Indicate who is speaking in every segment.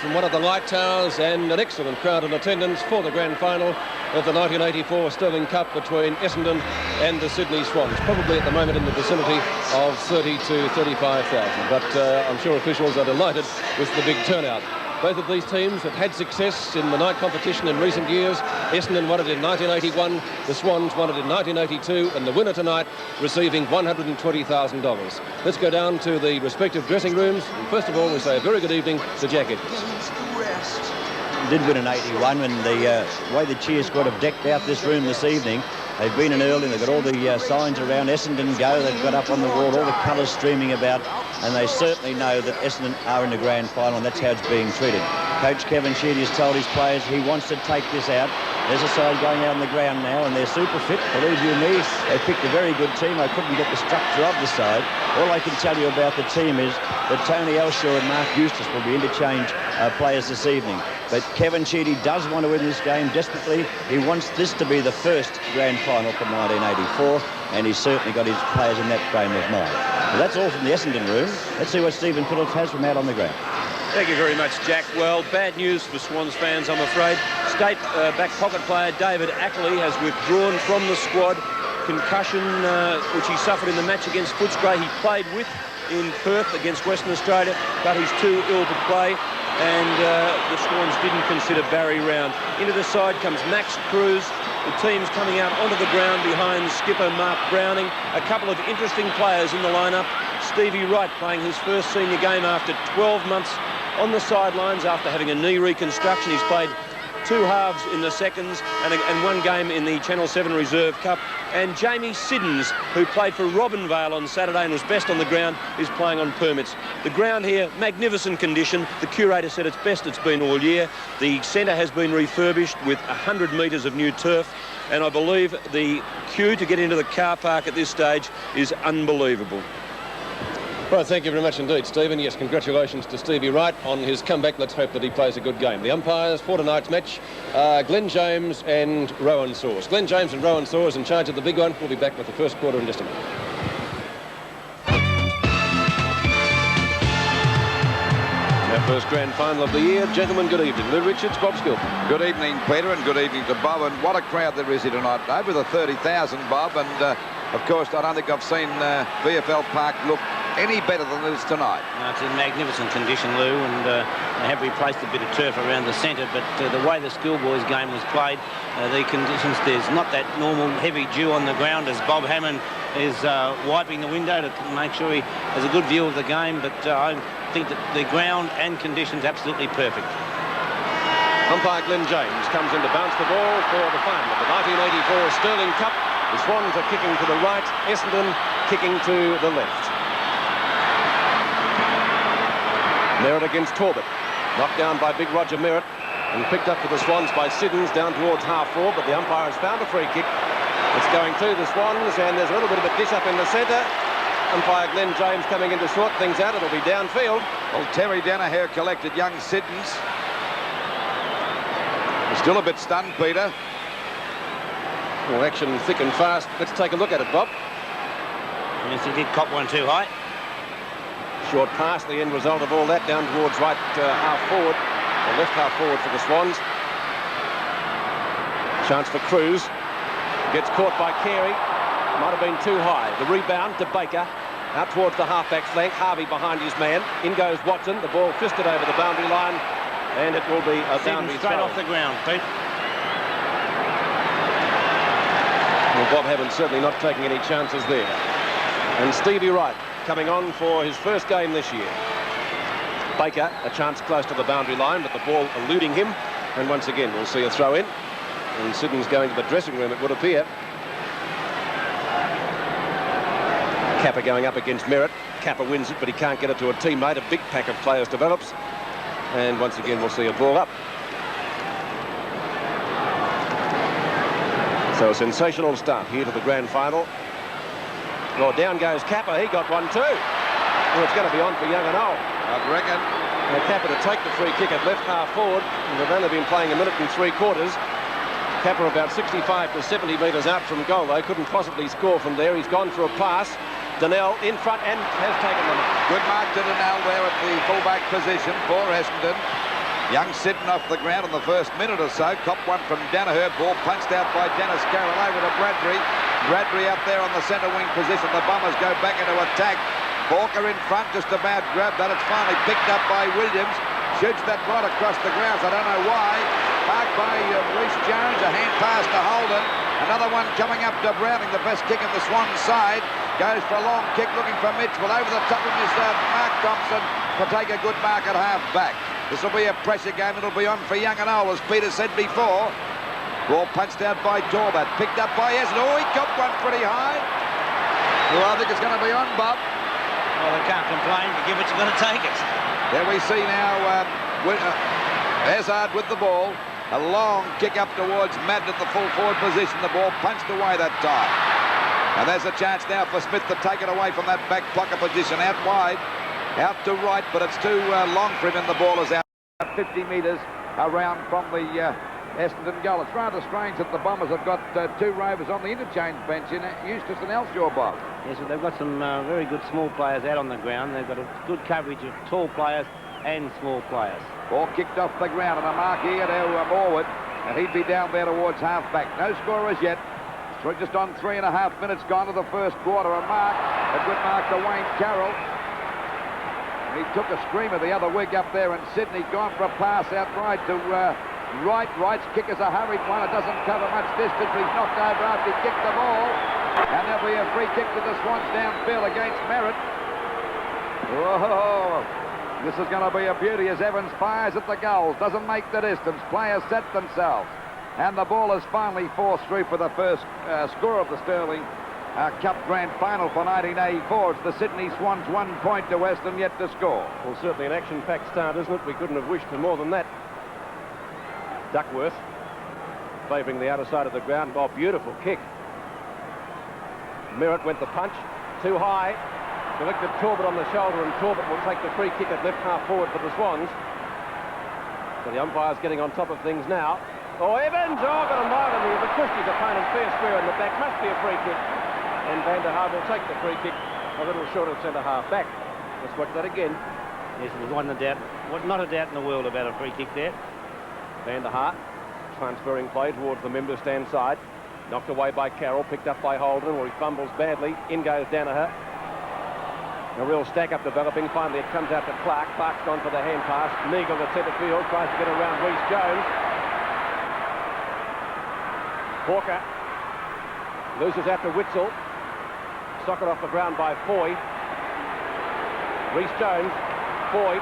Speaker 1: from one of the light towers, and an excellent crowd in attendance for the grand final of the 1984 Sterling Cup between Essendon and the Sydney Swans. Probably at the moment in the vicinity of 30 to 35,000, but I'm sure officials are delighted with the big turnout. Both of these teams have had success in the night competition in recent years. Essendon won it in 1981, the Swans won it in 1982, and the winner tonight receiving $120,000. Let's go down to the respective dressing rooms. And first of all, we say a very good evening to Jack Edwards.
Speaker 2: Did win in 81, and the way the cheer squad have decked out this room this evening. They've been in early, they've got all the signs around Essendon go, they've got up on the wall, all the colours streaming about, and they certainly know that Essendon are in the grand final, and that's how it's being treated. Coach Kevin Sheedy has told his players he wants to take this out. There's a side going out on the ground now, and they're super fit. Believe you me, they picked a very good team. I couldn't get the structure of the side. All I can tell you about the team is that Tony Elshaw and Mark Eustace will be interchange players this evening. But Kevin Sheedy does want to win this game desperately. He wants this to be the first grand final from 1984, and he's certainly got his players in that frame of mind. Well, that's all from the Essendon room. Let's see what Stephen Phillips has from out on the ground.
Speaker 3: Thank you very much, Jack. Well, bad news for Swans fans, I'm afraid. State back pocket player David Ackley has withdrawn from the squad. Concussion, which he suffered in the match against Footscray. He played with in Perth against Western Australia, but he's too ill to play. And the Swans didn't consider Barry Round. Into the side comes Max Cruz. The team's coming out onto the ground behind skipper Mark Browning. A couple of interesting players in the lineup. Stevie Wright playing his first senior game after 12 months on the sidelines after having a knee reconstruction. He's played 2 halves in the seconds and 1 game in the Channel 7 Reserve Cup. And Jamie Siddons, who played for Robinvale on Saturday and was best on the ground, is playing on permits. The ground here, magnificent condition. The curator said it's best it's been all year. The centre has been refurbished with 100 metres of new turf. And I believe the queue to get into the car park at this stage is unbelievable.
Speaker 1: Well, thank you very much indeed, Stephen. Yes, congratulations to Stevie Wright on his comeback. Let's hope that he plays a good game. The umpires for tonight's match are Glenn James and Rowan Soares. Glenn James and Rowan Soares in charge of the big one. We'll be back with the first quarter in just a minute. Our first grand final of the year. Gentlemen, good evening. Lou Richards, Bob Skilton.
Speaker 4: Good evening, Peter, and good evening to Bob. And what a crowd there is here tonight. Over the 30,000, Bob. And, of course, I don't think I've seen VFL Park look any better than it is tonight.
Speaker 5: No, it's in magnificent condition, Lou, and they have replaced a bit of turf around the centre, but the way the schoolboys game was played, the conditions, there's not that normal heavy dew on the ground as Bob Hammond is wiping the window to make sure he has a good view of the game, but I think that the ground and conditions absolutely perfect.
Speaker 1: Umpire Glenn James comes in to bounce the ball for the final of the 1984 Sterling Cup. The Swans are kicking to the right, Essendon kicking to the left. Merritt against Talbot. Knocked down by big Roger Merritt and picked up for the Swans by Siddons down towards half-forward, but the umpire has found a free kick. It's going to the Swans, and there's a little bit of a dish up in the centre. Umpire Glenn James coming in to sort things out. It'll be downfield.
Speaker 4: Well, Terry Danaher collected young Siddons. He's still a bit stunned, Peter.
Speaker 1: Well, action thick and fast. Let's take a look at it, Bob.
Speaker 5: Yes, he did cop one too high.
Speaker 1: Short pass, the end result of all that, down towards right half-forward, or left half-forward for the Swans. Chance for Cruz. Gets caught by Carey. Might have been too high. The rebound to Baker. Out towards the half-back flank. Harvey behind his man. In goes Watson. The ball fisted over the boundary line. And it will be a boundary
Speaker 5: straight
Speaker 1: throw.
Speaker 5: Off the ground, Pete.
Speaker 1: Well, Bob Hammond's certainly not taking any chances there. And Stevie Wright coming on for his first game this year. Baker, a chance close to the boundary line, but the ball eluding him. And once again, we'll see a throw in. And Siddons going to the dressing room, it would appear. Kappa going up against Merritt. Kappa wins it, but he can't get it to a teammate. A big pack of players develops. And once again, we'll see a ball up. So a sensational start here to the grand final. Well, down goes Kappa. He got one too. Well, it's going to be on for Young and Old.
Speaker 4: I'd reckon.
Speaker 1: Now, Kappa to take the free kick at left half forward. And they've only been playing 1 minute and 3/4. Kappa about 65 to 70 metres out from goal, though. Couldn't possibly score from there. He's gone for a pass. Donnell in front and has taken them.
Speaker 4: Good mark to Donnell there at the fullback position for Essendon. Young Sidden off the ground in the first minute or so. Copped one from Danaher. Ball punched out by Dennis Carroll over to Bradbury. Bradbury up there on the centre wing position. The Bombers go back into attack. Walker in front, just about grabbed that. It's finally picked up by Williams. Shoots that right across the grounds. I don't know why. Marked by Reece Jones. A hand pass to Holden. Another one coming up to Browning, the best kick in the Swans side. Goes for a long kick looking for Mitchell. Over the top of him is Mark Thompson to take a good mark at half back. This will be a pressure game. It'll be on for young and old, as Peter said before. Ball punched out by Torbat. Picked up by Essendon. Oh, he got one pretty high. Well, I think it's going to be on, Bob.
Speaker 5: Well, they can't complain. You give it, you've got to take it.
Speaker 4: There we see now Hazard with the ball. A long kick up towards Madden at the full forward position. The ball punched away that time. And there's a chance now for Smith to take it away from that back pocket position. Out wide, out to right, but it's too long for him, and the ball is out 50 metres around from the Essendon goal. It's rather strange that the Bombers have got two rovers on the interchange bench in Eustace and Elshaw, Bob.
Speaker 5: Yes, well, they've got some very good small players out on the ground. They've got a good coverage of tall players and small players.
Speaker 4: Ball kicked off the ground, and a mark here to Morwood, and he'd be down there towards half-back. No score as yet. So just on 3.5 minutes gone to the first quarter. A good mark to Wayne Carroll. He took a screamer the other week up there, and Sydney gone for a pass outright to right. Wright's kick is a hurried one. It doesn't cover much distance. He's knocked over after he kicked the ball. And there'll be a free kick to the Swans downfield against Merritt. Whoa. This is going to be a beauty as Evans fires at the goals. Doesn't make the distance. Players set themselves. And the ball is finally forced through for the first score of the Sterling Cup Grand Final for 1984. It's the Sydney Swans 1 point to Western yet to score.
Speaker 1: Well, certainly an action-packed start, isn't it? We couldn't have wished for more than that. Duckworth favouring the outer side of the ground. Oh, beautiful kick. Merritt went the punch. Too high. Selected Torbett on the shoulder, and Torbett will take the free kick at left half forward for the Swans. So the umpire's getting on top of things now. Oh, Evans! Oh, got a mile in the Christie's opponent fair square in the back. Must be a free kick. And Van der Haar will take the free kick a little short of centre half back. Let's watch that again.
Speaker 5: Yes, there wasn't a doubt. Not a doubt in the world about a free kick there.
Speaker 1: Van der Haar transferring play towards the member stand side. Knocked away by Carroll, picked up by Holden, where he fumbles badly. In goes Danaher. A real stack-up developing. Finally, it comes out to Clark. Clark's gone for the hand pass. Neagle at centre field, tries to get around Reece Jones. Hawker loses out to Witzel. Socket off the ground by Foy. Reece Jones. Foy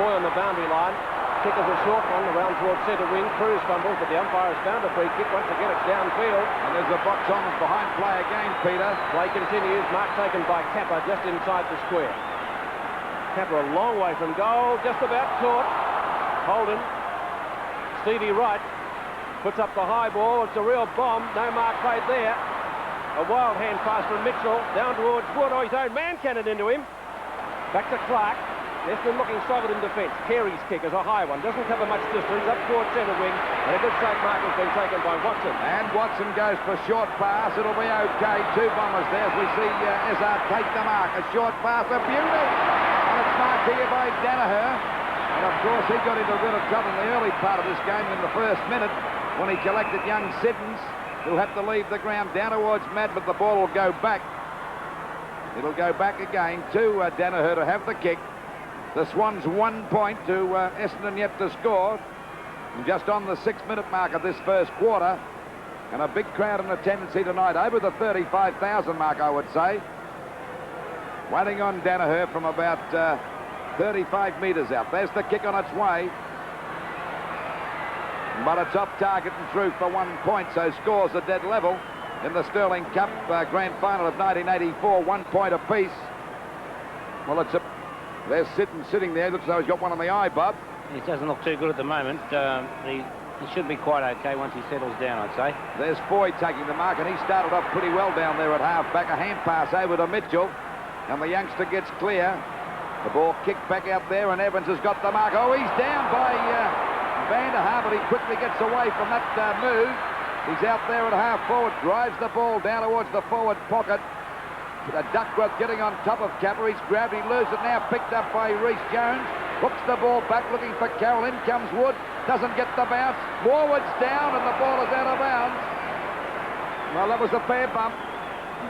Speaker 1: on the boundary line. Kick is a short one around towards centre wing. Cruz fumbles, but the umpire has found a free kick. Once again, it's downfield.
Speaker 4: And there's a box on behind play again, Peter.
Speaker 1: Play continues. Mark taken by Capper just inside the square. Capper a long way from goal. Just about caught. Holden. Stevie Wright puts up the high ball. It's a real bomb. No mark played there. A wild hand pass from Mitchell. Down towards Wood. Oh, his own man cannoned into him. Back to Clark. Essendon looking solid in defence. Carey's kick is a high one. Doesn't cover much distance. Up towards centre wing. And a good safe mark has been taken by Watson.
Speaker 4: And Watson goes for short pass. It'll be okay. Two Bombers there as we see Hazard take the mark. A short pass. A beauty. And it's marked here by Danaher. And of course he got into a bit of trouble in the early part of this game in the first minute when he collected young Siddons, who had to leave the ground down towards Matt, but the ball will go back. It'll go back again to Danaher to have the kick. The Swans 1 point to Essendon yet to score. And just on the 6-minute mark of this first quarter. And a big crowd in attendance here tonight. Over the 35,000 mark, I would say. Waiting on Danaher from about 35 metres out. There's the kick on its way. But it's off target and through for 1 point. So scores are dead level in the Sterling Cup Grand Final of 1984. 1 point apiece. Well, it's a... There's sitting there. Looks as though he's got one on the eye, Bob.
Speaker 5: He doesn't look too good at the moment. He should be quite okay once he settles down, I'd say.
Speaker 4: There's Foy taking the mark, and he started off pretty well down there at half-back. A hand pass over to Mitchell, and the youngster gets clear. The ball kicked back out there, and Evans has got the mark. Oh, he's down by Van der Haar, but he quickly gets away from that move. He's out there at half-forward, drives the ball down towards the forward pocket. Duckworth getting on top of Capper. He's grabbed, he loses it now, picked up by Reece Jones. Hooks the ball back, looking for Carroll. In comes Wood. Doesn't get the bounce. Morwood's down, and the ball is out of bounds. Well, that was a fair bump.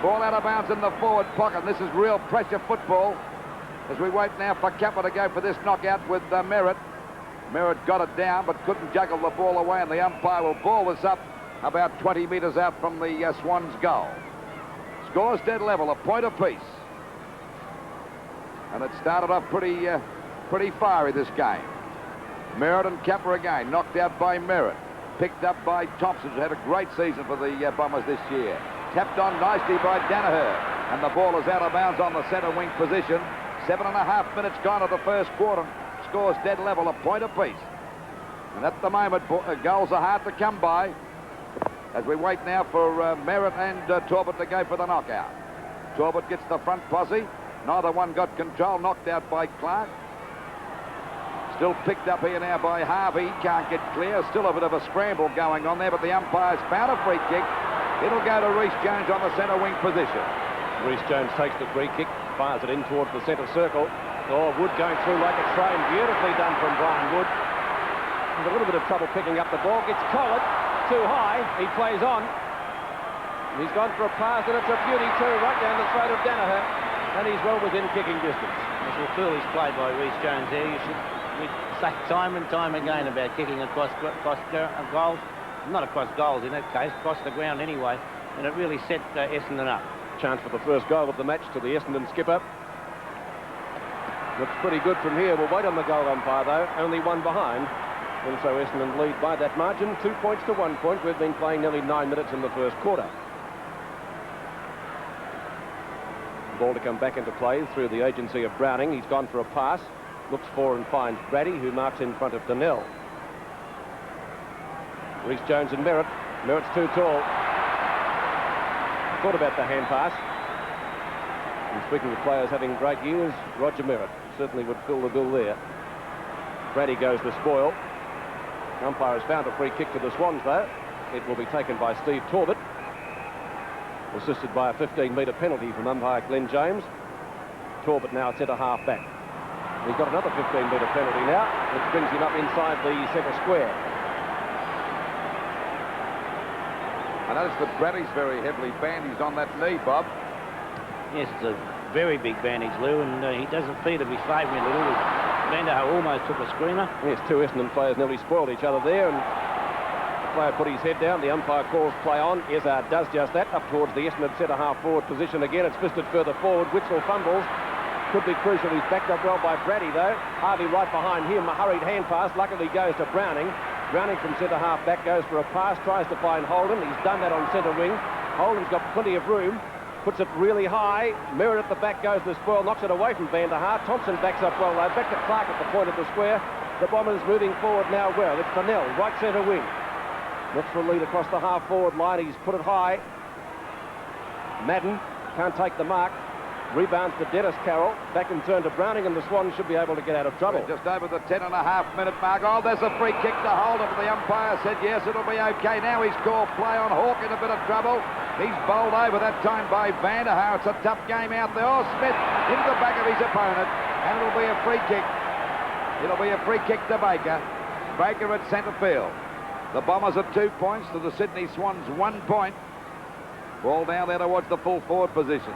Speaker 4: Ball out of bounds in the forward pocket. This is real pressure football as we wait now for Kappa to go for this knockout with Merritt. Merritt got it down but couldn't juggle the ball away, and the umpire will ball this up about 20 metres out from the Swans' goal. Scores dead level, a point apiece. And it started off pretty fiery, this game. Merritt and Kappa again, knocked out by Merritt. Picked up by Thompson, who had a great season for the Bombers this year. Tapped on nicely by Danaher, and the ball is out of bounds on the centre wing position. 7.5 minutes gone of the first quarter. Scores dead level, a point apiece. And at the moment, goals are hard to come by as we wait now for Merritt and Torbett to go for the knockout. Torbett gets the front posse. Neither one got control, knocked out by Clark. Still picked up here now by Harvey. Can't get clear. Still a bit of a scramble going on there, but the umpire's found a free kick. It'll go to Rhys Jones on the centre wing position.
Speaker 1: Rhys Jones takes the free kick, fires it in towards the centre circle. Oh, Wood going through like a train. Beautifully done from Brian Wood. With a little bit of trouble picking up the ball. Gets collared too high. He plays on. He's gone for a pass, and it's a beauty too, right down the throat of Danaher. And he's well within kicking distance.
Speaker 5: It's a foolish play by Rhys Jones there. We say time and time again about kicking across goals. Not across goals in that case, across the ground anyway. And it really set Essendon up.
Speaker 1: Chance for the first goal of the match to the Essendon skipper. Looks pretty good from here. We'll wait on the goal umpire, though. Only one behind. And so Essendon lead by that margin. 2 points to 1 point. We've been playing nearly 9 minutes in the first quarter. Ball to come back into play through the agency of Browning. He's gone for a pass. Looks for and finds Brady, who marks in front of Donnell. Rhys Jones and Merritt. Merritt's too tall. Thought about the hand pass. And speaking of players having great years, Roger Merritt certainly would fill the bill there. Brady goes the spoil. Umpire has found a free kick to the Swans, though. It will be taken by Steve Torbett, assisted by a 15-metre penalty from umpire Glenn James. Torbett now centre half back. He's got another 15-metre penalty now, which brings him up inside the centre square.
Speaker 4: I noticed that Brady's very heavily bandaged on that knee, Bob.
Speaker 5: Yes, it's a very big bandage, Lou, and he doesn't appear to be favouring it at all. Vanderhaar almost took a screamer.
Speaker 1: Yes, two Essendon players nearly spoiled each other there, and the player put his head down. The umpire calls play on. Izzard does just that, up towards the Essendon centre half forward position again. It's fisted further forward. Witzel fumbles. Could be crucial. He's backed up well by Brady, though. Harvey right behind him. A hurried hand pass. Luckily goes to Browning. Browning from centre half back goes for a pass. Tries to find Holden. He's done that on centre wing. Holden's got plenty of room. Puts it really high. Merritt at the back goes to the spoil. Knocks it away from Vanderhaar. Thompson backs up well, though. Back to Clark at the point of the square. The Bombers moving forward now well. It's Donnell, right centre wing. Looks for a lead across the half forward line. He's put it high. Madden can't take the mark. Rebounds to Dennis Carroll. Back and turn to Browning, and the Swans should be able to get out of trouble.
Speaker 4: We're just over the 10.5-minute mark. Oh, there's a free kick to Holden. The umpire said yes, it'll be okay. Now he's called play on Hawke in a bit of trouble. He's bowled over that time by Vanderhaar. It's a tough game out there. Oh, Smith into the back of his opponent, and it'll be a free kick. It'll be a free kick to Baker. Baker at centre field. The Bombers are 2 points to the Sydney Swans 1 point. Ball down there towards the full forward position.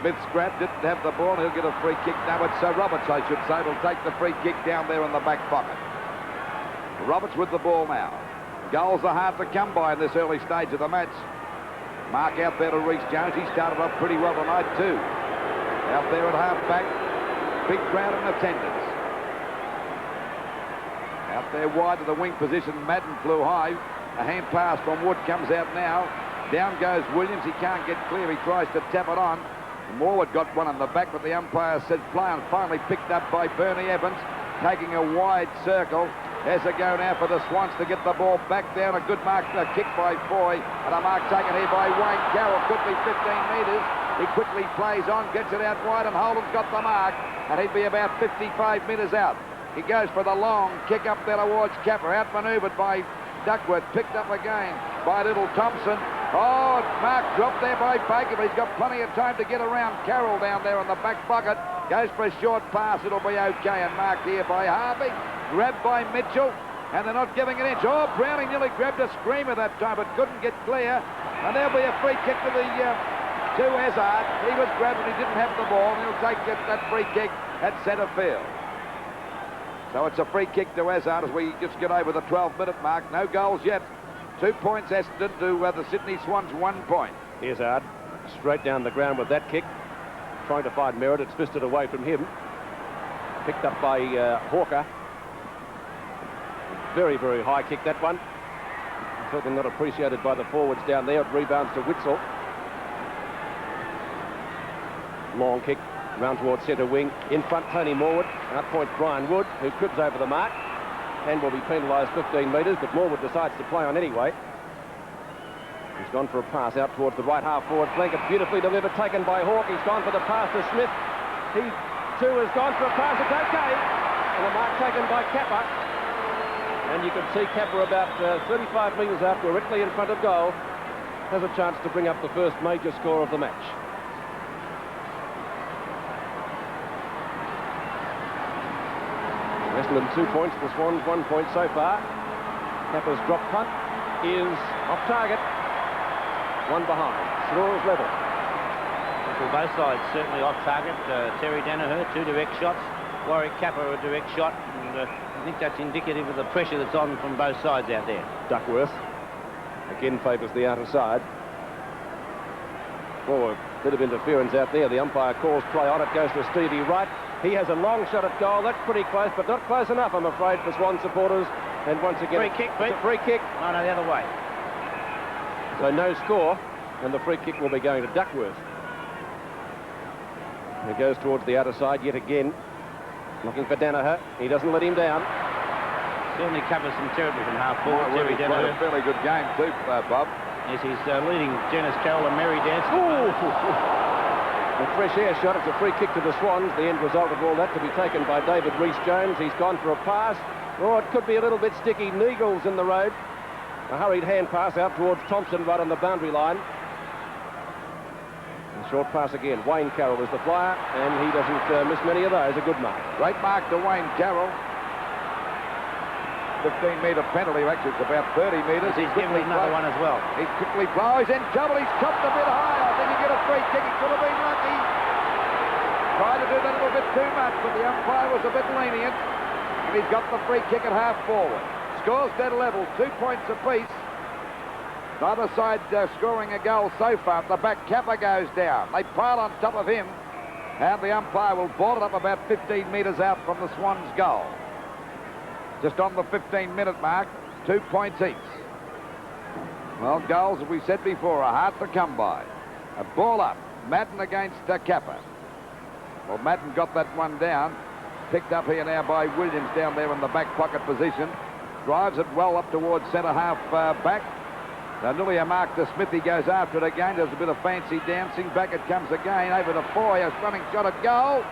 Speaker 4: Smith scrapped, didn't have the ball. He'll get a free kick. Now it's Roberts, I should say, will take the free kick down there in the back pocket. Roberts with the ball now. Goals are hard to come by in this early stage of the match. Mark out there to Rhys Jones. He started off pretty well tonight too. Out there at half back. Big crowd in attendance. Out there wide to the wing position. Madden flew high. A hand pass from Wood comes out now. Down goes Williams. He can't get clear. He tries to tap it on. Morwood got one on the back, but the umpire said play on. Finally picked up by Bernie Evans, taking a wide circle. There's a go now for the Swans to get the ball back down. A good mark, a kick by Foy, and a mark taken here by Wayne Carroll. Could be 15 metres. He quickly plays on, gets it out wide, and Holden's got the mark, and he'd be about 55 metres out. He goes for the long kick up there towards Capper, outmanoeuvred by Duckworth, picked up again by Little Thompson. Oh, mark dropped there by Baker, but he's got plenty of time to get around Carroll down there in the back pocket. Goes for a short pass. It'll be okay, and marked here by Harvey. Grabbed by Mitchell, and they're not giving an inch. Oh, Browning nearly grabbed a screamer that time, but couldn't get clear. And there'll be a free kick to Hazard. He was grabbed and he didn't have the ball. He'll take that free kick at centre field. So it's a free kick to Hazard as we just get over the 12-minute mark. No goals yet. 2 points Essendon to the Sydney Swans 1 point.
Speaker 1: Hazard straight down the ground with that kick. Trying to find Merritt. It's fisted away from him. Picked up by Hawker. Very, very high kick, that one. Certainly not appreciated by the forwards down there. It rebounds to Witzel. Long kick round towards centre wing. In front, Tony Morwood. Out point, Brian Wood, who cribs over the mark and will be penalised 15 metres, but Morwood decides to play on anyway. He's gone for a pass out towards the right half forward flank. It's beautifully delivered, taken by Hawke. He's gone for the pass to Smith. He too has gone for a pass. It's okay. And a mark taken by Kappa. And you can see Kappa about 35 metres out, directly in front of goal, has a chance to bring up the first major score of the match. Essendon 2 points, the Swans 1 point so far. Kappa's drop punt is off target. One behind. Score is level.
Speaker 5: Well, both sides certainly off target. Terry Danaher, 2 direct shots. Warwick Kappa, a direct shot. And, I think that's indicative of the pressure that's on from both sides out there.
Speaker 1: Duckworth again favours the outer side. Oh, a bit of interference out there. The umpire calls play on. It goes to Stevie Wright. He has a long shot at goal. That's pretty close, but not close enough, I'm afraid, for Swan supporters. And once again,
Speaker 5: free kick,
Speaker 1: it's a free kick.
Speaker 5: Oh, no, the other way.
Speaker 1: So no score, and the free kick will be going to Duckworth. He goes towards the outer side yet again. Looking for Danaher. He doesn't let him down.
Speaker 5: Certainly covers some territory from half forward.
Speaker 4: Really played a fairly good game too, Bob.
Speaker 5: Yes, he's leading Janice Carroll and Mary Dance.
Speaker 1: A fresh air shot. It's a free kick to the Swans. The end result of all that to be taken by David Rees-Jones. He's gone for a pass. Oh, it could be a little bit sticky. Neagle's in the road. A hurried hand pass out towards Thompson right on the boundary line. A short pass again. Wayne Carroll is the flyer, and he doesn't miss many of those. A good mark.
Speaker 4: Great mark to Wayne Carroll. 15-metre penalty. Actually, it's about 30 metres.
Speaker 5: He's given another one as well.
Speaker 4: He quickly blows in trouble. He's chopped a bit high. I think he get a free kick. He could have been lucky. Tried to do that a little bit too much, but the umpire was a bit lenient. And he's got the free kick at half forward. Scores dead level, 2 points apiece. Neither side scoring a goal so far. At the back, Kappa goes down. They pile on top of him, and the umpire will ball it up about 15 metres out from the Swans' goal. Just on the 15-minute mark, 2 points each. Well, goals, as we said before, are hard to come by. A ball up, Madden against Kappa. Well, Madden got that one down. Picked up here now by Williams down there in the back pocket position. Drives it well up towards centre half back. Now, nearly a mark to Smith. He goes after it again. There's a bit of fancy dancing. Back it comes again. Over to Foy. A running shot at goal.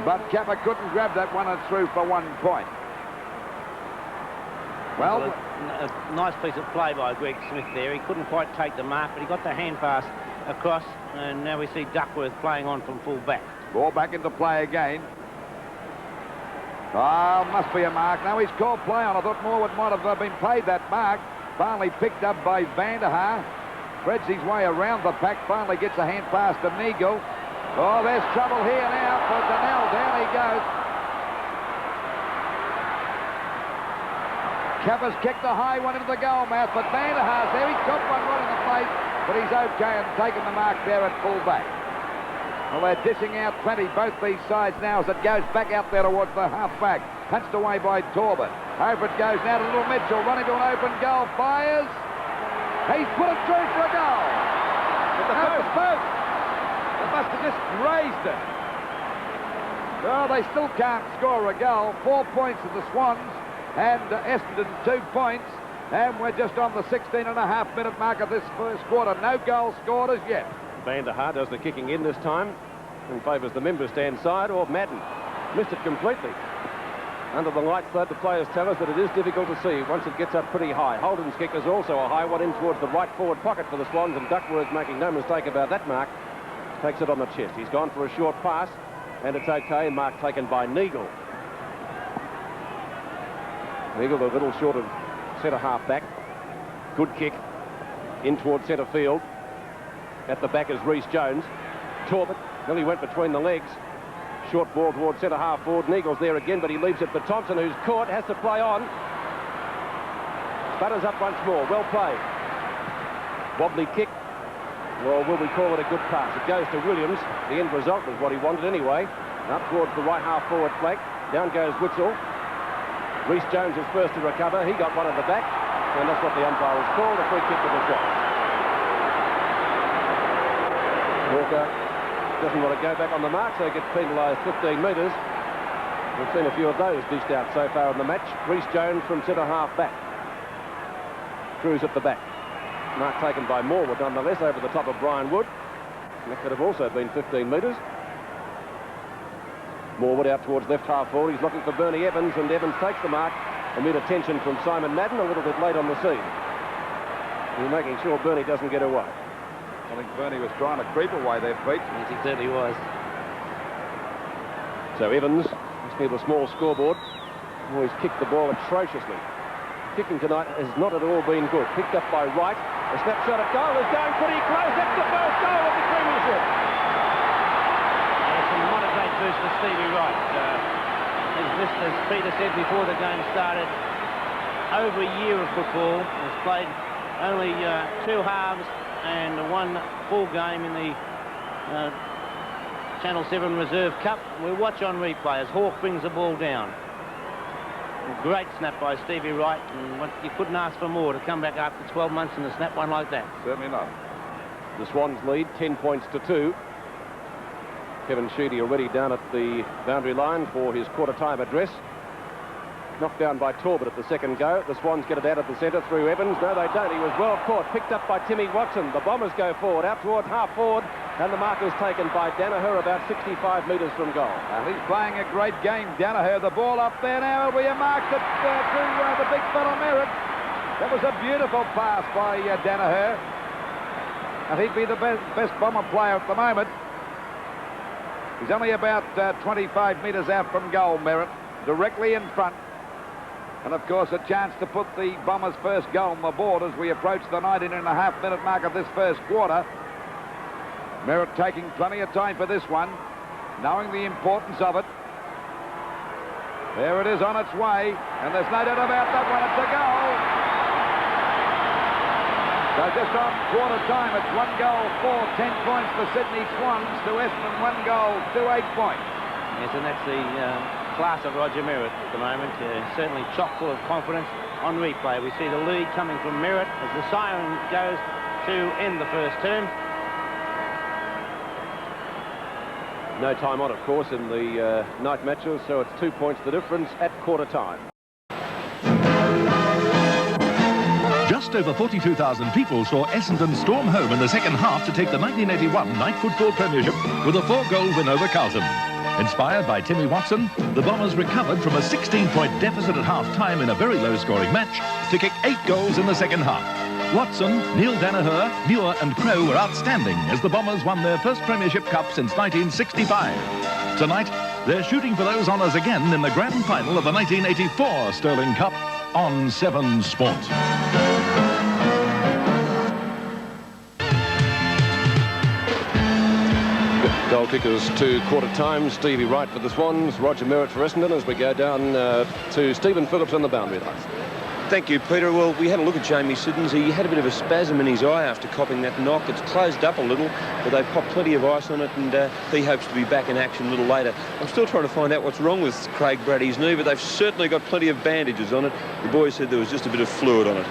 Speaker 4: But Kappa couldn't grab that one and through for 1 point. Well,
Speaker 5: a nice piece of play by Greg Smith there. He couldn't quite take the mark, but he got the hand pass across, and now we see Duckworth playing on from full back.
Speaker 4: Ball back into play again. Oh, must be a mark. No, he's called play on. I thought Morwood might have been paid that mark. Finally picked up by Vanderhaar. Threads his way around the pack. Finally gets a hand pass to Neagle. Oh, there's trouble here now for Donnell. Down he goes. Kappa's kicked a high one into the goal mouth, but Vanderhaar's there. He chopped one right in the face, but he's okay and taken the mark there at full back. Well, they're dishing out plenty, both these sides now, as it goes back out there towards the half-back. Punched away by Torben. Over it goes now to Little Mitchell, running to an open goal, fires. He's put it through for a goal. But the post. They must have just raised it. Oh, they still can't score a goal. 4 points to the Swans, and Essendon 2 points. And we're just on the 16.5-minute mark of this first quarter. No goal scored as yet.
Speaker 1: Vanderhaar does the kicking in this time and favours the member stand side, or Madden. Missed it completely. Under the lights, though, the players tell us that it is difficult to see once it gets up pretty high. Holden's kick is also a high one in towards the right forward pocket for the Swans, and Duckworth, making no mistake about that mark, takes it on the chest. He's gone for a short pass. And it's okay, mark taken by Neagle. Neagle a little short of centre half back. Good kick in towards centre field. At the back is Rhys Jones. Talbot nearly went between the legs. Short ball towards centre half forward. Neagle's there again, but he leaves it for Thompson, who's caught, has to play on. Sputters up once more. Well played. Wobbly kick. Well, will we call it a good pass? It goes to Williams. The end result was what he wanted anyway. Up towards the right half forward flank. Down goes Witzel. Rhys Jones is first to recover. He got one at the back, and that's what the umpire has called, a free kick to the shot. Walker doesn't want to go back on the mark, so he gets penalised 15 metres. We've seen a few of those dished out so far in the match. Rhys Jones from centre half back. Cruz at the back. Mark taken by Morwood nonetheless over the top of Brian Wood. And that could have also been 15 metres. Morwood out towards left half forward. He's looking for Bernie Evans, and Evans takes the mark amid attention from Simon Madden, a little bit late on the scene. He's making sure Bernie doesn't get away.
Speaker 4: I think Bernie was trying to creep away there, Pete.
Speaker 5: Yes, he certainly was.
Speaker 1: So Evans, must be the small scoreboard, always kicked the ball atrociously. Kicking tonight has not at all been good. Picked up by Wright. A snapshot at goal is going pretty close. That's the first goal of the premiership.
Speaker 5: What a great boost for Stevie Wright. He's missed, as Peter said before the game started, over a year of football. Has played only 2 halves and 1 full game in the Channel 7 Reserve Cup. We'll watch on replay as Hawke brings the ball down. A great snap by Stevie Wright, and you couldn't ask for more to come back after 12 months and to snap one like that.
Speaker 4: Certainly not.
Speaker 1: The Swans lead 10 points to 2. Kevin Sheedy already down at the boundary line for his quarter-time address. Knocked down by Talbot at the second go. The Swans get it out of the centre through Evans. No, they don't. He was well caught. Picked up by Timmy Watson. The Bombers go forward, out towards half forward, and the mark is taken by Danaher about 65 metres from goal.
Speaker 4: He's playing a great game, Danaher. The ball up there now. It'll be a mark to the big fella Merritt. That was a beautiful pass by Danaher. And he'd be the best Bomber player at the moment. He's only about 25 metres out from goal, Merritt, directly in front. And, of course, a chance to put the Bombers' first goal on the board as we approach the 19.5-minute mark of this first quarter. Merritt taking plenty of time for this one, knowing the importance of it. There it is on its way, and there's no doubt about that one. It's a goal. So just on quarter time, it's 1 goal for 10 points for Sydney Swans to Essendon, 1 goal to 8 points.
Speaker 5: Yes, and that's the class of Roger Merritt at the moment. Certainly chock full of confidence. On replay, we see the lead coming from Merritt as the siren goes to end the first term.
Speaker 1: No time on, of course, in the night matches, so it's 2 points the difference at quarter time.
Speaker 6: Just over 42,000 people saw Essendon storm home in the second half to take the 1981 Night Football Premiership with a 4-goal win over Carlton. Inspired by Timmy Watson, the Bombers recovered from a 16-point deficit at half-time in a very low-scoring match to kick 8 goals in the second half. Watson, Neil Danaher, Muir and Crowe were outstanding as the Bombers won their first Premiership Cup since 1965. Tonight, they're shooting for those honours again in the grand final of the 1984 Sterling Cup on 7 Sport.
Speaker 1: Goal kickers to quarter time. Stevie Wright for the Swans, Roger Merritt for Essendon as we go down to Stephen Phillips on the boundary line.
Speaker 3: Thank you, Peter. Well, we had a look at Jamie Siddons. He had a bit of a spasm in his eye after copping that knock. It's closed up a little, but they've popped plenty of ice on it, and he hopes to be back in action a little later. I'm still trying to find out what's wrong with Craig Brady's knee, but they've certainly got plenty of bandages on it. The boys said there was just a bit of fluid on it.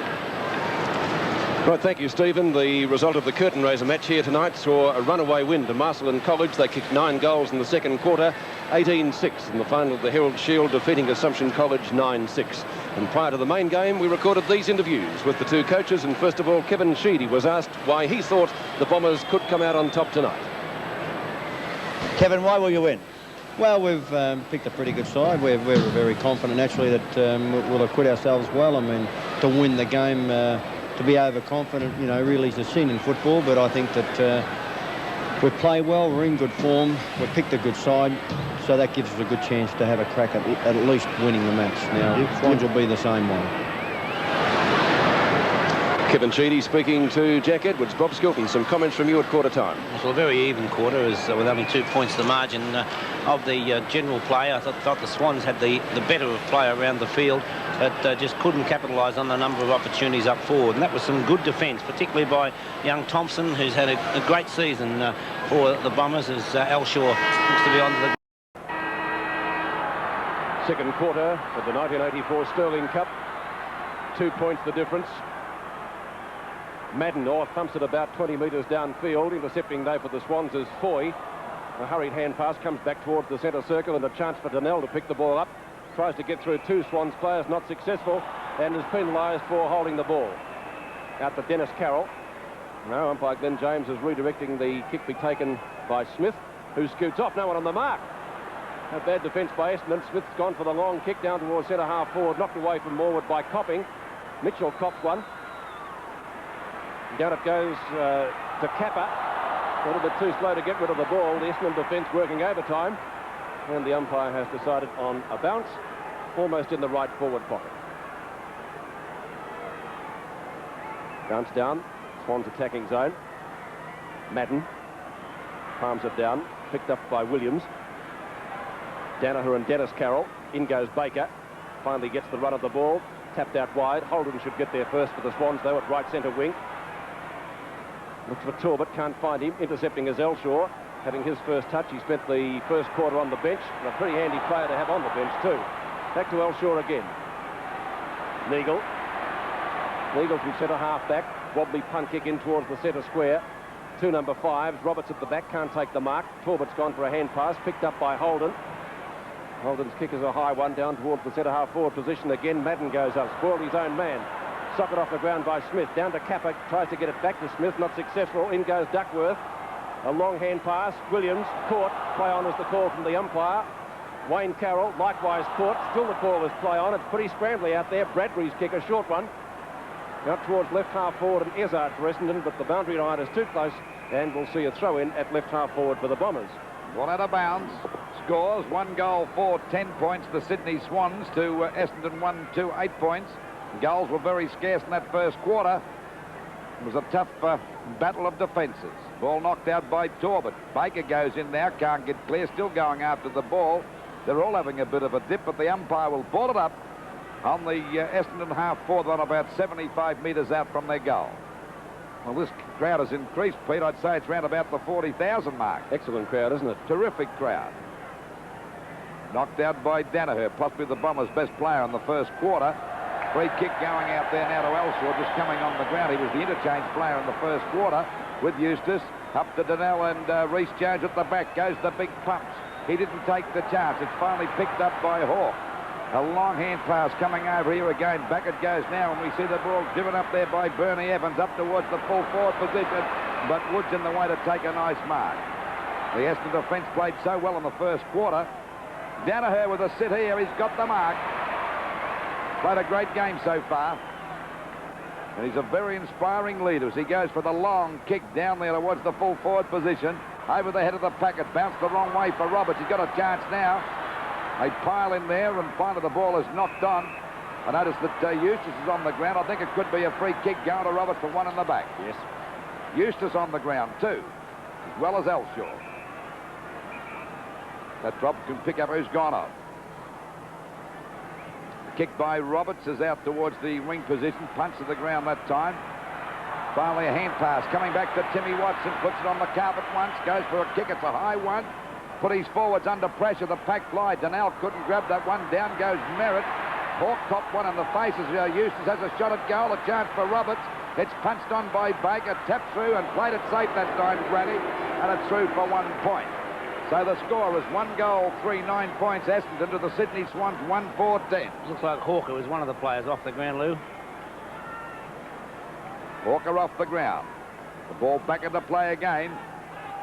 Speaker 1: Right, thank you, Stephen. The result of the curtain raiser match here tonight saw a runaway win to Marcellin College. They kicked 9 goals in the second quarter, 18-6 in the final of the Herald Shield, defeating Assumption College 9-6. And prior to the main game, we recorded these interviews with the 2 coaches. And first of all, Kevin Sheedy was asked why he thought the Bombers could come out on top tonight.
Speaker 2: Kevin, why will you win?
Speaker 7: Well, we've picked a pretty good side. We're very confident, actually, that we'll acquit ourselves well. I mean, to win the game, to be overconfident, you know, really is a sin in football. But I think that We play well, we're in good form, we picked a good side, so that gives us a good chance to have a crack at least winning the match. Now, Swans will be the same way.
Speaker 1: Kevin Sheedy speaking to Jack Edwards. Bob Skilton, some comments from you at quarter time.
Speaker 5: Well, a very even quarter, as with only 2 points the margin of the general play. I thought the Swans had the better of play around the field, but just couldn't capitalise on the number of opportunities up forward. And that was some good defence, particularly by young Thompson, who's had a great season for the Bombers, as Elshaw looks to be on the...
Speaker 1: Second quarter of the 1984 Sterling Cup. 2 points the difference. Madden thumps it about 20 metres downfield. Intercepting though for the Swans is Foy. A hurried hand pass comes back towards the centre circle, and a chance for Donnell to pick the ball up. Tries to get through 2 Swans players, not successful, and is penalised for holding the ball. Out to Dennis Carroll. Now umpire Glenn James is redirecting the kick be taken by Smith, who scoots off. No one on the mark. A bad defence by Essendon. Smith's gone for the long kick down towards centre half forward, knocked away from Morwood by Copping. Mitchell cops one. Down it goes to Kappa. A little bit too slow to get rid of the ball. The Essendon defence working overtime. And the umpire has decided on a bounce, almost in the right forward pocket. Bounce down. Swans attacking zone. Madden palms it down. Picked up by Williams. Danaher and Dennis Carroll. In goes Baker. Finally gets the run of the ball. Tapped out wide. Holden should get there first for the Swans, though, at right centre wing. Looks for Talbot, can't find him. Intercepting is Elshaw. Having his first touch, he spent the first quarter on the bench. And a pretty handy player to have on the bench too. Back to Elshaw again. Neagle. Neagle from centre half back. Wobbly punt kick in towards the centre square. 2 number 5s. Roberts at the back, can't take the mark. Talbot's gone for a hand pass, picked up by Holden. Holden's kick is a high one down towards the centre half forward position again. Madden goes up, spoiled his own man. Socket off the ground by Smith. Down to Kappa, tries to get it back to Smith, not successful. In goes Duckworth. A long hand pass. Williams caught. Play on is the call from the umpire. Wayne Carroll likewise caught. Still the call is play on. It's pretty scrambly out there. Bradbury's kick, a short one. Out towards left half forward and Izzard for Essendon, but the boundary line is too close, and we'll see a throw in at left half forward for the Bombers.
Speaker 4: One out of bounds. Scores 1 goal for 10 points. The Sydney Swans to Essendon 1 2 8 points. Goals were very scarce in that first quarter. It was a tough battle of defences. Ball knocked out by Talbot. Baker goes in now, can't get clear, still going after the ball. They're all having a bit of a dip, but the umpire will ball it up on the Essendon half-forward one about 75 metres out from their goal. Well, this crowd has increased, Pete. I'd say it's around about the 40,000 mark.
Speaker 1: Excellent crowd, isn't it?
Speaker 4: Terrific crowd. Knocked out by Danaher, possibly the Bombers' best player in the first quarter. Free kick going out there now to Elshaw, just coming on the ground. He was the interchange player in the first quarter with Eustace. Up to Donnell and Rhys Jones at the back. Goes the big pumps. He didn't take the chance. It's finally picked up by Hawke. A long hand pass coming over here again. Back it goes now, and we see the ball driven up there by Bernie Evans up towards the full forward position. But Wood's in the way to take a nice mark. The Essendon defence played so well in the first quarter. Danaher with a sit here. He's got the mark. Played a great game so far. And he's a very inspiring leader as he goes for the long kick down there towards the full forward position. Over the head of the packet. Bounced the wrong way for Roberts. He's got a chance now. They pile in there, and finally the ball is knocked on. I noticed that Eustace is on the ground. I think it could be a free kick going to Roberts for one in the back.
Speaker 1: Yes.
Speaker 4: Eustace on the ground too, as well as Elshaw. That drop can pick up who's gone off. Kick by Roberts is out towards the wing position. Punch to the ground that time. Finally a hand pass coming back to Timmy Watson. Puts it on the carpet once. Goes for a kick. It's a high one. Put his forwards under pressure. The pack fly. Donnell couldn't grab that one. Down goes Merritt. Hawke topped one in the faces. Eustace has a shot at goal. A chance for Roberts. It's punched on by Baker. Tapped through and played it safe that time, Grady. And it's through for 1 point. So the score is 1 goal, 9 points. Essendon to the Sydney Swans 1-4-10.
Speaker 5: Looks like Hawker was one of the players off the ground, Lou.
Speaker 4: Hawker off the ground. The ball back into play again.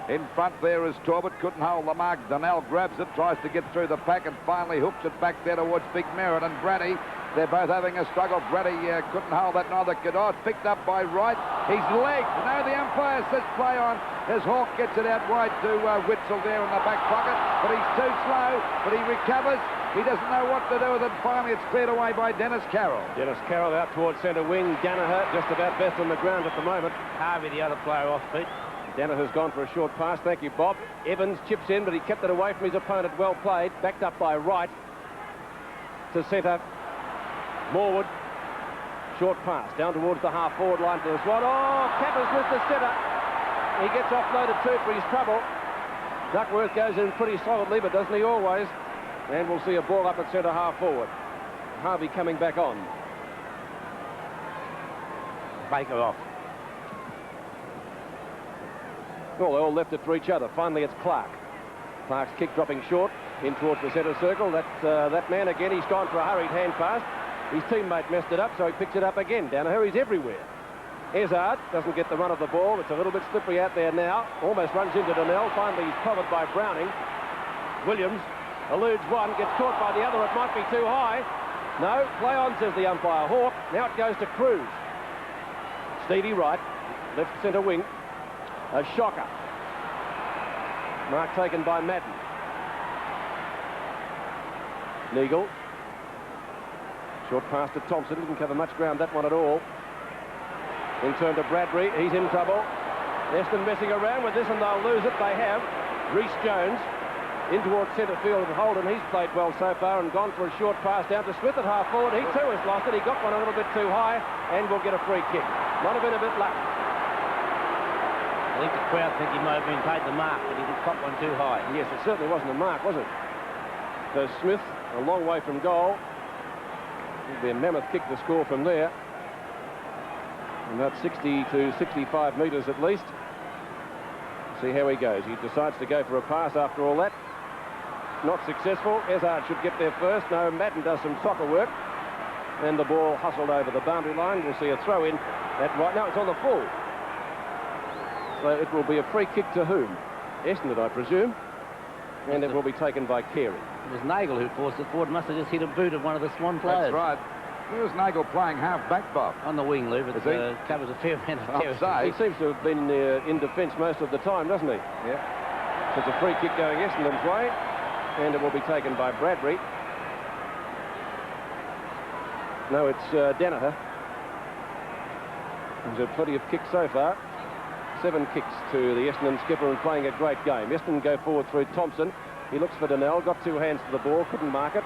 Speaker 4: In front there is Talbot. Couldn't hold the mark. Donnell grabs it, tries to get through the pack, and finally hooks it back there towards Big Merritt. And Brady They're both having a struggle. Brady couldn't hold that, neither could I. Picked up by Wright. He's legged. No, the umpire says play on as Hawke gets it out wide to Witzel there in the back pocket. But he's too slow, but he recovers. He doesn't know what to do with it. Finally, it's cleared away by Dennis Carroll.
Speaker 1: Dennis Carroll out towards centre wing. Danaher just about best on the ground at the moment.
Speaker 5: Harvey, the other player, off feet.
Speaker 1: Danaher's gone for a short pass. Thank you, Bob. Evans chips in, but he kept it away from his opponent. Well played. Backed up by Wright to centre. Morwood. Short pass down towards the half-forward line to the Swan. Oh, Cappers with the centre. He gets offloaded too for his trouble. Duckworth goes in pretty solidly, but doesn't he always? And we'll see a ball up at centre half-forward. Harvey coming back on.
Speaker 5: Baker off.
Speaker 1: Well, they all left it for each other. Finally, it's Clark. Clark's kick dropping short in towards the centre circle. That man again, he's gone for a hurried hand pass. His teammate messed it up, so he picks it up again. Danaher, he's everywhere. Ezard doesn't get the run of the ball. It's a little bit slippery out there now. Almost runs into Donnell. Finally, he's covered by Browning. Williams eludes one, gets caught by the other. It might be too high. No, play on, says the umpire. Hawke. Now it goes to Cruz. Stevie Wright, left centre wing. A shocker. Mark taken by Madden. Neagle. Short pass to Thompson. Didn't cover much ground, that one at all. In turn to Bradbury. He's in trouble. Essendon messing around with this and they'll lose it. They have. Rhys Jones in towards centre field with Holden. He's played well so far and gone for a short pass down to Smith at half forward. He too has lost it. He got one a little bit too high and will get a free kick. Might have been a bit lucky.
Speaker 5: I think the crowd think he may have been paid the mark, but he did pop one too high.
Speaker 1: Yes, it certainly wasn't a mark, was it? So Smith, a long way from goal. It'll be a mammoth kick to score from there. About 60 to 65 metres at least. See how he goes. He decides to go for a pass after all that. Not successful. Ezard should get there first. No, Madden does some soccer work. And the ball hustled over the boundary line. We'll see a throw in. That right now it's on the full. So it will be a free kick to whom? Essendon, I presume. And it will be taken by Carey.
Speaker 5: It was Nagel who forced it forward. Must have just hit a boot of one of the Swan players.
Speaker 4: That's right. Where's Nagel playing half-back, Bob?
Speaker 5: On the wing, Lou, but covers a fair amount of
Speaker 1: He
Speaker 5: territory.
Speaker 1: seems to have been in defence most of the time, doesn't he?
Speaker 4: Yeah.
Speaker 1: So it's a free kick going Essendon's way, and it will be taken by Bradbury. No, it's Danaher. He's had plenty of kicks so far. 7 kicks to the Essendon skipper and playing a great game. Essendon go forward through Thompson. He looks for Donnell, got 2 hands to the ball, couldn't mark it.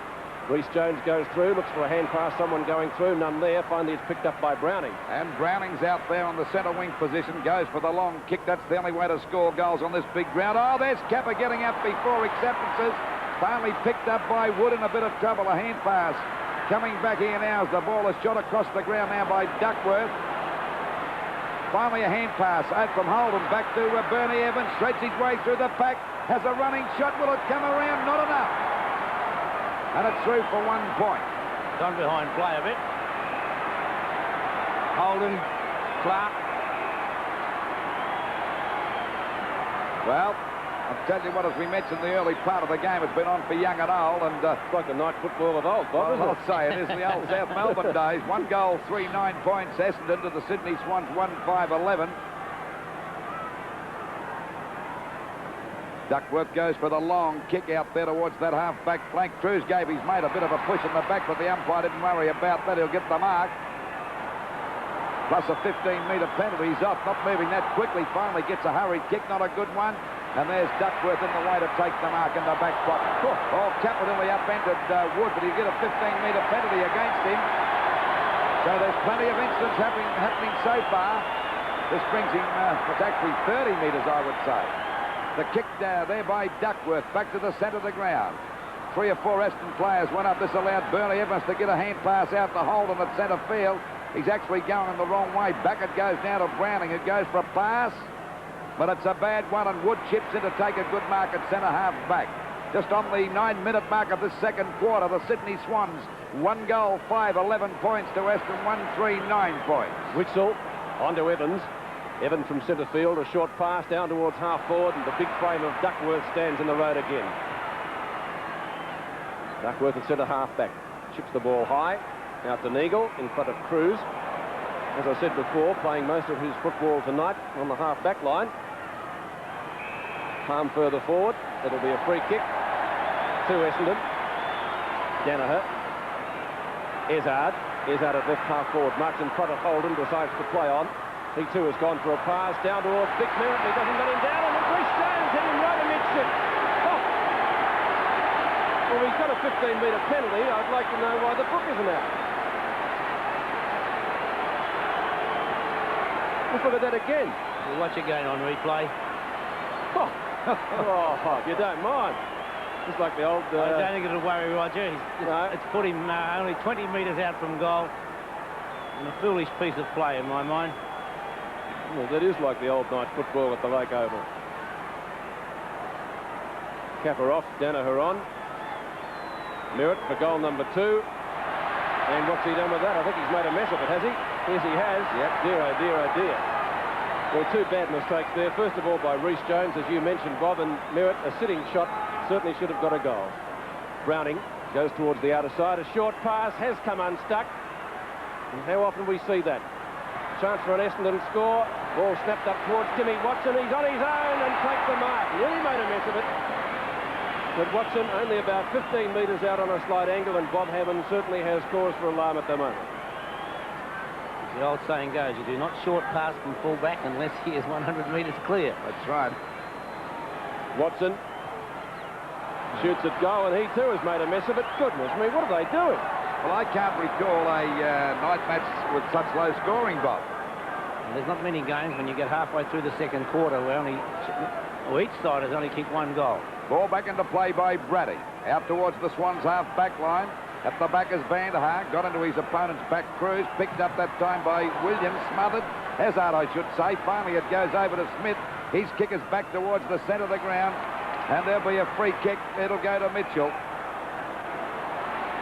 Speaker 1: Rhys Jones goes through, looks for a hand pass, someone going through, none there. Finally, it's picked up by Browning.
Speaker 4: And Browning's out there on the centre wing position, goes for the long kick. That's the only way to score goals on this big ground. Oh, there's Kappa getting up before acceptances. Finally picked up by Wood in a bit of trouble, a hand pass. Coming back here now as the ball is shot across the ground now by Duckworth. Finally a hand pass out from Holden back to Bernie Evans, shreds his way through the pack, has a running shot. Will it come around? Not enough. And it's through for 1 point.
Speaker 5: Gone behind play a bit. Holden, Clark.
Speaker 4: Well, I'll tell you what, as we mentioned the early part of the game, it's been on for young and old, and
Speaker 1: It's like the night football of old, Bob,
Speaker 4: well,
Speaker 1: isn't
Speaker 4: I'll say it is the old South Melbourne days. 1 goal, 3 9 points. Essendon to the Sydney Swans 1-5-11. Duckworth goes for the long kick out there towards that half-back flank. Cruz gave his mate a bit of a push in the back, but the umpire didn't worry about that. He'll get the mark. Plus a 15-metre penalty. He's off, not moving that quickly. Finally gets a hurried kick, not a good one. And there's Duckworth in the way to take the mark in the back pocket. Oh, capitally upended Wood, but he'll get a 15-metre penalty against him. So there's plenty of incidents happening so far. This brings him, it's actually 30 metres, I would say. The kick there by Duckworth, back to the centre of the ground. 3 or 4 Essendon players went up. This allowed Bernie Evans to get a hand pass out to Holden at centre field. He's actually going in the wrong way. Back it goes now to Browning, who goes for a pass. But it's a bad one, and Wood chips in to take a good mark at centre half back. Just on the 9-minute mark of the second quarter, the Sydney Swans, 1 goal, 5-11 points to Essendon, 1-3, 9 points.
Speaker 1: Witzel on to Evans. Evans from centre field, a short pass down towards half forward, and the big frame of Duckworth stands in the road again. Duckworth at centre half back. Chips the ball high. Out to Neagle in front of Cruz. As I said before, playing most of his football tonight on the half-back line. Palm further forward. It'll be a free kick to Essendon. Danaher. Izzard at left half forward. Marks in front of Holden, decides to play on. He too has gone for a pass down towards Vic Merritt. He doesn't let him down, and Rhys Jones hit him right amidst it. Oh. Well, he's got a 15-metre penalty. I'd like to know why the book isn't out. Let's look at that again.
Speaker 5: We'll watch again on replay.
Speaker 1: Oh, oh, if you don't mind. Just like the old...
Speaker 5: I don't think it'll worry Roger.
Speaker 1: No.
Speaker 5: It's put him only 20 metres out from goal. And a foolish piece of play in my mind.
Speaker 1: Well, that is like the old night football at the Lake Oval. Kappa off, Danaher on. Merritt for goal number 2. And what's he done with that? I think he's made a mess of it, has he? Yes, he has. Yep. Dear, oh dear, oh dear. Well, 2 bad mistakes there. First of all by Rhys Jones, as you mentioned, Bob, and Merritt, a sitting shot, certainly should have got a goal. Browning goes towards the outer side. A short pass has come unstuck. And how often we see that? Chance for an Essendon score. Ball snapped up towards Timmy Watson. He's on his own and takes the mark. Nearly made a mess of it. But Watson only about 15 metres out on a slight angle, and Bob Hammond certainly has cause for alarm at the moment.
Speaker 5: The old saying goes, you do not short pass from full back unless he is 100 metres clear.
Speaker 4: That's right.
Speaker 1: Watson shoots at goal, and he too has made a mess of it. Goodness me, what are they doing?
Speaker 4: Well, I can't recall a night match with such low scoring, Bob.
Speaker 5: And there's not many games when you get halfway through the second quarter where each side has only kicked 1 goal.
Speaker 4: Ball back into play by Brady. Out towards the Swans half-back line. At the back is Van der Haar. Got into his opponent's back. Cruz picked up that time by Williams. Smothered. Hazard, I should say. Finally, it goes over to Smith. His kick is back towards the centre of the ground. And there'll be a free kick. It'll go to Mitchell.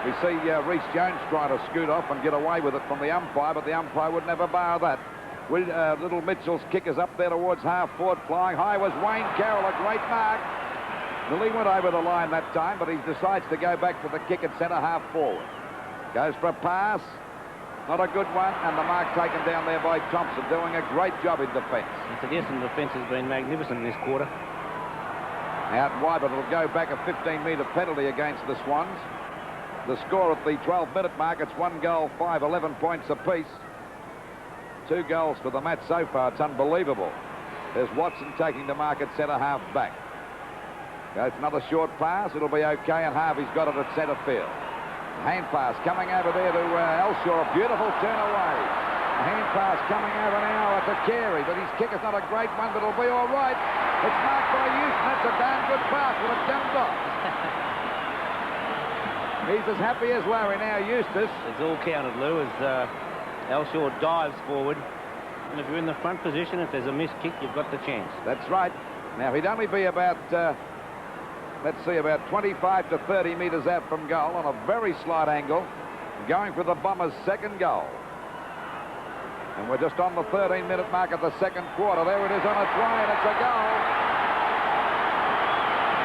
Speaker 4: We see Rhys Jones trying to scoot off and get away with it from the umpire, but the umpire would never bar that. Little Mitchell's kick is up there towards half-forward. Flying high was Wayne Carroll. A great mark. Lilly went over the line that time, but he decides to go back for the kick at centre half-forward. Goes for a pass. Not a good one, and the mark taken down there by Thompson, doing a great job in defence.
Speaker 5: The Essendon defence has been magnificent in this quarter.
Speaker 4: Out wide, but it'll go back a 15-metre penalty against the Swans. The score at the 12-minute mark, it's 1 goal, 5, 11 points apiece. 2 goals for the match so far. It's unbelievable. There's Watson taking the mark at centre half-back. Goes another short pass. It'll be okay, and Harvey's got it at centre field. Hand pass coming over there to Elshaw. A beautiful turn away. A hand pass coming over now to Carey, but his kick is not a great one, but it'll be all right. It's marked by Houston. That's a damn good pass, but it jumped off. He's as happy as Larry now, Eustace.
Speaker 5: It's all counted, Lou, as Elshaw dives forward. And if you're in the front position, if there's a missed kick, you've got the chance.
Speaker 4: That's right. Now, he'd only be about, let's see, about 25 to 30 metres out from goal on a very slight angle, going for the Bombers' second goal. And we're just on the 13-minute mark of the second quarter. There it is on its way, and it's a goal.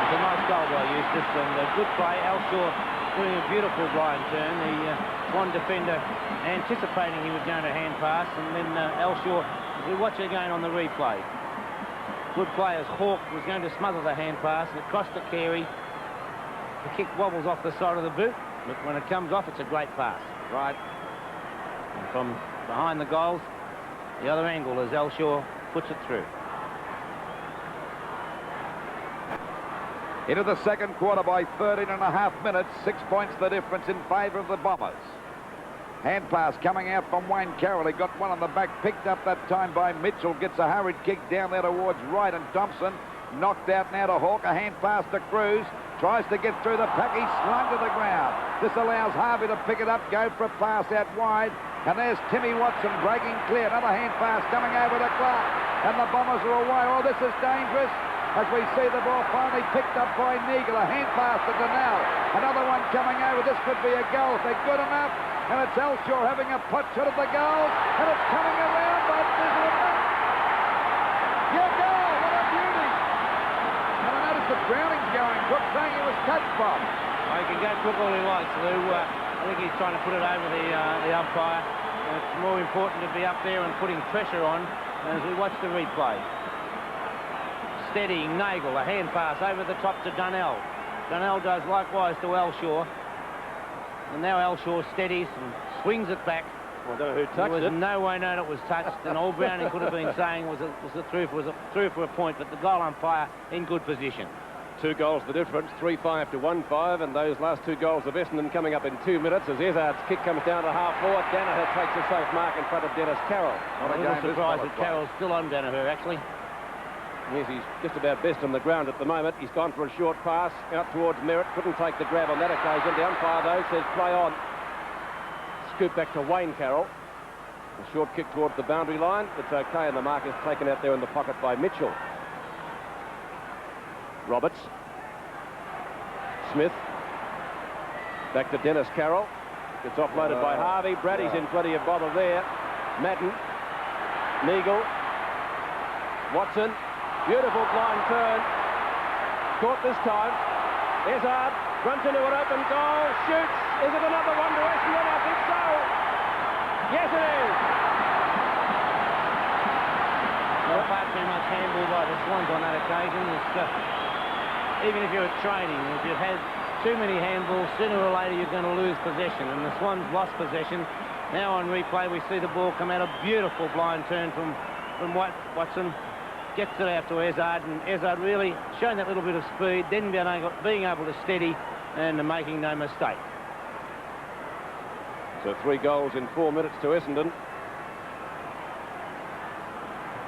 Speaker 5: It's a nice goal by Eustace, and a good play. Elshaw doing a beautiful blind turn. The Swan defender anticipating he was going to hand pass, and then Elshaw, we watch it again on the replay. Good play as Hawke was going to smother the hand pass, and it crossed to Carey. The kick wobbles off the side of the boot, but when it comes off, it's a great pass.
Speaker 4: Right.
Speaker 5: And from behind the goals, the other angle as Elshaw puts it through.
Speaker 4: Into the second quarter by 13 and a half minutes. 6 points the difference in favour of the Bombers. Hand pass coming out from Wayne Carroll. He got one on the back, picked up that time by Mitchell. Gets a hurried kick down there towards right, and Thompson knocked out now to Hawke. A hand pass to Cruz. Tries to get through the pack. He's slung to the ground. This allows Harvey to pick it up, go for a pass out wide. And there's Timmy Watson breaking clear. Another hand pass coming over to Clark. And the Bombers are away. Oh, this is dangerous. As we see the ball finally picked up by Neagle. A hand pass to Donnell. Another one coming over. This could be a goal if they're good enough. And it's Elshaw having a pot shot at the goal. And it's coming around, but is it enough? Yeah, goal! What a beauty! And I noticed that Browning's going quick, saying he was touched, Bob.
Speaker 5: He can go quick all he likes, Lou. I think he's trying to put it over the umpire. It's more important to be up there and putting pressure on as we watch the replay. Steadying Nagel, a hand pass over the top to Dunnell. Dunnell does likewise to Elshaw. And now Elshaw steadies and swings it back.
Speaker 1: I don't know who touched it.
Speaker 5: There was no way known it was touched, and all Browning could have been saying was it through for a point, but the goal umpire in good position.
Speaker 1: 2 goals the difference, 3-5 to 1-5, and those last 2 goals of Essendon coming up in 2 minutes as Izzard's kick comes down to half-forward. Danaher takes a safe mark in front of Dennis Carroll.
Speaker 5: I'm a little surprised that Carroll's still on Danaher, actually.
Speaker 1: Yes, he's just about best on the ground at the moment. He's gone for a short pass out towards Merritt. Couldn't take the grab on that occasion. The umpire, though, says play on. Scoop back to Wayne Carroll. A short kick towards the boundary line. It's okay, and the mark is taken out there in the pocket by Mitchell. Roberts. Smith. Back to Dennis Carroll. Gets offloaded by Harvey. Brady's in plenty of bother there. Madden. Neagle. Watson. Beautiful blind turn. Caught this time. Izzard runs into an open goal. Shoots. Is it another one to Essendon? I think so. Yes, it is.
Speaker 5: Well, far too much handball by the Swans on that occasion. Even if you're training, if you've had too many handballs, sooner or later you're going to lose possession. And the Swans lost possession. Now on replay, we see the ball come out. A beautiful blind turn from Watson. Gets it out to Izzard, and Izzard really showing that little bit of speed, then being able to steady and making no mistake.
Speaker 1: So 3 goals in 4 minutes to Essendon.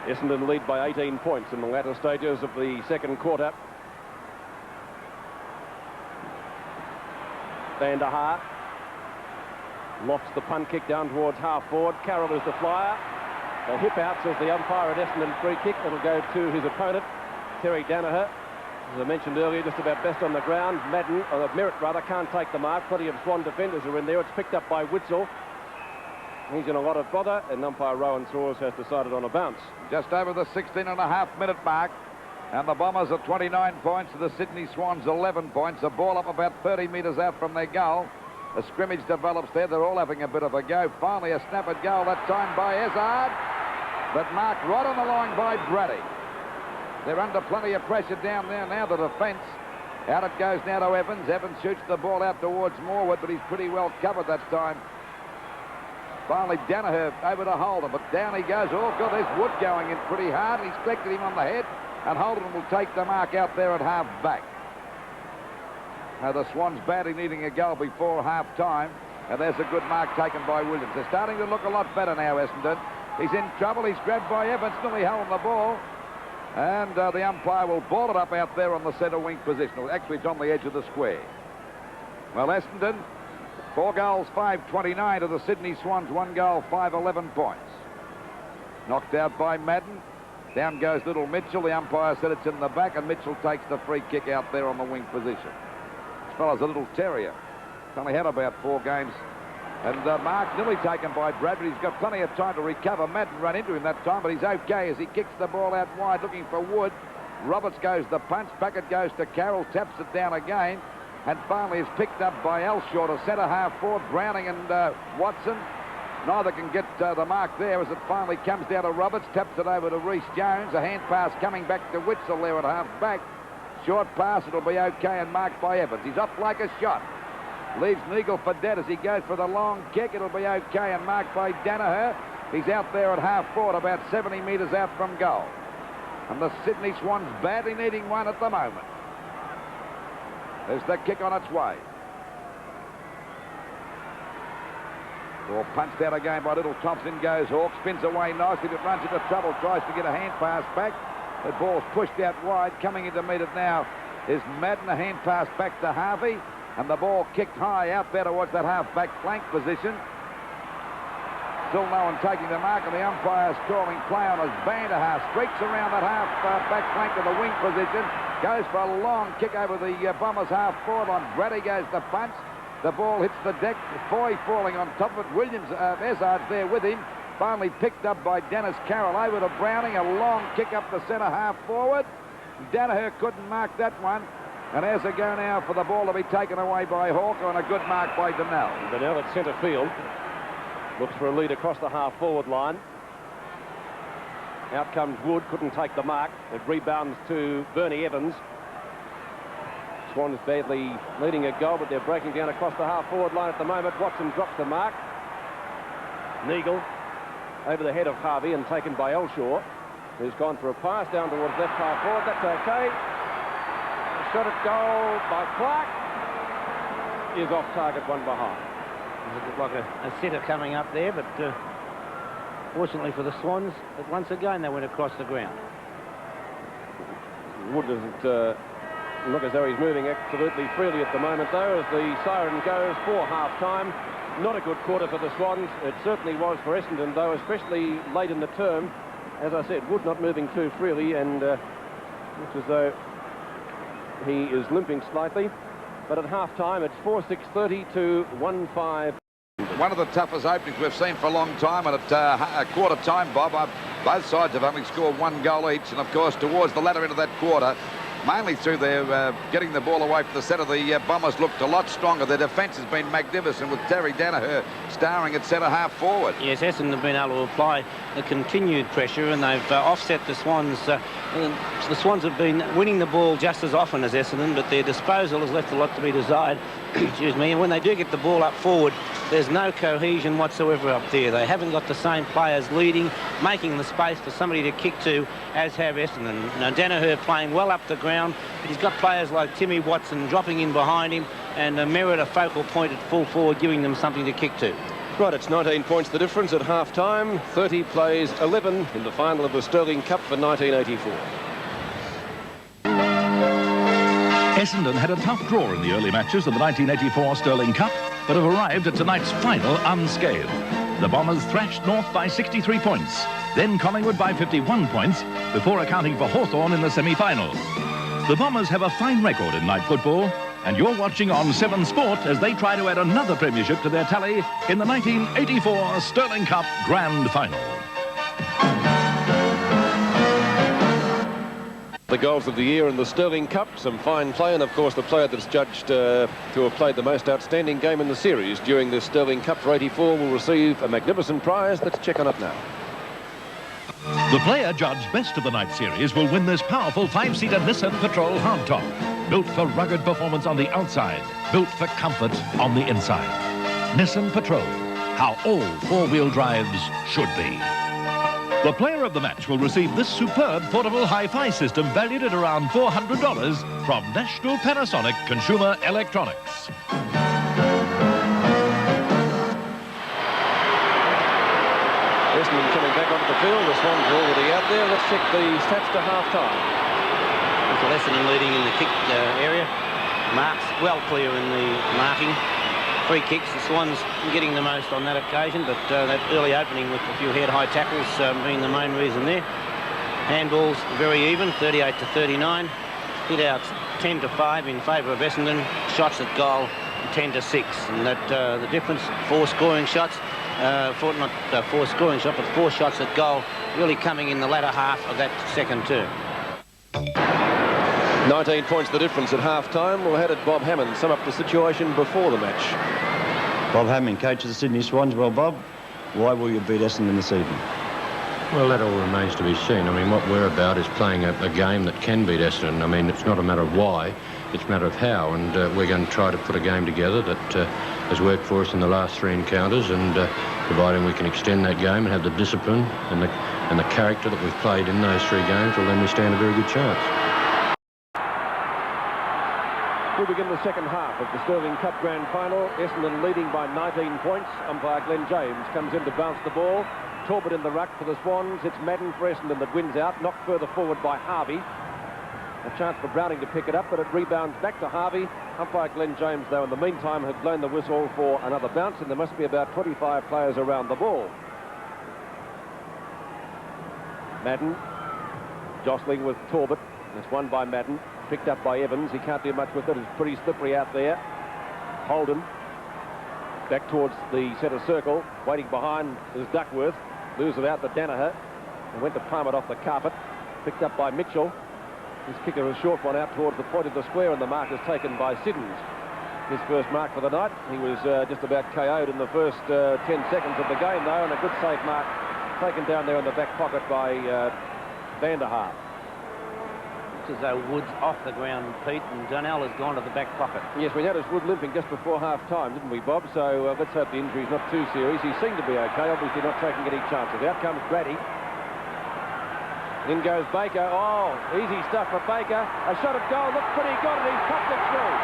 Speaker 1: Essendon lead by 18 points in the latter stages of the second quarter. Van der Haar lofts the punt kick down towards half forward. Carroll is the flyer. The hip out, says the umpire, at Essendon free kick. It'll go to his opponent, Terry Danaher. As I mentioned earlier, just about best on the ground. Madden, or Merritt rather, can't take the mark. Plenty of Swan defenders are in there. It's picked up by Witzel. He's in a lot of bother, and umpire Rowan Saws has decided on a bounce.
Speaker 4: Just over the 16.5-minute mark, and the Bombers are 29 points to the Sydney Swans 11 points. The ball up about 30 metres out from their goal. A scrimmage develops there. They're all having a bit of a go. Finally, a snap at goal, that time by Izzard, but marked right on the line by Brady. They're under plenty of pressure down there now, the defence. Out it goes now to Evans. Evans shoots the ball out towards Morwood, but he's pretty well covered that time. Finally, Danaher over to Holden, but down he goes. Oh, God, there's Wood going in pretty hard. He's collected him on the head, and Holden will take the mark out there at half-back. Now, the Swans badly needing a goal before half-time, and there's a good mark taken by Williams. They're starting to look a lot better now, Essendon. He's in trouble. He's grabbed by Evans, nearly holding the ball. And the umpire will ball it up out there on the centre wing position. Actually, it's on the edge of the square. Well, Essendon, 4 goals, 5-29 to the Sydney Swans, 1 goal, 5-11 points. Knocked out by Madden. Down goes little Mitchell. The umpire said it's in the back, and Mitchell takes the free kick out there on the wing position. This fella's a little terrier. He's only had about 4 games. And mark nearly taken by Bradford. He's got plenty of time to recover. Madden ran into him that time, but he's okay as he kicks the ball out wide looking for Wood. Roberts goes the punch. Back it goes to Carroll. Taps it down again. And finally is picked up by Elshaw to centre half forward. Browning and Watson. Neither can get the mark there as it finally comes down to Roberts. Taps it over to Rhys Jones. A hand pass coming back to Witzel there at half back. Short pass. It'll be okay and marked by Evans. He's off like a shot. Leaves Neagle for dead as he goes for the long kick. It'll be okay and marked by Danaher. He's out there at half forward, about 70 metres out from goal. And the Sydney Swans badly needing one at the moment. There's the kick on its way. Ball punched out again by Little Thompson. Goes Hawke, spins away nicely, but runs into trouble. Tries to get a hand pass back. The ball's pushed out wide. Coming in to meet it now is Madden. A hand pass back to Harvey. And the ball kicked high out there towards that half-back flank position. Still no one taking the mark, and the umpire's calling play on as Van der Haar streaks around that half-back flank to the wing position. Goes for a long kick over the Bombers half-forward. On Brady goes the punch. The ball hits the deck. Foy falling on top of it. Williams, Izzard's there with him. Finally picked up by Dennis Carroll. Over to Browning. A long kick up the centre half-forward. Danaher couldn't mark that one. And there's a go now for the ball to be taken away by Hawker, and a good mark by Donnell.
Speaker 1: Donnell at centre field. Looks for a lead across the half-forward line. Out comes Wood, couldn't take the mark. It rebounds to Bernie Evans. Swans badly leading a goal, but they're breaking down across the half-forward line at the moment. Watson drops the mark. Neagle over the head of Harvey and taken by Elshaw, who's gone for a pass down towards left half-forward. That's okay. A shot at goal by Clark is off target, one behind.
Speaker 5: It looked like a setter coming up there, but fortunately for the Swans, that once again they went across the ground.
Speaker 1: Wood doesn't look as though he's moving absolutely freely at the moment, though, as the siren goes for half-time. Not a good quarter for the Swans. It certainly was for Essendon, though, especially late in the term. As I said, Wood not moving too freely, and looks as though he is limping slightly. But at half-time, it's 4-6-30 to 1-5.
Speaker 4: One of the toughest openings we've seen for a long time, and at quarter time, Bob, both sides have only scored one goal each, and of course towards the latter end of that quarter, mainly through their getting the ball away from the centre, the Bombers looked a lot stronger. Their defence has been magnificent, with Terry Danaher starring at centre half forward.
Speaker 5: Yes, Essendon have been able to apply the continued pressure, and they've offset the Swans. The Swans have been winning the ball just as often as Essendon, but their disposal has left a lot to be desired. Excuse me. And when they do get the ball up forward, there's no cohesion whatsoever up there. They haven't got the same players leading, making the space for somebody to kick to, as have Essendon. Now, Danaher playing well up the ground, but he's got players like Timmy Watson dropping in behind him, and Merritt a focal point at full forward, giving them something to kick to.
Speaker 1: Right, it's 19 points the difference at half-time. 30 plays 11 in the final of the Sterling Cup for 1984.
Speaker 6: Essendon had a tough draw in the early matches of the 1984 Sterling Cup, but have arrived at tonight's final unscathed. The Bombers thrashed North by 63 points, then Collingwood by 51 points, before accounting for Hawthorn in the semi-final. The Bombers have a fine record in night football, and you're watching on 7 Sport as they try to add another premiership to their tally in the 1984 Sterling Cup Grand Final.
Speaker 1: The goals of the year in the Sterling Cup, some fine play, and of course the player that's judged to have played the most outstanding game in the series during this Sterling Cup for 84 will receive a magnificent prize. Let's check on it now.
Speaker 6: The player judged best of the night series will win this powerful 5-seater Nissan Patrol hardtop. Built for rugged performance on the outside, built for comfort on the inside. Nissan Patrol, how all 4-wheel drives should be. The player of the match will receive this superb portable hi-fi system valued at around $400 from National Panasonic Consumer Electronics.
Speaker 1: Essendon coming back onto the field. The Swans are already out there. Let's check the stats to half-time.
Speaker 5: Essendon leading in the kick area. Marks well clear in the marking. Free kicks, the Swans getting the most on that occasion, but that early opening with a few head-high tackles being the main reason there. Handballs very even, 38 to 39. Hit-outs 10 to 5 in favour of Essendon. Shots at goal 10 to 6, and that the difference, 4 scoring shots, not 4 scoring shots, but 4 shots at goal, really coming in the latter half of that second term.
Speaker 1: 19 points the difference at half-time. Well, how did Bob Hammond sum up the situation before the match?
Speaker 2: Bob Hammond, coach of the Sydney Swans. Well, Bob, why will you beat Essendon this evening?
Speaker 8: Well, that all remains to be seen. I mean, what we're about is playing a game that can beat Essendon. I mean, it's not a matter of why, it's a matter of how, and we're going to try to put a game together that has worked for us in the last 3 encounters, and providing we can extend that game and have the discipline and the character that we've played in those 3 games, well, then we stand a very good chance.
Speaker 1: We begin the second half of the Sterling Cup Grand Final. Essendon leading by 19 points. Umpire Glenn James comes in to bounce the ball. Talbot in the ruck for the Swans. It's Madden for Essendon that wins out. Knocked further forward by Harvey. A chance for Browning to pick it up, but it rebounds back to Harvey. Umpire Glenn James, though, in the meantime, had blown the whistle for another bounce, and there must be about 25 players around the ball. Madden jostling with Talbot. It's won by Madden. Picked up by Evans. He can't do much with it. It's pretty slippery out there. Holden back towards the centre circle. Waiting behind is Duckworth. Loses it out to Danaher. And went to palm it off the carpet. Picked up by Mitchell. This kicker is a short one out towards the point of the square, and the mark is taken by Siddons. His first mark for the night. He was just about KO'd in the first 10 seconds of the game, though, and a good safe mark taken down there in the back pocket by Van der Haar.
Speaker 5: It's as though Wood's off the ground, Pete, and Donnell has gone to the back pocket.
Speaker 1: Yes, we noticed Wood limping just before half-time, didn't we, Bob? So let's hope the injury's not too serious. He seemed to be okay, obviously not taking any chances. Out comes Grady. In goes Baker. Oh, easy stuff for Baker. A shot at goal, looked pretty good, and he's popped it through.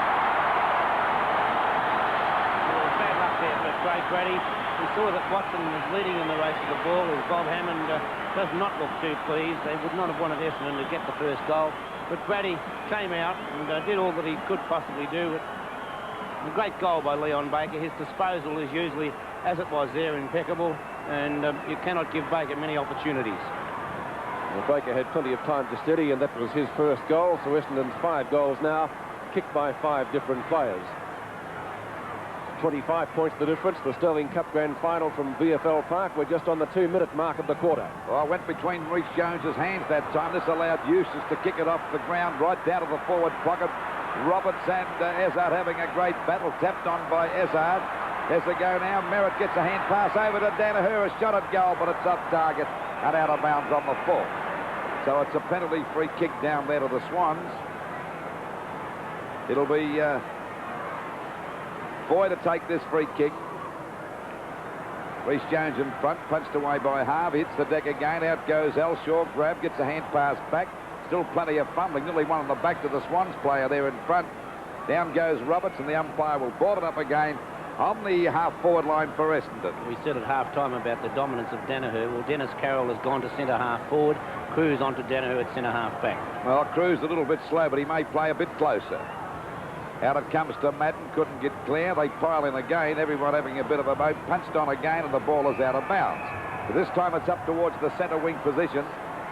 Speaker 5: Bad luck there for Craig Grady. We saw that Watson was leading in the race to the ball, as Bob Hammond does not look too pleased. They would not have wanted Essendon to get the first goal. But Grady came out and did all that he could possibly do. A great goal by Leon Baker. His disposal is usually, as it was there, impeccable, and you cannot give Baker many opportunities.
Speaker 1: Well, Baker had plenty of time to steady, and that was his first goal. So Essendon's 5 goals now, kicked by 5 different players. 25 points the difference. The Sterling Cup Grand Final from VFL Park. We're just on the 2-minute mark of the quarter.
Speaker 4: Well, it went between Rhys Jones's hands that time. This allowed Eustace to kick it off the ground right down to the forward pocket. Roberts and Ezard having a great battle, tapped on by Ezard. There's a go now. Merritt gets a hand pass over to Danaher. A shot at goal, but it's off target and out of bounds on the full. So it's a penalty free kick down there to the Swans. It'll be Boy to take this free kick. Rhys Jones in front, punched away by Harvey. Hits the deck again. Out goes Elshaw. Grab, gets a hand pass back. Still plenty of fumbling. Nearly one on the back to the Swans player there in front. Down goes Roberts, and the umpire will board it up again on the half-forward line for Essendon.
Speaker 5: We said at half-time about the dominance of Danaher. Well, Dennis Carroll has gone to centre-half forward. Cruz onto Danaher at centre-half back.
Speaker 4: Well, Cruz a little bit slow, but he may play a bit closer. Out it comes to Madden, couldn't get clear. They pile in again, everyone having a bit of a boat. Punched on again, and the ball is out of bounds. But this time it's up towards the centre wing position.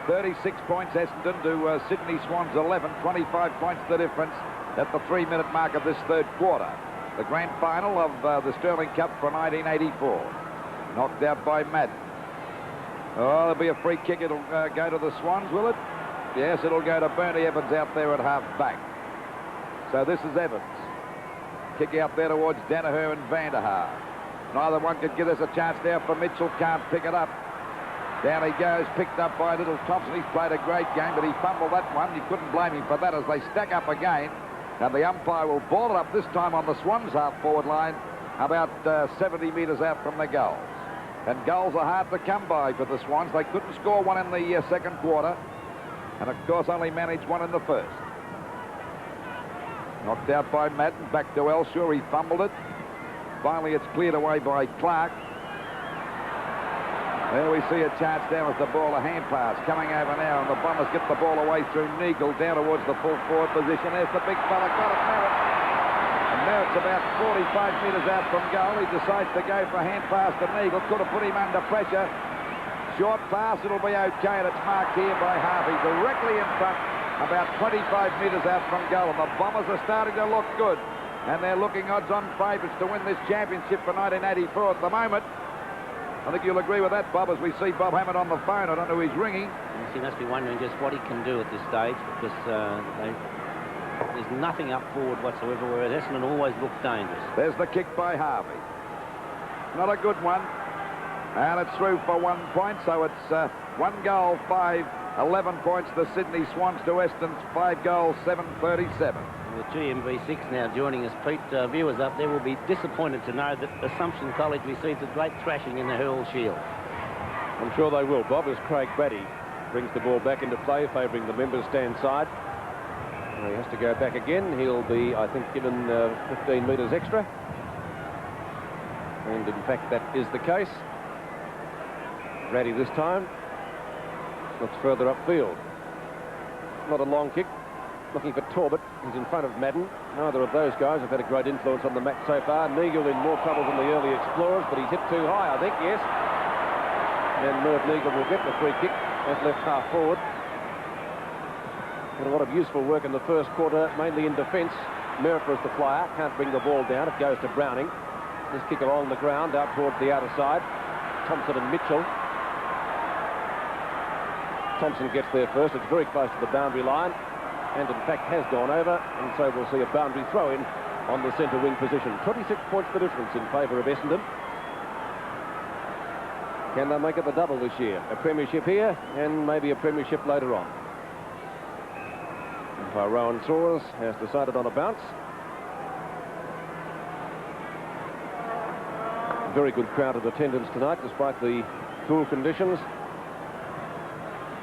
Speaker 4: 36 points Essendon to Sydney Swans 11. 25 points the difference at the 3-minute mark of this third quarter. The grand final of the Sterling Cup for 1984. Knocked out by Madden. Oh, there'll be a free kick. It'll go to the Swans, will it? Yes, it'll go to Bernie Evans out there at half-back. So this is Evans. Kick out there towards Danaher and Van der Haar. Neither one could give us a chance there for Mitchell. Can't pick it up. Down he goes, picked up by Little Thompson. He's played a great game, but he fumbled that one. You couldn't blame him for that as they stack up again. And the umpire will ball it up this time on the Swans half-forward line, about 70 metres out from the goals. And goals are hard to come by for the Swans. They couldn't score one in the second quarter, and of course only managed one in the first. Knocked out by Madden, back to Elshaw. He fumbled it. Finally, it's cleared away by Clark. There we see a chance down with the ball, a hand pass coming over now, and the Bombers get the ball away through Neagle down towards the full forward position. There's the big fella, got it, Merritt. And Merritt's about 45 metres out from goal. He decides to go for a hand pass to Neagle. Could have put him under pressure. Short pass, it'll be okay, and it's marked here by Harvey, directly in front, about 25 metres out from goal. And the Bombers are starting to look good, and they're looking odds-on favourites to win this championship for 1984 at the moment. I think you'll agree with that, Bob, as we see Bob Hammond on the phone. I don't know who's ringing.
Speaker 5: Yes, he must be wondering just what he can do at this stage, because there's nothing up forward whatsoever, whereas Essendon always looked dangerous.
Speaker 4: There's the kick by Harvey. Not a good one. And it's through for 1 point, so it's 1 goal, 11 points. The Sydney Swans to Essendon's 5 goals, 7:37.
Speaker 5: With GMV6 now joining us, Pete, viewers up there will be disappointed to know that Assumption College received a great thrashing in the Hurl Shield.
Speaker 1: I'm sure they will, Bob, as Craig Brady brings the ball back into play, favouring the members' stand side. He has to go back again. He'll be, I think, given 15 metres extra. And in fact, that is the case. Brady this time looks further upfield. Not a long kick. Looking for Torbett. He's in front of Madden. Neither of those guys have had a great influence on the match so far. Neagle in more trouble than the early Explorers, but he's hit too high, I think, yes. And Merv Neagle will get the free kick as left half forward. Had a lot of useful work in the first quarter, mainly in defence. Merritt was the flyer, can't bring the ball down. It goes to Browning. This kick along the ground out towards the outer side. Thompson and Mitchell. Thompson gets there first. It's very close to the boundary line. and in fact has gone over, and so we'll see a boundary throw-in on the centre wing position. 26 points the difference in favour of Essendon. Can they make it the double this year? A premiership here and maybe a premiership later on. Umpire Rowan Soares has decided on a bounce. Very good crowd of attendance tonight despite the cool conditions.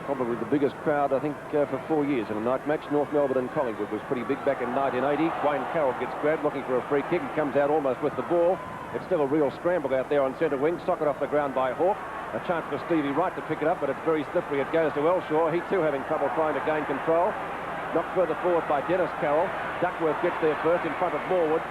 Speaker 1: Probably the biggest crowd, I think, for 4 years in a night match. North Melbourne and Collingwood was pretty big back in 1980. Wayne Carroll gets grabbed looking for a free kick. He comes out almost with the ball. It's still a real scramble out there on centre wing. Socket off the ground by Hawke. A chance for Stevie Wright to pick it up, but it's very slippery. It goes to Elshaw. He too having trouble trying to gain control. Knocked further forward by Dennis Carroll. Duckworth gets there first in front of Morwood.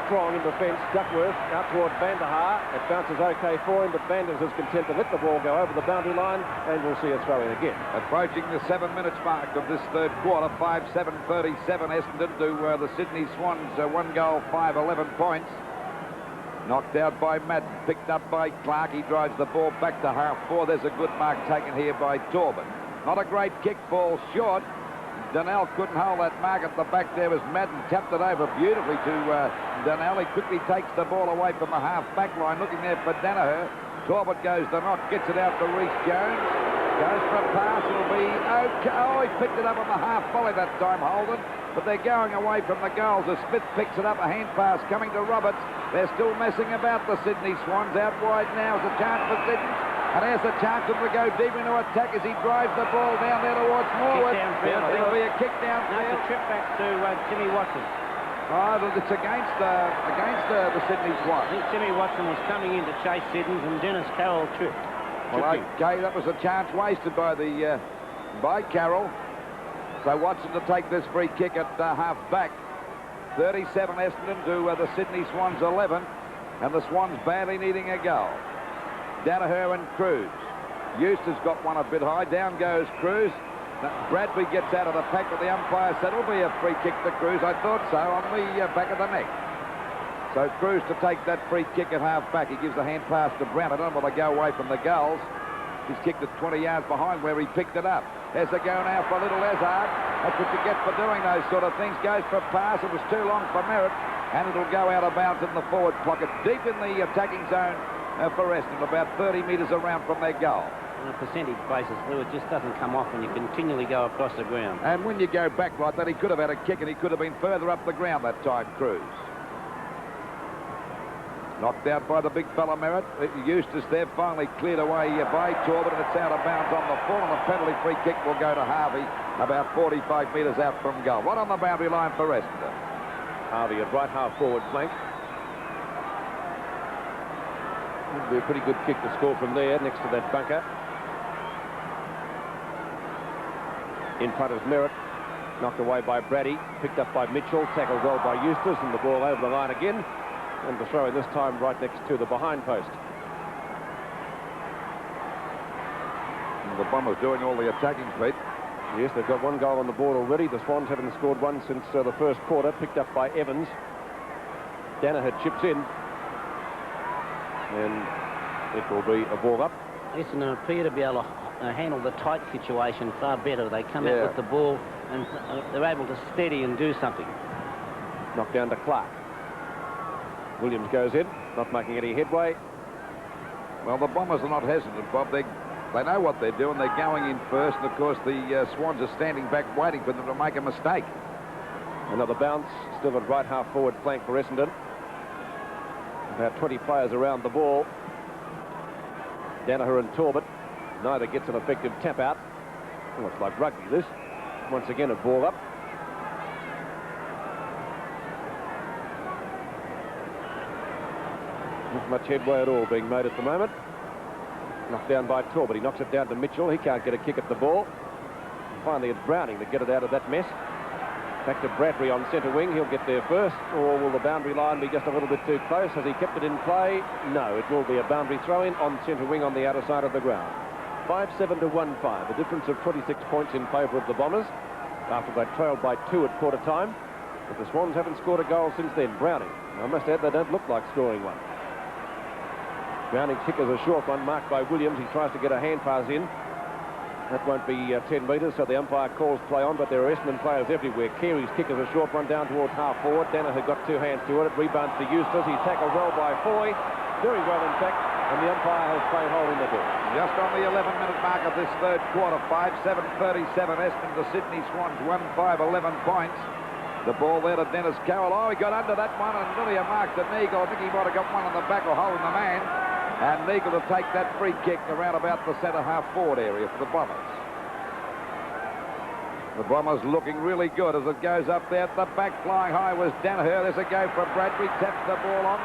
Speaker 1: Strong in defence. Duckworth out toward Van der Haar. It bounces okay for him, but Vanders is content to let the ball go over the boundary line, and we'll see a throw in again.
Speaker 4: Approaching the 7 minutes mark of this third quarter, 5-7-37 Essendon to the Sydney Swans, 1 goal, 5-11 points. Knocked out by Madden, picked up by Clark. He drives the ball back to half-forward. There's a good mark taken here by Torben. Not a great kick, ball short. Donnell couldn't hold that mark at the back there as Madden tapped it over beautifully to Donnell. He quickly takes the ball away from the half-back line, looking there for Danaher. Corbett goes the knock, gets it out to Reece Jones. Goes for a pass, it'll be okay. Oh, he picked it up on the half-volley that time, Holden. But they're going away from the goals as Smith picks it up, a hand pass coming to Roberts. They're still messing about the Sydney Swans. Out wide now is a chance for Sydney. And there's a chance for him to go deep into attack as he drives the ball down there towards Morwood. It'll be a kick downfield.
Speaker 5: No, it's a trip back to Jimmy Watson.
Speaker 4: Oh, it's against the Sydney Swans.
Speaker 5: I think Jimmy Watson was coming in to chase Siddons, and Dennis Carroll tripped.
Speaker 4: Well, okay, that was a chance wasted by Carroll. So Watson to take this free kick at half-back. 37 Essendon to the Sydney Swans 11. And the Swans badly needing a goal. Danaher and Cruz. Eustace got one a bit high. Down goes Cruz. Bradbury gets out of the pack, but the umpire said it'll be a free kick to Cruz. I thought so, on the back of the neck. So Cruz to take that free kick at half-back. He gives a hand pass to Brown. I don't know whether they go away from the goals. He's kicked it 20 yards behind where he picked it up. There's a go now for little Ezard. That's what you get for doing those sort of things. Goes for a pass. It was too long for Merritt, and it'll go out of bounds in the forward pocket, deep in the attacking zone for Essendon, about 30 metres around from their goal.
Speaker 5: On a percentage basis, Lou, it just doesn't come off when you continually go across the ground.
Speaker 4: And when you go back like that, he could have had a kick, and he could have been further up the ground that time, Cruz. Knocked out by the big fella Merritt. Eustace there, finally cleared away by Torben, and it's out of bounds on the full, and the penalty free kick will go to Harvey about 45 metres out from goal. Right on the boundary line for Essendon.
Speaker 1: Harvey at right half-forward flank. Would be a pretty good kick to score from there, next to that bunker. In front of Merritt. Knocked away by Brady. Picked up by Mitchell. Tackled well by Eustace, and the ball over the line again. And the throw in this time right next to the behind post.
Speaker 4: And the Bombers doing all the attacking, Pete.
Speaker 1: Yes, they've got 1 goal on the board already. The Swans haven't scored one since the first quarter. Picked up by Evans. Danaher chips in. And it will be a ball up.
Speaker 5: Essendon appear to be able to handle the tight situation far better. They come out with the ball and they're able to steady and do something.
Speaker 1: Knocked down to Clark. Williams goes in, not making any headway.
Speaker 4: Well, the Bombers are not hesitant, Bob. They know what they're doing. They're going in first, and of course the Swans are standing back waiting for them to make a mistake.
Speaker 1: Another bounce, still at right half-forward flank for Essendon. About 20 players around the ball. Danaher and Torbett. Neither gets an effective tap-out. Oh, it's like rugby, this. Once again, a ball up. Not much headway at all being made at the moment. Knocked down by Torbett. He knocks it down to Mitchell. He can't get a kick at the ball. Finally, it's Browning to get it out of that mess. Back to Bradbury on centre wing. He'll get there first. Or will the boundary line be just a little bit too close? Has he kept it in play? No, it will be a boundary throw-in on centre wing on the outer side of the ground. 5-7 to 1-5. A difference of 26 points in favour of the Bombers after they trailed by 2 at quarter time. But the Swans haven't scored a goal since then. Browning. I must add, they don't look like scoring one. Browning's kick is a short one, marked by Williams. He tries to get a hand pass in. That won't be 10 metres, so the umpire calls play on, but there are Essendon players everywhere. Carey's kick is a short one down towards half forward. Danaher got two hands to it. It rebounds to Eustace. He's tackled well by Foy. Very well, in fact, and the umpire has played holding the ball.
Speaker 4: Just on the 11-minute mark of this third quarter, 5-7-37, Essendon to Sydney Swans, 1-5-11 points. The ball there to Dennis Carroll. Oh, he got under that one and really a mark to Neagle. I think he might have got one on the back or holding the man. And Neagle to take that free kick around about the centre half-forward area for the Bombers. The Bombers looking really good as it goes up there. At the back flying high was Danaher. There's a go for Bradbury. Taps the ball on.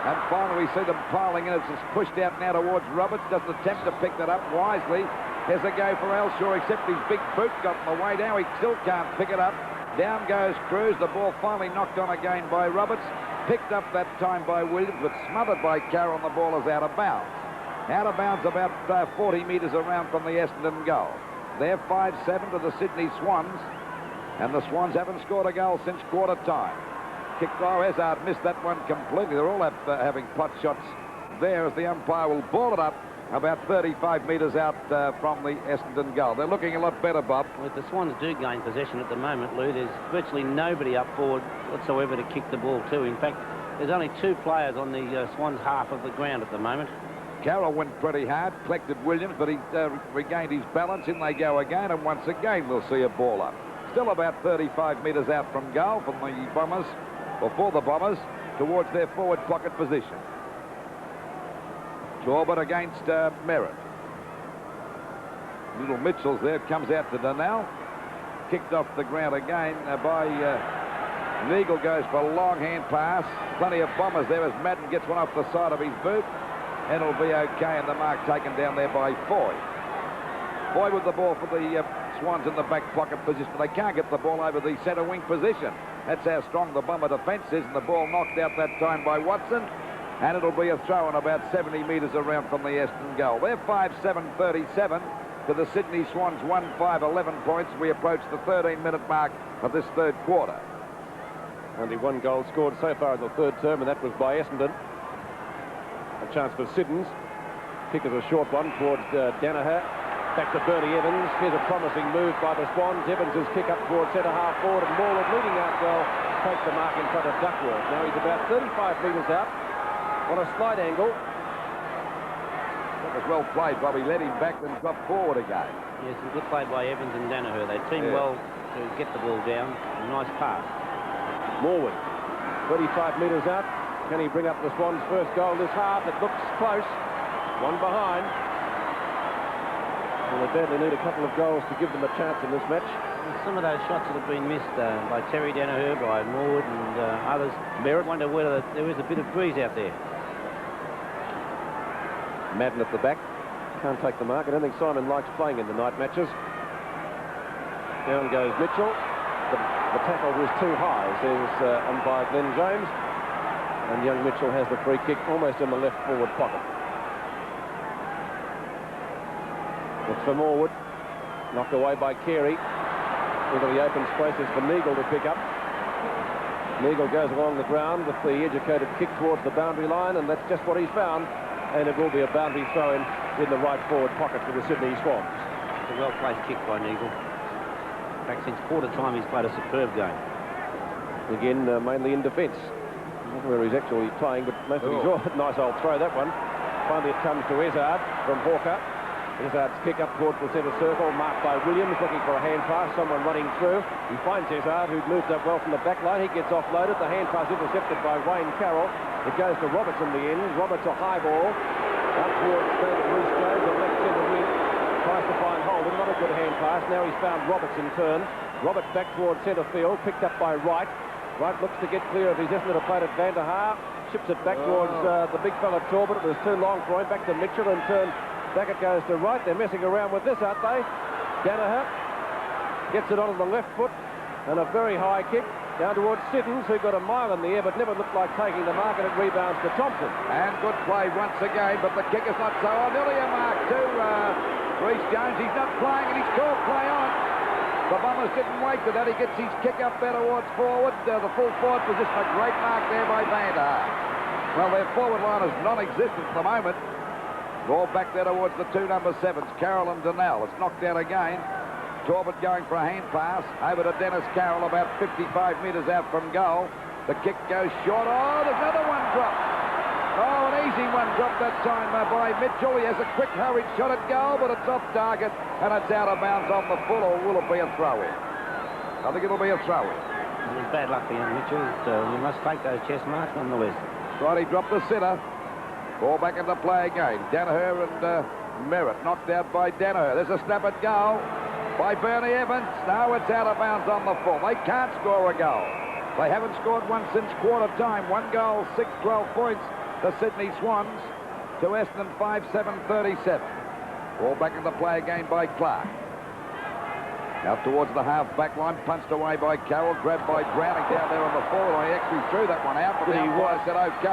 Speaker 4: And finally we see them piling in. It's just pushed out now towards Roberts. Doesn't attempt to pick that up wisely. There's a go for Elshaw, except his big boot got in the way. Now he still can't pick it up. Down goes Cruz. The ball finally knocked on again by Roberts. Picked up that time by Williams, but smothered by Carroll, and the ball is out of bounds. Out of bounds about 40 metres around from the Essendon goal. They're 5-7 to the Sydney Swans, and the Swans haven't scored a goal since quarter time. Ezard missed that one completely. They're all having pot shots there as the umpire will ball it up about 35 metres out from the Essendon goal. They're looking a lot better, Bob.
Speaker 5: Well, if the Swans do gain possession at the moment, Lou, there's virtually nobody up forward whatsoever to kick the ball to. In fact, there's only two players on the Swans half of the ground at the moment.
Speaker 4: Carroll went pretty hard, collected Williams, but he regained his balance. In they go again, and once again we'll see a ball up. Still about 35 metres out from goal from the Bombers, or for the Bombers, towards their forward pocket position. Corbett against Merritt. Little Mitchell's there. It comes out to Donnell. Kicked off the ground again by Neagle. Goes for a long hand pass. Plenty of Bombers there as Madden gets one off the side of his boot. And it'll be okay, and the mark taken down there by Foy. Foy with the ball for the Swans in the back pocket position. They can't get the ball over the centre wing position. That's how strong the Bomber defence is, and the ball knocked out that time by Watson. And it'll be a throw in about 70 metres around from the Essendon goal. They're 5-7-37 to the Sydney Swans 1-5-11 points. We approach the 13-minute mark of this third quarter.
Speaker 1: Only one goal scored so far in the third term, and that was by Essendon. A chance for Siddons. Kick is a short one towards Danaher. Back to Bernie Evans. Here's a promising move by the Swans. Evans' kick up towards centre half forward, and Moore leading out well. Takes the mark in front of Duckworth. Now he's about 35 metres out on a slight angle.
Speaker 4: That was well played, Bobby. Led him back and dropped forward again.
Speaker 5: Yes, and good play by Evans and Danaher. They teamed well to get the ball down. A nice pass.
Speaker 1: Morwood, 35 metres out. Can he bring up the Swans' first goal this half? It looks close. One behind. Well, they badly need a couple of goals to give them a chance in this match.
Speaker 5: And some of those shots that have been missed by Terry Danaher, by Morwood and others. Merritt. Wonder whether there is a bit of breeze out there.
Speaker 1: Madden at the back. Can't take the mark. I don't think Simon likes playing in the night matches. Down goes Mitchell. The tackle was too high, says umpire Glenn James. And young Mitchell has the free kick almost in the left forward pocket. It's for Morwood. Knocked away by Carey. Into the open spaces for Neagle to pick up. Neagle goes along the ground with the educated kick towards the boundary line, and that's just what he's found. And it will be a boundary throw in the right forward pocket for the Sydney Swans.
Speaker 5: It's a well-placed kick by Neagle. In fact, since quarter time, he's played a superb game.
Speaker 1: Again, mainly in defence. Not where he's actually playing, but most of his nice old throw, that one. Finally, it comes to Ezard from Hawker. Ezard's kick up towards the centre circle, marked by Williams, looking for a hand pass, someone running through. He finds Ezard, who'd moved up well from the back line. He gets offloaded. The hand pass intercepted by Wayne Carroll. It goes to Roberts in the end. Roberts a high ball. Up towards Bruce Jones, the left centre wing. Tries to find Holden. Not a good hand pass. Now he's found Roberts in turn. Roberts back towards centre field. Picked up by Wright. Wright looks to get clear of his Essendon to play at Van der Haar. Ships it back towards the big fella Talbot. It was too long for him. Back to Mitchell and turn. Back it goes to Wright. They're messing around with this, aren't they? Danaher gets it onto the left foot. And a very high kick down towards Siddons, who got a mile in the air but never looked like taking the mark, and it rebounds to Thompson.
Speaker 4: And good play once again, but the kick is not so on. Nearly a mark to Reece Jones. He's not playing, and he's called play on. The Bombers didn't wait for that. He gets his kick up there towards forward. The full forward position, a great mark there by Van der Haar. Well, their forward line is non-existent at the moment. Ball back there towards the two number 7s, Carroll and Donnell. It's knocked out again. Talbot going for a hand pass. Over to Dennis Carroll, about 55 metres out from goal. The kick goes short. Oh, there's another one dropped. Oh, an easy one dropped that time by Mitchell. He has a quick, hurried shot at goal, but it's off target, and it's out of bounds on the full, or will it be a throw-in? I think it'll be a throw-in.
Speaker 5: It was bad luck for young Mitchell. We must take those chest marks nonetheless.
Speaker 4: Right, he dropped the sitter. Ball back into play again. Danaher and Merritt knocked out by Danaher. There's a snap at goal by Bernie Evans. No, it's out of bounds on the full. They can't score a goal. They haven't scored one since quarter time. 1 goal, 6-12 points. The Sydney Swans to Essendon 5-7-37. Ball back into play again by Clark. Out towards the half-back line, punched away by Carroll, grabbed by Browning down there on the forward. He actually threw that one out, but the umpire said OK.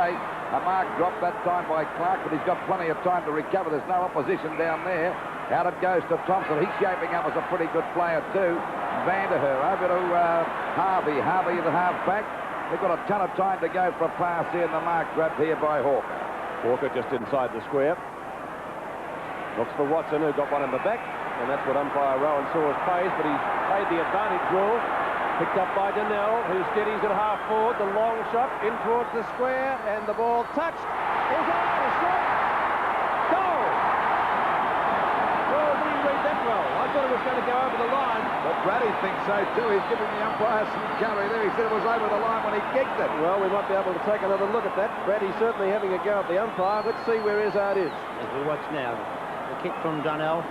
Speaker 4: A mark dropped that time by Clark, but he's got plenty of time to recover. There's no opposition down there. Out it goes to Thompson. He's shaping up as a pretty good player too. Vanderher over to Harvey. Harvey the half-back. They've got a ton of time to go for a pass here, and the mark grabbed here by Hawker.
Speaker 1: Walker just inside the square. Looks for Watson, who got one in the back. And that's what umpire Rowan saw as plays, but he's played the advantage rule. Picked up by Donnell, who steadies at half forward. The long shot in towards the square, and the ball touched. Is out, a shot. Goal! Well, did he read that well? I thought it was going to go over the line.
Speaker 4: But Brady thinks so too. He's giving the umpire some carry there. He said it was over the line when he kicked it.
Speaker 1: Well, we might be able to take another look at that. Brady's certainly having a go at the umpire. Let's see where Izzard is.
Speaker 5: As we watch now, the kick from Donnell.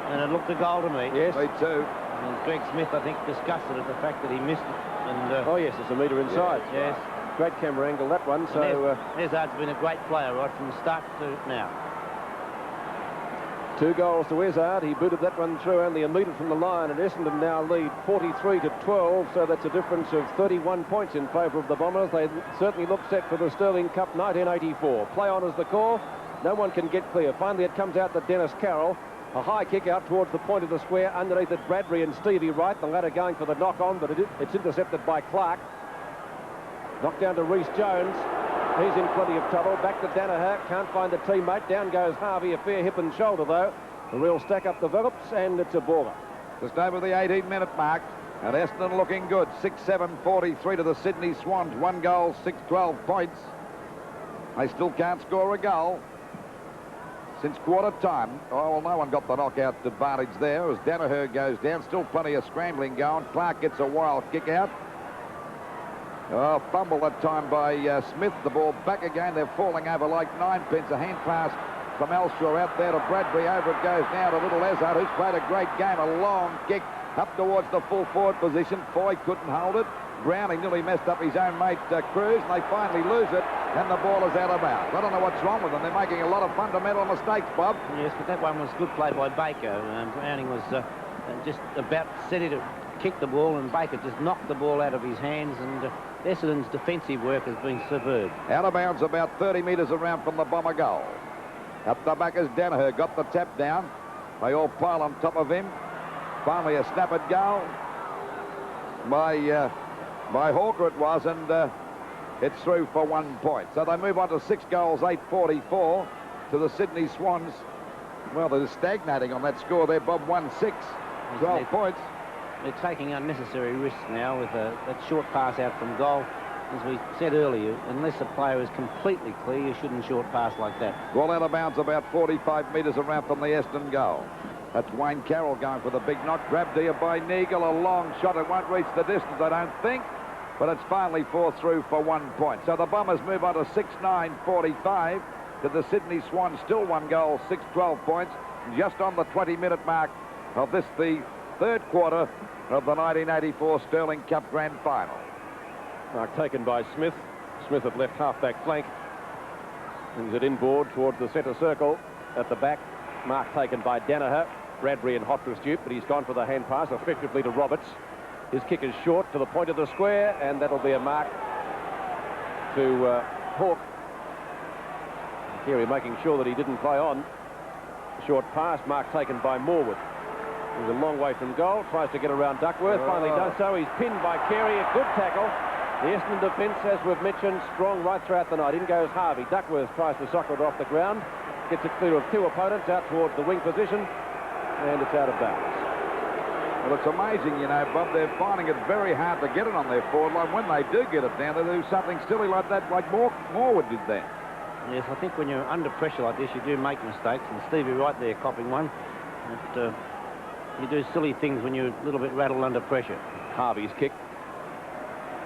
Speaker 5: And it looked a goal to me.
Speaker 1: Yes.
Speaker 4: Me too.
Speaker 5: And Greg Smith, I think, disgusted at the fact that he missed it. And,
Speaker 1: oh, yes, it's a metre inside.
Speaker 5: Yes.
Speaker 1: Great camera angle, that one. So
Speaker 5: Izzard's been a great player right from the start to now.
Speaker 1: 2 goals to Izzard. He booted that one through only a metre from the line, and Essendon now lead 43-12, so that's a difference of 31 points in favour of the Bombers. They certainly look set for the Sterling Cup 1984. Play on is the call. No one can get clear. Finally, it comes out to Dennis Carroll. A high kick out towards the point of the square. Underneath it, Bradbury and Stevie Wright. The latter going for the knock-on, but it's intercepted by Clark. Knocked down to Rhys Jones. He's in plenty of trouble. Back to Danaher. Can't find a teammate. Down goes Harvey. A fair hip and shoulder, though. The real stack-up develops, and it's a baller.
Speaker 4: Just over the 18-minute mark. And Essendon looking good. 6-7-43 to the Sydney Swans. 1 goal, 6-12 points. They still can't score a goal since quarter time. Oh, well, no one got the knockout advantage there as Danaher goes down. Still plenty of scrambling going. Clark gets a wild kick out. Oh, fumble that time by Smith. The ball back again. They're falling over like ninepence. A hand pass from Elshaw out there to Bradbury. Over it goes now to little Izzard, who's played a great game. A long kick up towards the full forward position. Foy couldn't hold it. Browning nearly messed up his own mate Cruz, and they finally lose it, and the ball is out of bounds. I don't know what's wrong with them. They're making a lot of fundamental mistakes, Bob.
Speaker 5: Yes, but that one was good play by Baker. Browning was just about steady to kick the ball, and Baker just knocked the ball out of his hands, and Essendon's defensive work has been superb.
Speaker 4: Out of bounds about 30 metres around from the Bomber goal. Up the back is Danaher, got the tap down. They all pile on top of him. Finally a snap at goal by Hawker it was, and it's through for 1 point. So they move on to 6 goals, 8-44 to the Sydney Swans. Well, they're stagnating on that score there, Bob. 1-6, 12 points.
Speaker 5: They're taking unnecessary risks now with that short pass out from goal. As we said earlier, unless a player is completely clear, you shouldn't short pass like that.
Speaker 4: Ball out of bounds about 45 metres around from the Essendon goal. That's Wayne Carroll going for the big knock. Grabbed here by Neagle. A long shot. It won't reach the distance, I don't think. But it's finally forced through for 1 point. So the Bombers move on to 6-9-45 to the Sydney Swans. Still 1 goal, 6-12 points. Just on the 20-minute mark of this, the 3rd quarter of the 1984 Sterling Cup Grand Final.
Speaker 1: Mark taken by Smith. Smith at left half-back flank. Brings it inboard towards the centre circle. At the back, mark taken by Danaher. Bradbury in hot pursuit, but he's gone for the hand pass effectively to Roberts. His kick is short to the point of the square, and that'll be a mark to Hawke. Here, making sure that he didn't play on. Short pass, mark taken by Morwood. He's a long way from goal, tries to get around Duckworth, finally does so. He's pinned by Carey, a good tackle. The Essendon defence, as we've mentioned, strong right throughout the night. In goes Harvey. Duckworth tries to soccer it off the ground. gets it clear of two opponents out towards the wing position, and it's out of bounds.
Speaker 4: Well, it's amazing, you know, Bob, they're finding it very hard to get it on their forward line. When they do get it down, they do something silly like that, like Morwood did that.
Speaker 5: Yes, I think when you're under pressure like this, you do make mistakes, and Stevie right there copping one. But, you do silly things when you're a little bit rattled under pressure.
Speaker 1: Harvey's kick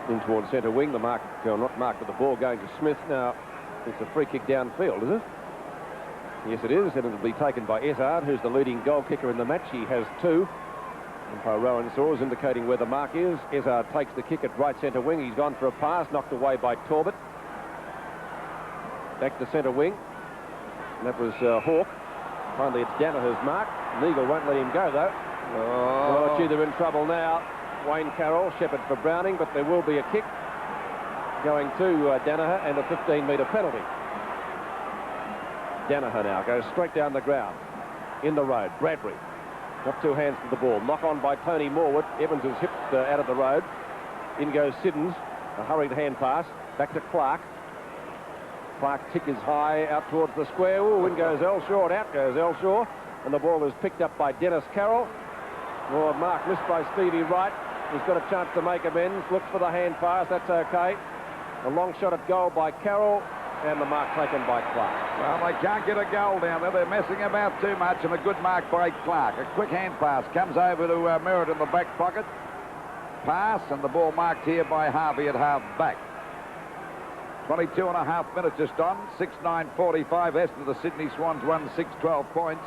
Speaker 1: in towards centre wing. The mark, not marked, but the ball going to Smith. Now, it's a free kick downfield, is it? Yes, it is, and it'll be taken by Essendon, who's the leading goal kicker in the match. He has 2. Umpire Rowan Saws indicating where the mark is. Essendon takes the kick at right centre wing. He's gone for a pass, knocked away by Torbett. Back to centre wing. And that was Hawke. Finally, it's Danaher's mark. Neagle won't let him go, though. Oh, gee, they're in trouble now. Wayne Carroll, Shepherd for Browning, but there will be a kick going to Danaher and a 15-metre penalty. Danaher now goes straight down the ground. In the road, Bradbury. Got 2 hands to the ball. Knock on by Tony Morwood. Evans is hipped out of the road. In goes Siddons. A hurried hand pass. Back to Clark. Clark tick is high out towards the square. Ooh, in goes Elshaw, and out goes Elshaw. And the ball is picked up by Dennis Carroll. Oh, mark missed by Stevie Wright. He's got a chance to make amends. Looks for the hand pass. That's okay. A long shot at goal by Carroll. And the mark taken by Clark.
Speaker 4: Well, they can't get a goal down there. They're messing about too much, and a good mark by Clark. A quick hand pass comes over to Merritt in the back pocket. Pass, and the ball marked here by Harvey at half back. 22 and a half minutes just on. 6-9-45. Essendon, the Sydney Swans won 6-12 points.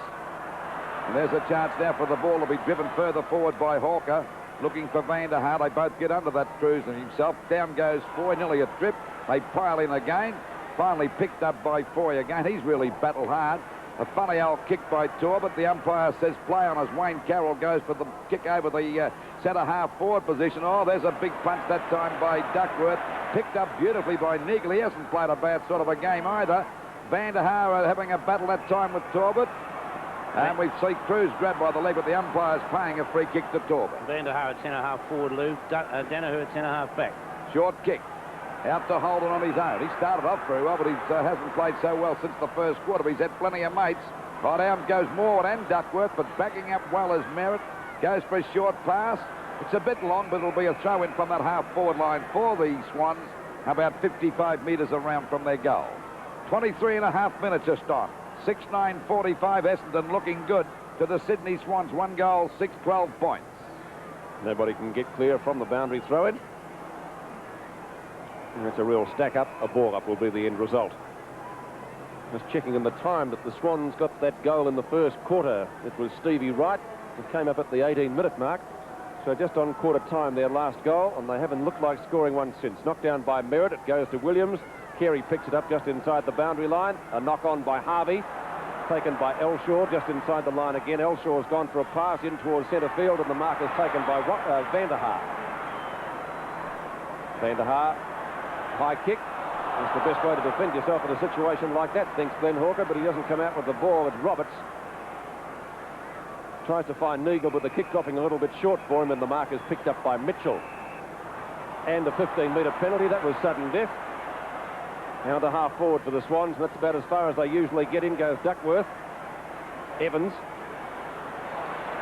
Speaker 4: And there's a chance now for the ball to be driven further forward by Hawker. Looking for Van der Haar. They both get under that Cruz and himself. Down goes Foy, nearly a trip. They pile in again. Finally picked up by Foy again. He's really battled hard. A funny old kick by Torbett. The umpire says play on as Wayne Carroll goes for the kick over the centre half forward position. Oh, there's a big punch that time by Duckworth. Picked up beautifully by Neagle. He hasn't played a bad sort of a game either. Van der Haar having a battle that time with Torbett. And we see Cruz grabbed by the leg, but the umpire's paying a free kick to Torbett.
Speaker 5: Van der Haar at centre half forward, Lou. Danaher at centre half back.
Speaker 4: Short kick. Out to Holden on his own. He started off very well, but he hasn't played so well since the first quarter. But he's had plenty of mates. Right out goes Morwood and Duckworth, but backing up well as Merritt. Goes for a short pass. It's a bit long, but it'll be a throw-in from that half-forward line for the Swans, about 55 metres around from their goal. 23 and a half minutes just on. 6-9-45. Essendon looking good to the Sydney Swans. 1 goal, 6-12 points.
Speaker 1: Nobody can get clear from the boundary throw-in. That's a real stack-up. A ball-up will be the end result. Just checking in the time that the Swans got that goal in the first quarter. It was Stevie Wright. It came up at the 18-minute mark. So just on quarter time, their last goal, and they haven't looked like scoring one since. Knocked down by Merritt. It goes to Williams. Carey picks it up just inside the boundary line. A knock-on by Harvey. Taken by Elshaw just inside the line again. Elshaw's gone for a pass in towards centre field, and the mark is taken by Van der Haar. Van der Haar. High kick. That's the best way to defend yourself in a situation like that, thinks Glenn Hawker, but he doesn't come out with the ball. It's Roberts. Tries to find Neagle, but the kick dropping a little bit short for him, and the mark is picked up by Mitchell. And a 15-metre penalty. That was sudden death. Now to half forward for the Swans, and that's about as far as they usually get. In goes Duckworth. Evans.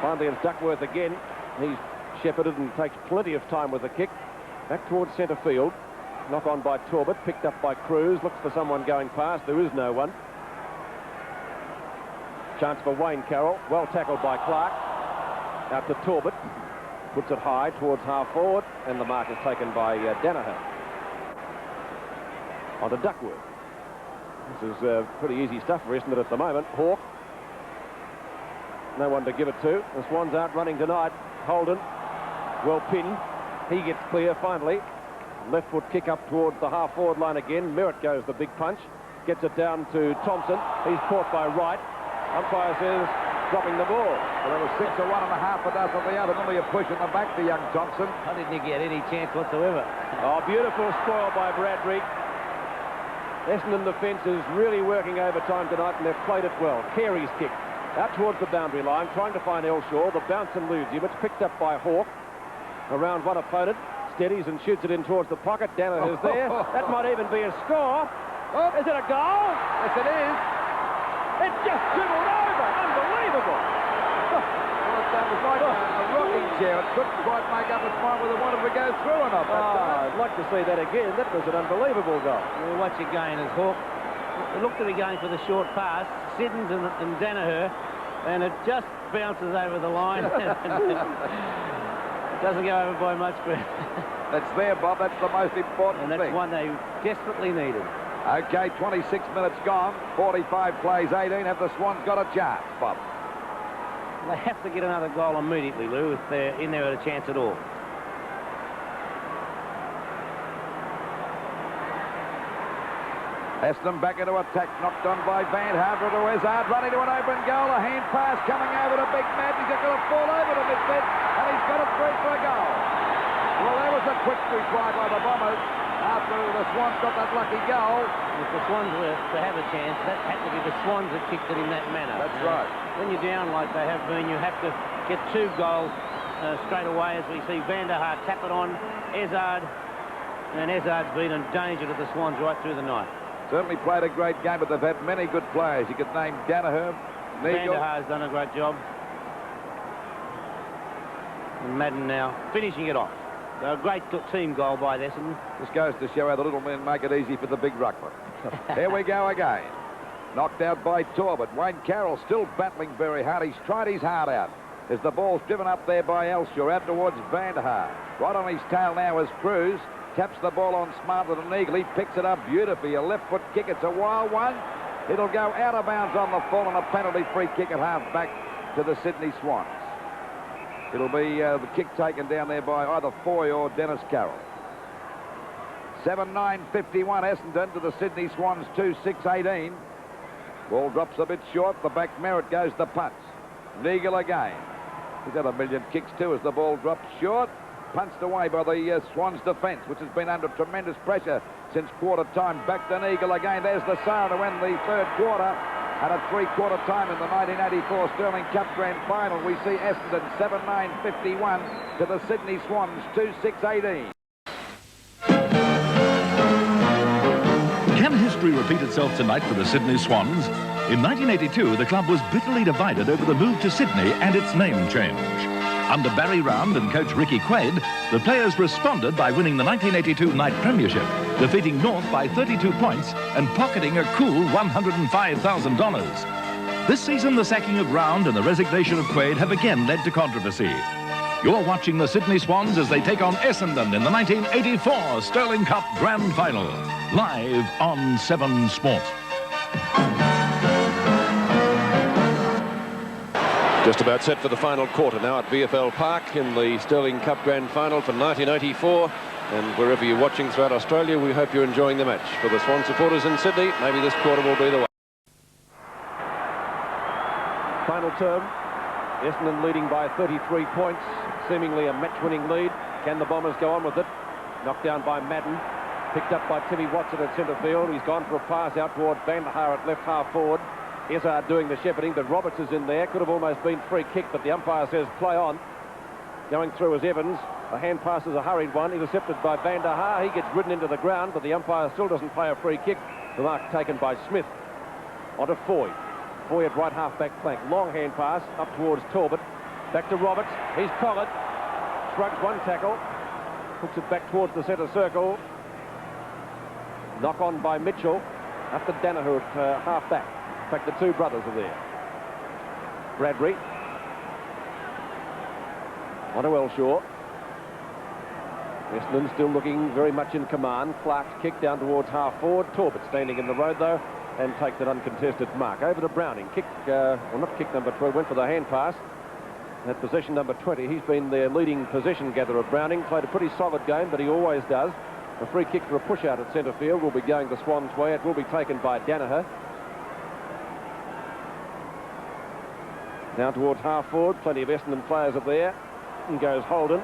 Speaker 1: Finally, it's Duckworth again. He's shepherded and takes plenty of time with the kick. Back towards centre field. Knock on by Torbett, picked up by Cruz, looks for someone going past. There is no one. Chance for Wayne Carroll, well tackled by Clark. Out to Torbett, puts it high towards half forward, and the mark is taken by Danaher. On to Duckworth. This is pretty easy stuff for Essendon at the moment. Hawke. No one to give it to. The Swans aren't running tonight. Holden, well pinned. He gets clear finally. Left foot kick up towards the half-forward line again. Merritt goes the big punch. Gets it down to Thompson. He's caught by Wright. Umpire says dropping the ball.
Speaker 4: Well, it was 6 to 1 and a half for us on the other. Only a push in the back to young Thompson.
Speaker 5: I didn't think he had any chance whatsoever.
Speaker 1: Oh, beautiful spoil by Bradbury. Essendon defence is really working overtime tonight, and they've played it well. Carey's kick out towards the boundary line, trying to find Elshaw. The bounce and lose him. It's picked up by Hawke. Around one opponent. Steadies and shoots it in towards the pocket. Danaher's there. That might even be a score. Is it a goal?
Speaker 4: Yes, it is.
Speaker 3: It just dribbled over. Unbelievable.
Speaker 4: That was like a rocking chair. It couldn't quite make up its mind whether it wanted to go through or not.
Speaker 3: I'd like to see that again. That was an unbelievable goal.
Speaker 5: We'll watch again as Hawk. It looked to be going for the short pass. Siddons and Danaher, and it just bounces over the line. It doesn't go over by much, but
Speaker 4: That's there, Bob. That's the most important
Speaker 5: and that's
Speaker 4: thing.
Speaker 5: one they desperately needed.
Speaker 4: Okay, 26 minutes gone. 45 plays, 18. Have the Swans got a chance, Bob?
Speaker 5: They have to get another goal immediately, Lou, if they're in there with a chance at all.
Speaker 4: Essendon back into attack, knocked on by Van Harver to Izzard, running to an open goal. A hand pass coming over to Big Matt. He's going to fall over to midfield, and he's got it through for a goal. Well, there was a quick reply by the Bombers after the Swans got that lucky goal.
Speaker 5: If the Swans were to have a chance, that had to be the Swans that kicked it in that manner.
Speaker 4: That's right.
Speaker 5: When you're down like they have been, you have to get 2 goals straight away, as we see Van der Haar tap it on Izzard, and Izzard's been in danger to the Swans right through the night.
Speaker 4: Certainly played a great game, but they've had many good players. You could name Danaher,
Speaker 5: Van der Haar's done a great job. And Madden now finishing it off. A great team goal by Essendon.
Speaker 4: This goes to show how the little men make it easy for the big ruckman. Here we go again. Knocked out by Torbett. Wayne Carroll still battling very hard. He's tried his heart out as the ball's driven up there by Elshaw out towards Van der Haar. Right on his tail now is Cruz. Taps the ball on smarter than Eagle. He picks it up beautifully. A left foot kick. It's a wild one. It'll go out of bounds on the full and a penalty free kick at half back to the Sydney Swans. It'll be the kick taken down there by either Foy or Dennis Carroll. 7-9-51 Essendon to the Sydney Swans 2-6-18. Ball drops a bit short. The back Merritt goes the punch. Neagle again. He's had a million kicks too as the ball drops short. Punched away by the Swans defence, which has been under tremendous pressure since quarter time. Back to Neagle again. There's the siren to end the third quarter. And at 3/4 time in the 1984 Sterling Cup Grand Final, we see Essendon 7-9-51 to the Sydney Swans 2-6-18.
Speaker 6: Can history repeat itself tonight for the Sydney Swans? In 1982, the club was bitterly divided over the move to Sydney and its name change. Under Barry Round and coach Ricky Quaid, the players responded by winning the 1982 Night Premiership, defeating North by 32 points and pocketing a cool $105,000. This season, the sacking of Round and the resignation of Quaid have again led to controversy. You're watching the Sydney Swans as they take on Essendon in the 1984 Sterling Cup Grand Final, live on 7 Sport.
Speaker 1: Just about set for the final quarter now at VFL Park in the Sterling Cup Grand Final for 1984. And wherever you're watching throughout Australia, we hope you're enjoying the match. For the Swan supporters in Sydney, maybe this quarter will be the one. Final term, Essendon leading by 33 points, seemingly a match-winning lead. Can the Bombers go on with it? Knocked down by Madden, picked up by Timmy Watson at centre field. He's gone for a pass out towards Van der Haar at left half forward. Izzard doing the shepherding, but Roberts is in there. Could have almost been free kick, but the umpire says play on. Going through is Evans. The hand pass is a hurried one, intercepted by Van der Haar. He gets ridden into the ground, but the umpire still doesn't play a free kick. The mark taken by Smith. Onto Foy. Foy at right half-back flank. Long hand pass up towards Torbett. Back to Roberts. He's collared. Shrugs one tackle. Hooks it back towards the centre circle. Knock on by Mitchell. Up to Danaher at half-back. In fact, the two brothers are there. Bradbury. Onto Elshaw. Essendon still looking very much in command. Clark's kick down towards half forward. Torbett standing in the road though and takes an uncontested mark. Over to Browning. Kick, well not kick number 12, went for the hand pass. At possession number 20, he's been their leading possession gatherer. Browning played a pretty solid game, but he always does. A free kick for a push out at centre field will be going the Swans' way. It will be taken by Danaher. Now towards half forward, plenty of Essendon players are there. And goes Holden.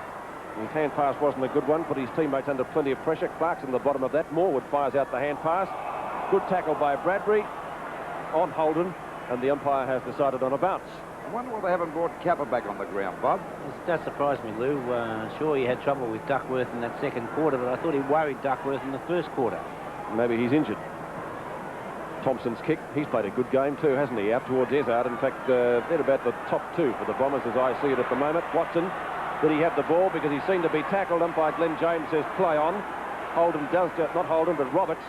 Speaker 1: His hand pass wasn't a good one, put his teammates under plenty of pressure. Clark's in the bottom of that. Morwood fires out the hand pass. Good tackle by Bradbury on Holden, and the umpire has decided on a bounce.
Speaker 4: I wonder why they haven't brought Kappa back on the ground, Bob.
Speaker 5: It does surprise me, Lou. Sure, he had trouble with Duckworth in that second quarter, but I thought he worried Duckworth in the first quarter.
Speaker 1: Maybe he's injured. Thompson's kick. He's played a good game too, hasn't he? Out towards Ezard. In fact, they're about the top two for the Bombers as I see it at the moment. Watson, did he have the ball? Because he seemed to be tackled. Umpire Glenn James says play on. Holden does, not Holden, but Roberts.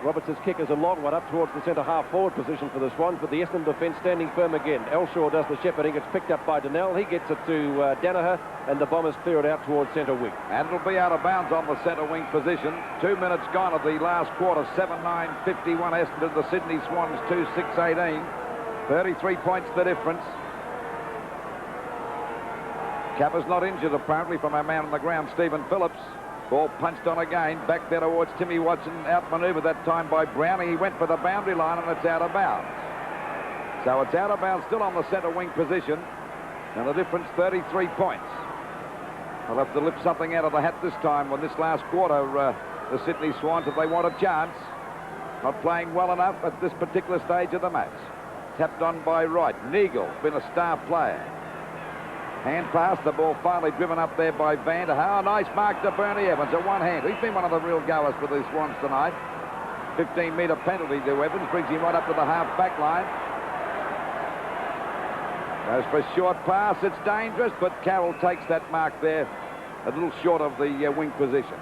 Speaker 1: Roberts' kick is a long one up towards the centre half forward position for the Swans, but the Essendon defence standing firm again. Elshaw does the shepherding. It's picked up by Donnell. He gets it to Danaher, and the Bombers clear it out towards centre wing.
Speaker 4: And it'll be out of bounds on the centre wing position. 2 minutes gone of the last quarter. 7-9-51 Essendon. The Sydney Swans 2-6-18. 33 points the difference. Kappa's not injured apparently from our man on the ground, Stephen Phillips. Ball punched on again, back there towards Timmy Watson, outmanoeuvred that time by Brownie. He went for the boundary line and it's out of bounds. So it's out of bounds, still on the centre wing position, and the difference 33 points. They'll have to lift something out of the hat this time on this last quarter, the Sydney Swans, if they want a chance. Not playing well enough at this particular stage of the match. Tapped on by Wright. Neagle, been a star player. Hand pass, the ball finally driven up there by Van der Haar. Nice mark to Bernie Evans, a one-hand. He's been one of the real goers for the Swans tonight. 15-metre penalty to Evans, brings him right up to the half-back line. Goes for a short pass, it's dangerous, but Carroll takes that mark there, a little short of the wing position.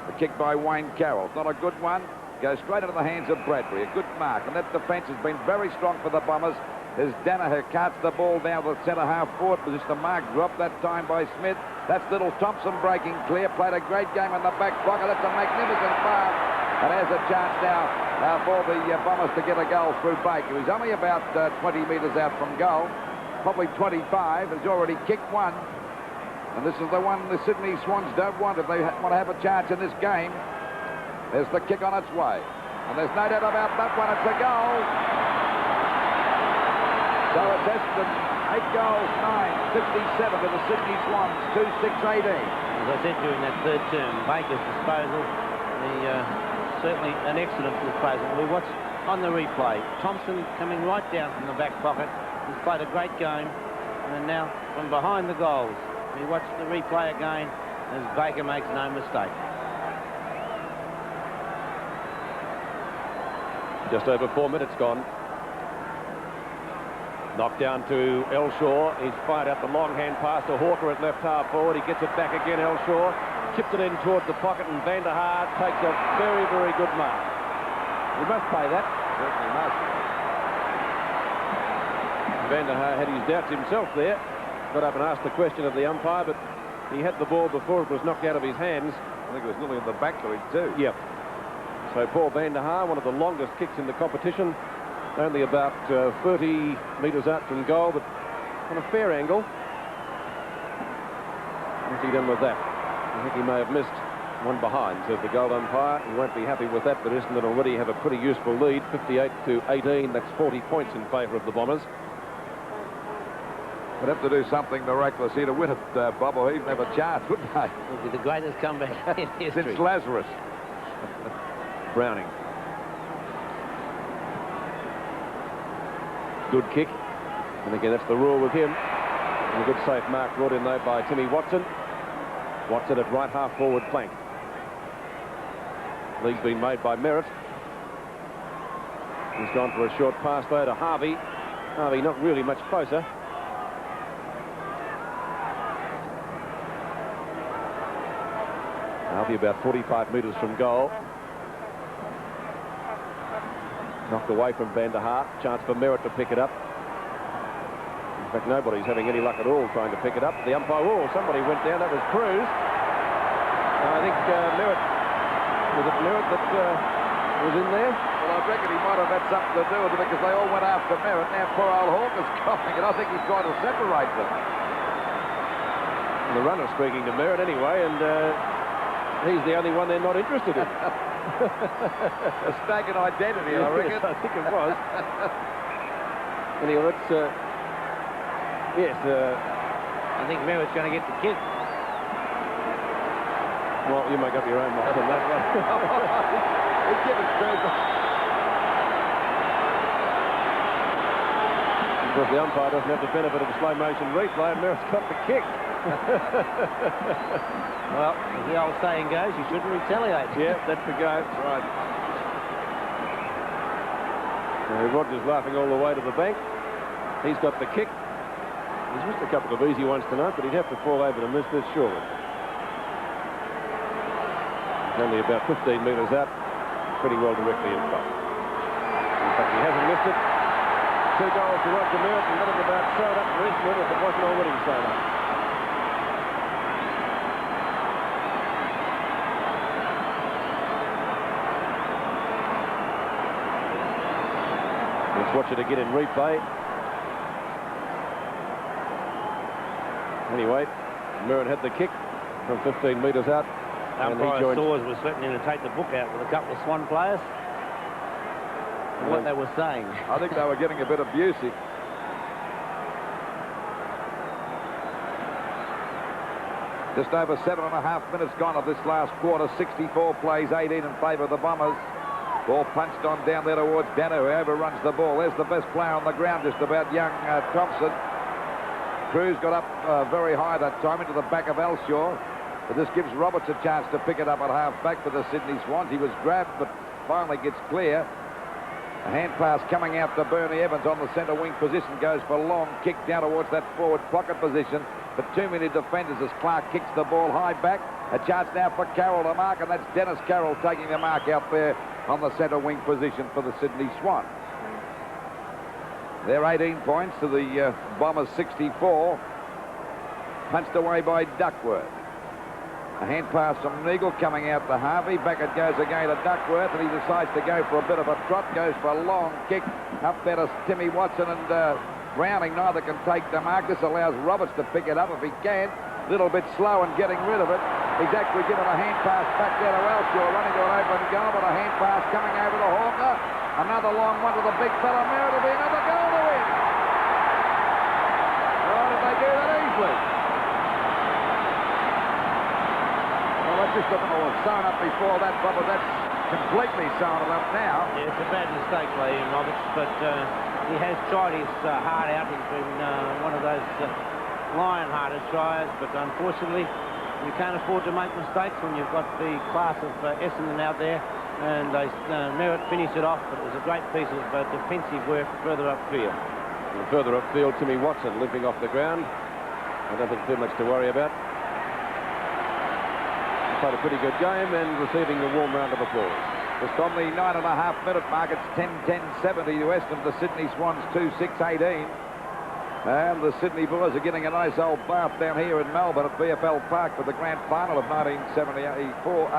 Speaker 4: The kick by Wayne Carroll, not a good one. Goes straight into the hands of Bradbury, a good mark, and that defence has been very strong for the Bombers. As Danaher carts the ball down to the centre half forward position. The mark dropped that time by Smith. That's little Thompson breaking clear. Played a great game in the back pocket. That's a magnificent pass. And there's a chance now for the Bombers to get a goal through Baker. He's only about 20 metres out from goal. Probably 25. Has already kicked one. And this is the one the Sydney Swans don't want if they want to have a chance in this game. There's the kick on its way. And there's no doubt about that one. It's a goal. So it's Essendon, 8 goals, 9-57 to the Sydney Swans, 2-6-18.
Speaker 5: As I said during that third term, Baker's disposal, certainly an excellent disposal. We watch on the replay, Thompson coming right down from the back pocket. He's played a great game, and now from behind the goals. We watch the replay again as Baker makes no mistake.
Speaker 1: Just over 4 minutes gone. Knocked down to Elshaw. He's fired out the long hand pass to Hawker at left half forward. He gets it back again, Elshaw. Chips it in towards the pocket, and Van der Haar takes a very, very good mark. He must pay that.
Speaker 4: Certainly must.
Speaker 1: Van der Haar had his doubts himself there. Got up and asked the question of the umpire, but he had the ball before it was knocked out of his hands.
Speaker 4: I think it was nearly in the back to it too.
Speaker 1: Yep. So Paul Van der Haar, one of the longest kicks in the competition. Only about 30 metres out from goal, but on a fair angle. What's he done with that? I think he may have missed one behind, says the goal umpire. He won't be happy with that, but Essendon already have a pretty useful lead, 58-18. That's 40 points in favour of the Bombers.
Speaker 4: Would have to do something miraculous here to win it, Bob, or he'd have a chance, wouldn't they?
Speaker 5: It would be the greatest comeback in history.
Speaker 4: Since Lazarus.
Speaker 1: Browning. Good kick, and again that's the rule with him. And a good safe mark brought in though by Timmy Watson. Watson at right half forward flank. Lead's been made by Merritt. He's gone for a short pass though to Harvey. Harvey not really much closer. Harvey about 45 metres from goal. Knocked away from Van der Haar. Chance for Merritt to pick it up. In fact, nobody's having any luck at all trying to pick it up. The umpire, somebody went down. That was Cruz. I think Merritt, was it Merritt that was in there?
Speaker 4: Well, I reckon he might have had something to do with it because they all went after Merritt. Now poor old Hawker's coughing, and I think he's trying to separate them.
Speaker 1: And the runner speaking to Merritt anyway, and he's the only one they're not interested in.
Speaker 4: A staggered identity, I reckon.
Speaker 1: Yes, I think it was. Anyway, it's yes.
Speaker 5: I think Merritt's going to get the kick.
Speaker 1: Well, you make up your own mind on that one.
Speaker 4: He's given credit.
Speaker 1: Because the umpire doesn't have the benefit of a slow motion replay, and Merritt's got the kick.
Speaker 5: Well, as the old saying goes, you shouldn't retaliate.
Speaker 1: Yeah, that's the go.
Speaker 4: Right.
Speaker 1: Rogers laughing all the way to the bank. He's got the kick. He's missed a couple of easy ones tonight, but he'd have to fall over to miss this, surely. He's only about 15 metres out, pretty well directly in front. In fact, he hasn't missed it. 2 goals to Roger Merritt, and let it about thrown up for Essendon if it wasn't already thrown up. Let's watch it again in replay. Anyway, Merritt had the kick from 15 metres out.
Speaker 5: Umpire Stores was threatening to take the book out with a couple of Swan players. And what they were saying.
Speaker 4: I think they were getting a bit abusive. Just over 7.5 minutes gone of this last quarter. 64 plays, 18 in favour of the Bombers. Ball punched on down there towards Dano, who overruns the ball. There's the best player on the ground, just about, young Thompson. Cruz got up very high that time into the back of Elshaw. But this gives Roberts a chance to pick it up at half-back for the Sydney Swans. He was grabbed, but finally gets clear. A hand pass coming out to Bernie Evans on the centre wing position. Goes for long kick down towards that forward pocket position. But too many defenders as Clark kicks the ball high back. A chance now for Carroll to mark, and that's Dennis Carroll taking the mark out there on the centre wing position for the Sydney Swans. They're 18 points to the Bombers 64. Punched away by Duckworth. A hand pass from Neagle coming out to Harvey. Back it goes again to Duckworth, and he decides to go for a bit of a trot. Goes for a long kick up there to Timmy Watson, and Browning neither can take the mark. This allows Roberts to pick it up if he can. A little bit slow in getting rid of it. He's actually given a hand pass back there to Elshaw, running to an open goal, but a hand pass coming over to Hawker. Another long one to the big fella. Merritt will be another goal to win. Why did they do that easily? Well, that's just a little sewn up before that, Bubba. That's completely sewn up now.
Speaker 5: Yeah, it's a bad mistake by Ian Roberts, but he has tried his heart out. He's been one of those lion-hearted tries, but unfortunately, you can't afford to make mistakes when you've got the class of Essendon out there, and they Merritt finished it off, but it was a great piece of defensive work further upfield.
Speaker 1: And further upfield, Timmy Watson limping off the ground. I don't think too much to worry about. He played a pretty good game and receiving a warm round of applause.
Speaker 4: Just on the 9.5-minute mark, it's 10-10-70 to Essendon. The Sydney Swans 2-6-18. And the Sydney Boys are getting a nice old bath down here in Melbourne at VFL Park for the grand final of 1984,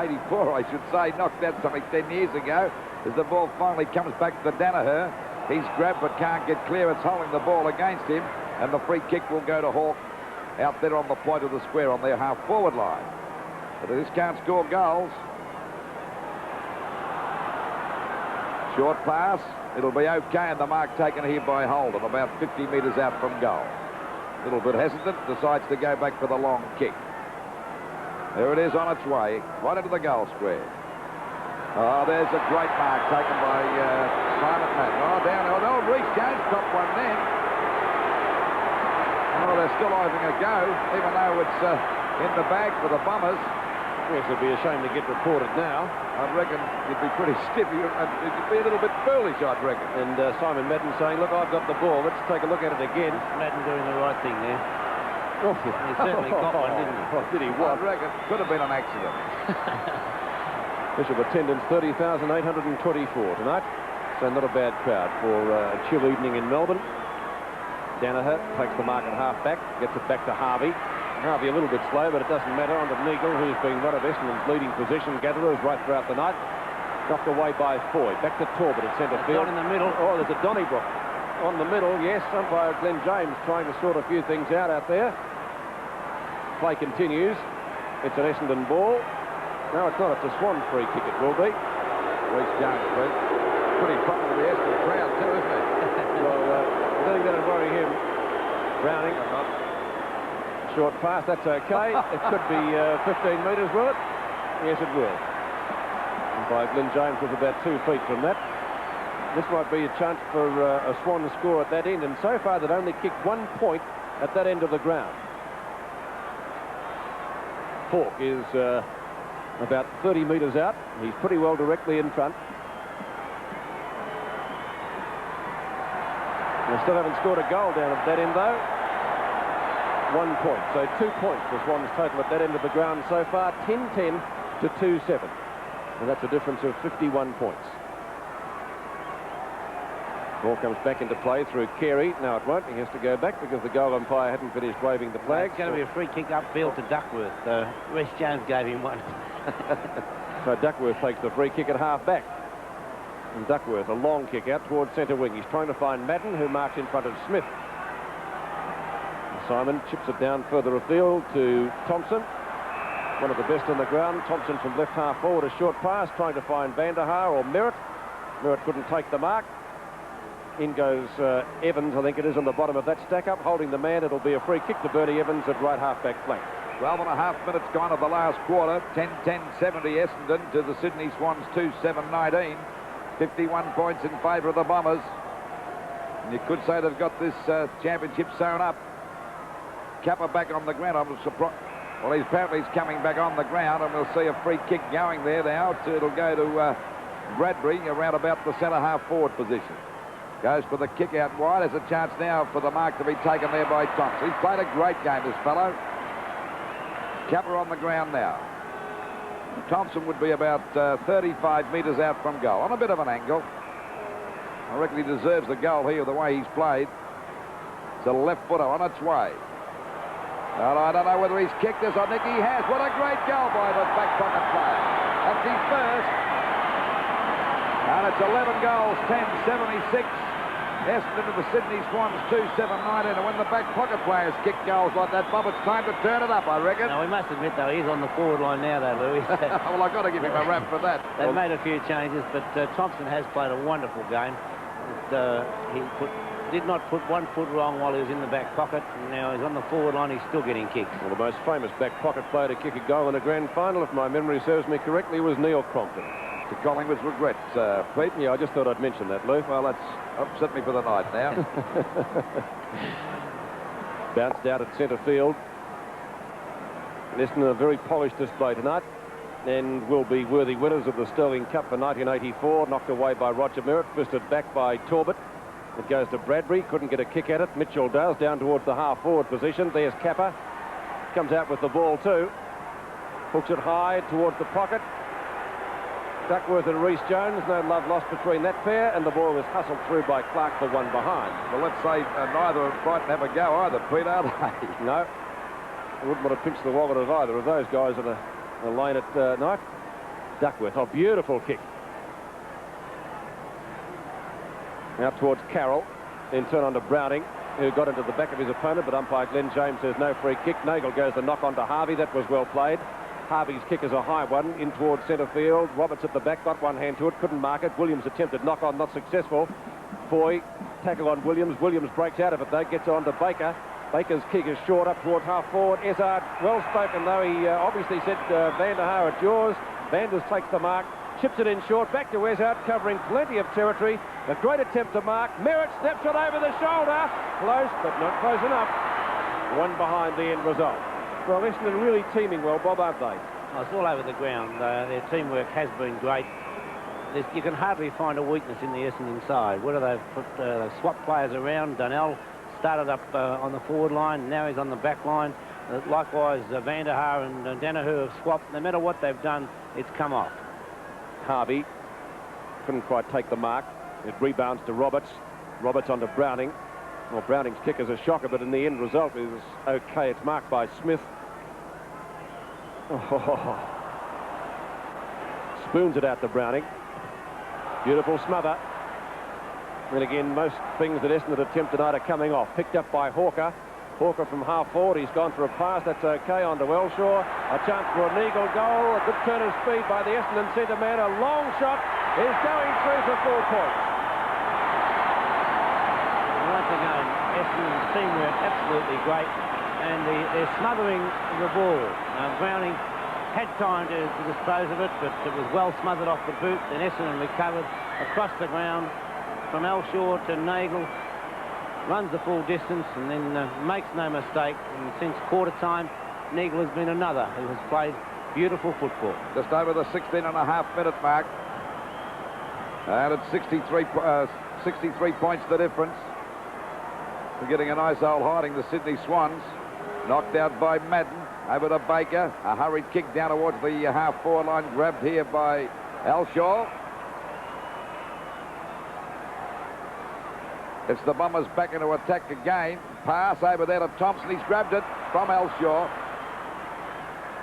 Speaker 4: I should say. Knocked out something 10 years ago as the ball finally comes back to Danaher. He's grabbed but can't get clear. It's holding the ball against him, and the free kick will go to Hawke out there on the point of the square on their half-forward line. But they just can't score goals. Short pass. It'll be okay, and the mark taken here by Holden, about 50 metres out from goal. A little bit hesitant, decides to go back for the long kick. There it is on its way, right into the goal square. Oh, there's a great mark taken by Simon Madden. Oh, down. Oh, Reece Jones topped one then. Oh, they're still having a go, even though it's in the bag for the Bombers.
Speaker 1: Yes, it'd be a shame to get reported now.
Speaker 4: I reckon you'd be pretty stiff. You'd be a little bit foolish, I'd reckon.
Speaker 1: And Simon Madden saying, look, I've got the ball. Let's take a look at it again.
Speaker 5: Madden doing the right thing there.
Speaker 1: Oh,
Speaker 5: he certainly got one, didn't he?
Speaker 1: Oh, did he?
Speaker 4: I reckon could have been an accident.
Speaker 1: Bishop attendance 30,824 tonight. So not a bad crowd for a chill evening in Melbourne. Danaher takes the mark at half-back, gets it back to Harvey. Harvey a little bit slow, but it doesn't matter. On to Neagle, who's been one of Essendon's leading possession gatherers right throughout the night. Knocked away by Foy. Back to Talbot at centre field.
Speaker 5: In the middle.
Speaker 1: Oh, there's a Donnybrook on the middle. Yes, umpire Glenn James trying to sort a few things out there. Play continues. It's an Essendon ball. No, it's not. It's a Swan free kick. It will be.
Speaker 4: Reece Jones, pretty popular with the Essendon crowd too, isn't it?
Speaker 1: So I don't think that'll worry him. Browning. Short pass, that's okay. It should be 15 metres, will it? Yes, it will. And by Glenn James was about 2 feet from that. This might be a chance for a Swan score at that end, and so far they've only kicked 1 point at that end of the ground. Hawke is about 30 metres out. He's pretty well directly in front. They still haven't scored a goal down at that end, though. 1 point. So 2 points for Swans total at that end of the ground so far. 10-10 to 2-7. And that's a difference of 51 points. Ball comes back into play through Carey. Now it won't. He has to go back because the goal umpire hadn't finished waving the flag.
Speaker 5: It's going to be a free kick upfield to Duckworth. Reece Jones gave him one.
Speaker 1: So Duckworth takes the free kick at half-back. And Duckworth, a long kick out towards centre wing. He's trying to find Madden, who marks in front of Smith. Simon chips it down further afield to Thompson. One of the best on the ground. Thompson from left half forward, a short pass, trying to find Van der Haar or Merritt. Merritt couldn't take the mark. In goes Evans, I think it is, on the bottom of that stack-up, holding the man. It'll be a free kick to Bernie Evans at right half-back flank.
Speaker 4: 12.5 minutes gone of the last quarter. 10-10-70 Essendon to the Sydney Swans 2-7-19. 51 points in favour of the Bombers. And you could say they've got this championship sewn up. Kappa back on the ground. I'm surprised. Well, apparently he's coming back on the ground, and we'll see a free kick going there now. It'll go to Bradbury around about the centre half forward position. Goes for the kick out wide. There's a chance now for the mark to be taken there by Thompson. He's played a great game, this fellow. Kappa on the ground now. Thompson would be about 35 metres out from goal, on a bit of an angle. I reckon he deserves the goal here, the way he's played. It's a left footer on its way. And I don't know whether he's kicked this. I think he has. What a great goal by the back pocket player. That's his first. And it's 11 goals, 10-76. Essendon to the Sydney Swans 2-7-19. And when the back pocket players kick goals like that, Bob, it's time to turn it up, I reckon.
Speaker 5: No, we must admit, though, he's on the forward line now, though, Louis.
Speaker 4: Well, I've got to give him a rap for that.
Speaker 5: They've made a few changes, but Thompson has played a wonderful game. He did not put 1 foot wrong while he was in the back pocket. Now he's on the forward line, he's still getting kicks.
Speaker 1: Well, the most famous back pocket player to kick a goal in a grand final, if my memory serves me correctly, was Neil Crompton.
Speaker 4: To Collingwood's regrets, Pete.
Speaker 1: Yeah, I just thought I'd mention that, Lou.
Speaker 4: Well, that's upset me for the night now.
Speaker 1: Bounced out at centre field. Essendon, a very polished display tonight, and will be worthy winners of the Sterling Cup for 1984. Knocked away by Roger Merritt, fisted back by Torbett. It goes to Bradbury, couldn't get a kick at it. Mitchell does, down towards the half-forward position. There's Kappa. Comes out with the ball too. Hooks it high towards the pocket. Duckworth and Reece Jones, no love lost between that pair, and the ball was hustled through by Clark for one behind.
Speaker 4: Well, let's say neither of Brighton have a go either, Pete, are they?
Speaker 1: No. I wouldn't want to pinch the wallet of either of those guys in a lane at night. Duckworth, a beautiful kick. Out towards Carroll, then turn on to Browning, who got into the back of his opponent, but umpire Glenn James says no free kick. Nagle goes to knock on to Harvey. That was well played. Harvey's kick is a high one, in towards centre field. Roberts at the back, got one hand to it, couldn't mark it. Williams attempted knock on, not successful. Foy, tackle on Williams. Williams breaks out of it, though, gets on to Baker. Baker's kick is short up towards half forward. Ezard, well spoken, though. He obviously said, Van der Haar, it's yours. Vanders takes the mark. Chips it in short, back to Ezard, covering plenty of territory. A great attempt to mark. Merritt snaps it over the shoulder. Close, but not close enough. One behind the end result. Well, Essendon really teaming well, Bob, aren't they?
Speaker 5: Oh, it's all over the ground. Their teamwork has been great. You can hardly find a weakness in the Essendon side. Whether they've put swapped players around, Donnell started up on the forward line, now he's on the back line. Likewise, Van der Haar and Danaher have swapped. No matter what they've done, it's come off.
Speaker 1: Harvey couldn't quite take the mark. It rebounds to Roberts. Roberts onto Browning. Well, Browning's kick is a shocker, but in the end result is okay. It's marked by Smith. Oh. Spoons it out to Browning. Beautiful smother. And again, most things that Essendon attempt tonight are coming off. Picked up by Hawker. Hawker from half forward. He's gone for a pass. That's okay. On to Wellshaw. A chance for an eagle goal. A good turn of speed by the Essendon centre man. A long shot is going through for 4 points.
Speaker 5: Once again, Essendon's teamwork absolutely great, and they're smothering the ball. Browning had time to dispose of it, but it was well smothered off the boot. Then Essendon recovered across the ground from Elshaw to Nagle. Runs the full distance and then makes no mistake. And since quarter time, Nagle has been another who has played beautiful football.
Speaker 4: Just over the 16.5-minute mark. And it's 63 points the difference. We're getting a nice old hiding, the Sydney Swans. Knocked out by Madden. Over to Baker. A hurried kick down towards the half-forward line. Grabbed here by Elshaw. It's the Bombers back into attack again. Pass over there to Thompson. He's grabbed it from Elshaw.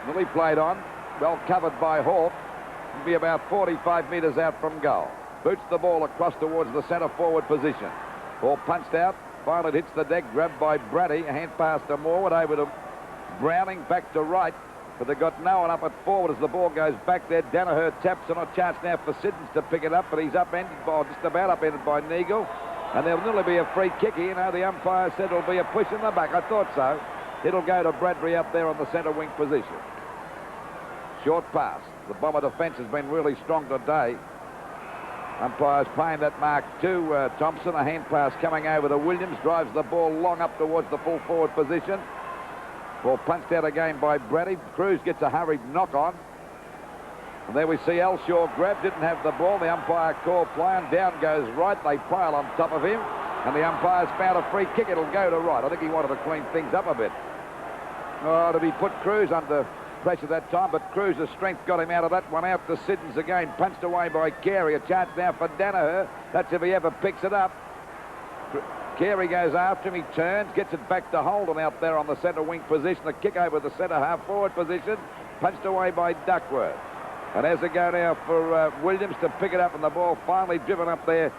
Speaker 4: Nearly played on. Well covered by Hawke. He'll be about 45 metres out from goal. Boots the ball across towards the centre-forward position. Ball punched out. Finally hits the deck. Grabbed by Brady. A hand pass to Morwood. Over to Browning. Back to right. But they've got no one up at forward as the ball goes back there. Danaher taps on a chance now for Siddons to pick it up. But he's upended by, just about upended by Neagle. And there'll nearly be a free kick here. You know, the umpire said it'll be a push in the back. I thought so. It'll go to Bradbury up there on the centre wing position. Short pass. The Bomber defence has been really strong today. Umpire's paying that mark to Thompson. A hand pass coming over to Williams. Drives the ball long up towards the full forward position. Ball punched out again by Brady. Cruz gets a hurried knock on. And there we see Elshaw grab. Didn't have the ball. The umpire called play and down goes right. They pile on top of him. And the umpire's found a free kick. It'll go to right. I think he wanted to clean things up a bit. Oh, to be put Cruz under pressure that time, but Cruz's strength got him out of that one. Out to Siddons again, punched away by Carey. A chance now for Danaher. That's if he ever picks it up. Carey goes after him. He turns, gets it back to Holden out there on the centre wing position. A kick over the centre half forward position, punched away by Duckworth. And as it go now for Williams to pick it up, and the ball finally driven up there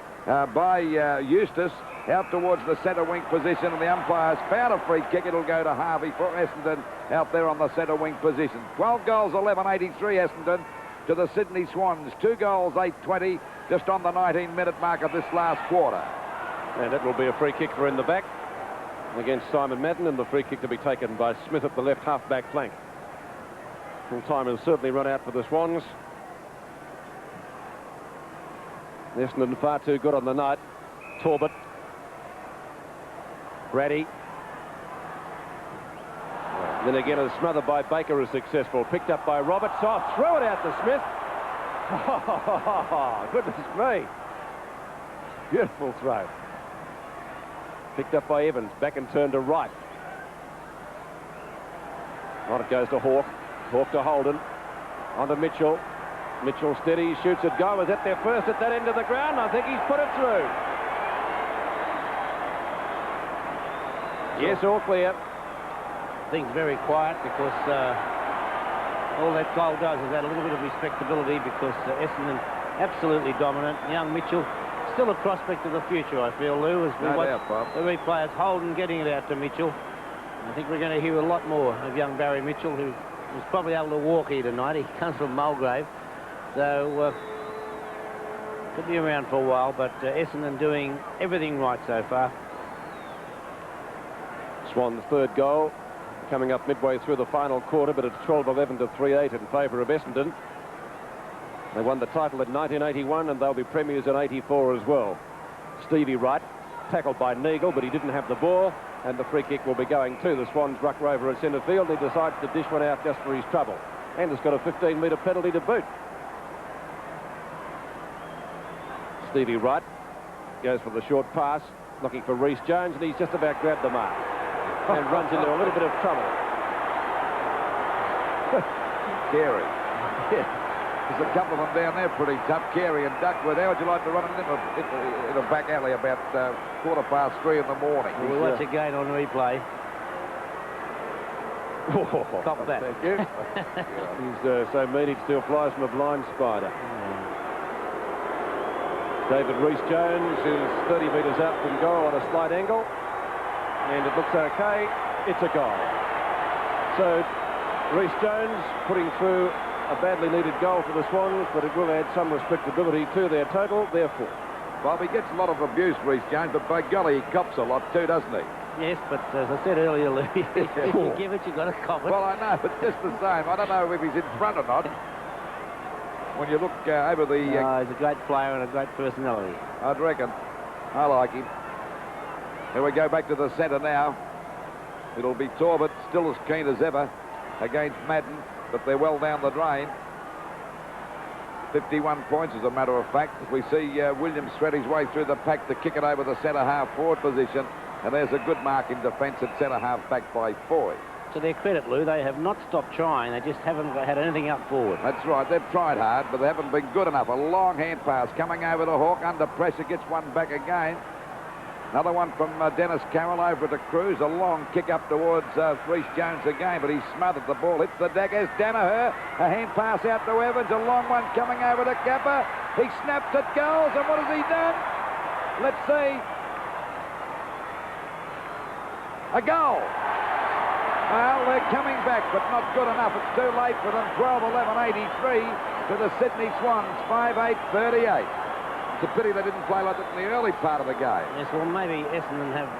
Speaker 4: by Eustace out towards the centre wing position, and the umpire's found a free kick. It'll go to Harvey for Essendon out there on the centre wing position. 12 goals, 11-83 Essendon to the Sydney Swans. 2 goals, 8-20, just on the 19-minute mark of this last quarter.
Speaker 1: And it will be a free kick for in the back against Simon Madden, and the free kick to be taken by Smith at the left half-back flank. Full time has certainly run out for the Swans. Essendon far too good on the night. Talbot. Brady. Then again, a smother by Baker is successful. Picked up by Roberts. Oh, throw it out to Smith. Oh, goodness me. Beautiful throw. Picked up by Evans. Back and turned to right. On it goes to Hawke. Hawke to Holden. On to Mitchell. Mitchell steady, shoots it, goal. Was at there first at that end of the ground. I think he's put it through. Yes, all clear.
Speaker 5: Things very quiet because all that goal does is add a little bit of respectability because Essendon absolutely dominant. Young Mitchell still a prospect of the future, I feel, Lou, as we watch the replay. It's Holden getting it out to Mitchell. I think we're going to hear a lot more of young Barry Mitchell, who was probably able to walk here tonight. He comes from Mulgrave, so could be around for a while, but Essendon doing everything right so far.
Speaker 1: Swan's third goal coming up midway through the final quarter, but it's 12-11 to 3-8 in favour of Essendon. They won the title in 1981, and they'll be premiers in 84 as well. Stevie Wright tackled by Neagle, but he didn't have the ball, and the free kick will be going to the Swans ruck rover at centre field. He decides to dish one out just for his trouble, and has got a 15-metre penalty to boot. Stevie Wright goes for the short pass, looking for Rhys Jones, and he's just about grabbed the mark and runs into a little bit of trouble.
Speaker 4: Carey. Yeah. There's a couple of them down there pretty tough. Carey and Duckworth. How would you like to run in a back alley about 3:15 in the morning?
Speaker 5: We'll watch again on replay. Cop that.
Speaker 1: Thank you. He's so mean he'd steal flies from a blind spider. David Rhys Jones is 30 metres out from goal on a slight angle, and it looks okay. It's a goal. So Rhys Jones putting through a badly needed goal for the Swans, but it will add some respectability to their total, therefore.
Speaker 4: Well, he gets a lot of abuse, Rhys Jones, but by golly, he cops a lot too, doesn't he?
Speaker 5: Yes, but as I said earlier, Lou, if you give it, you've got to cop it.
Speaker 4: Well, I know, but just the same. I don't know if he's in front or not. When you look over the...
Speaker 5: he's a great player and a great personality.
Speaker 4: I'd reckon. I like him. Here we go back to the centre now. It'll be Talbot, still as keen as ever, against Madden, but they're well down the drain. 51 points, as a matter of fact. As we see Williams thread his way through the pack to kick it over the centre half forward position. And there's a good mark in defence at centre-half back by Foy.
Speaker 5: To their credit, Lou, they have not stopped trying. They just haven't had anything up forward.
Speaker 4: That's right. They've tried hard, but they haven't been good enough. A long hand pass coming over to Hawke. Under pressure, gets one back again. Another one from Dennis Carroll over to Cruz. A long kick up towards Rhys Jones again, but he smothered the ball. Hits the deck as Danaher. A hand pass out to Evans. A long one coming over to Kappa. He snaps at goals, and what has he done? Let's see. A goal. Well, they're coming back, but not good enough. It's too late for them. 12-11-83 to the Sydney Swans. 5-8-38. It's a pity they didn't play like that in the early part of the game.
Speaker 5: Yes, well, maybe Essendon have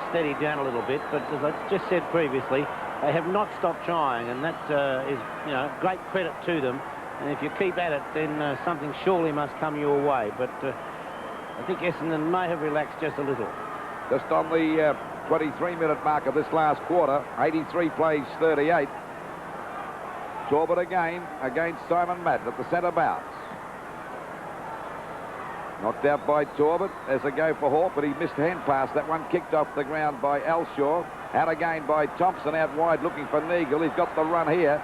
Speaker 5: steadied down a little bit, but as I just said previously, they have not stopped trying, and that is, you know, great credit to them. And if you keep at it, then something surely must come your way. But I think Essendon may have relaxed just a little.
Speaker 4: Just on the 23-minute mark of this last quarter, 83 plays 38. Torbett again against Simon Madden at the centre bounce. Knocked out by Torbett as a go for Hawke, but he missed hand pass. That one kicked off the ground by Elshaw. Out again by Thompson, out wide looking for Neagle. He's got the run here.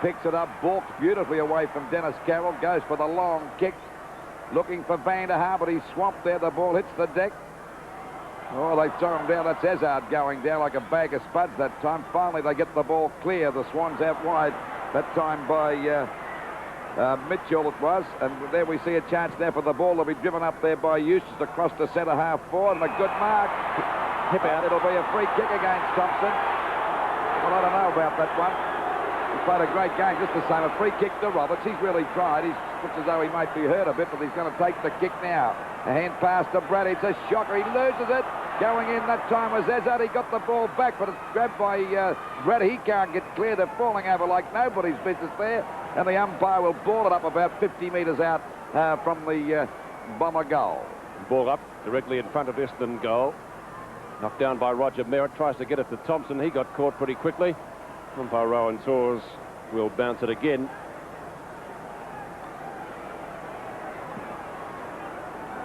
Speaker 4: Picks it up, balks beautifully away from Dennis Carroll. Goes for the long kick. Looking for Van der Haar, but he's swamped there. The ball hits the deck. Oh, they throw him down. That's Ezard going down like a bag of spuds that time. Finally, they get the ball clear. The Swans out wide. That time by Mitchell it was. And there we see a chance there for the ball to be driven up there by Eustace across the centre-half forward. And a good mark. Hip out. It'll be a free kick against Thompson. Well, I don't know about that one. He played a great game, just the same. A free kick to Roberts. He's really tried. He looks as though he might be hurt a bit, but he's going to take the kick now. A hand pass to Brad. It's a shocker. He loses it. Going in that time was Ezard. He got the ball back, but it's grabbed by Brad. He can't get clear. They're falling over like nobody's business there. And the umpire will ball it up about 50 metres out from the Bomber goal.
Speaker 1: Ball up directly in front of Essendon goal. Knocked down by Roger Merritt. Tries to get it to Thompson. He got caught pretty quickly. Umpire Rowan Tors will bounce it again.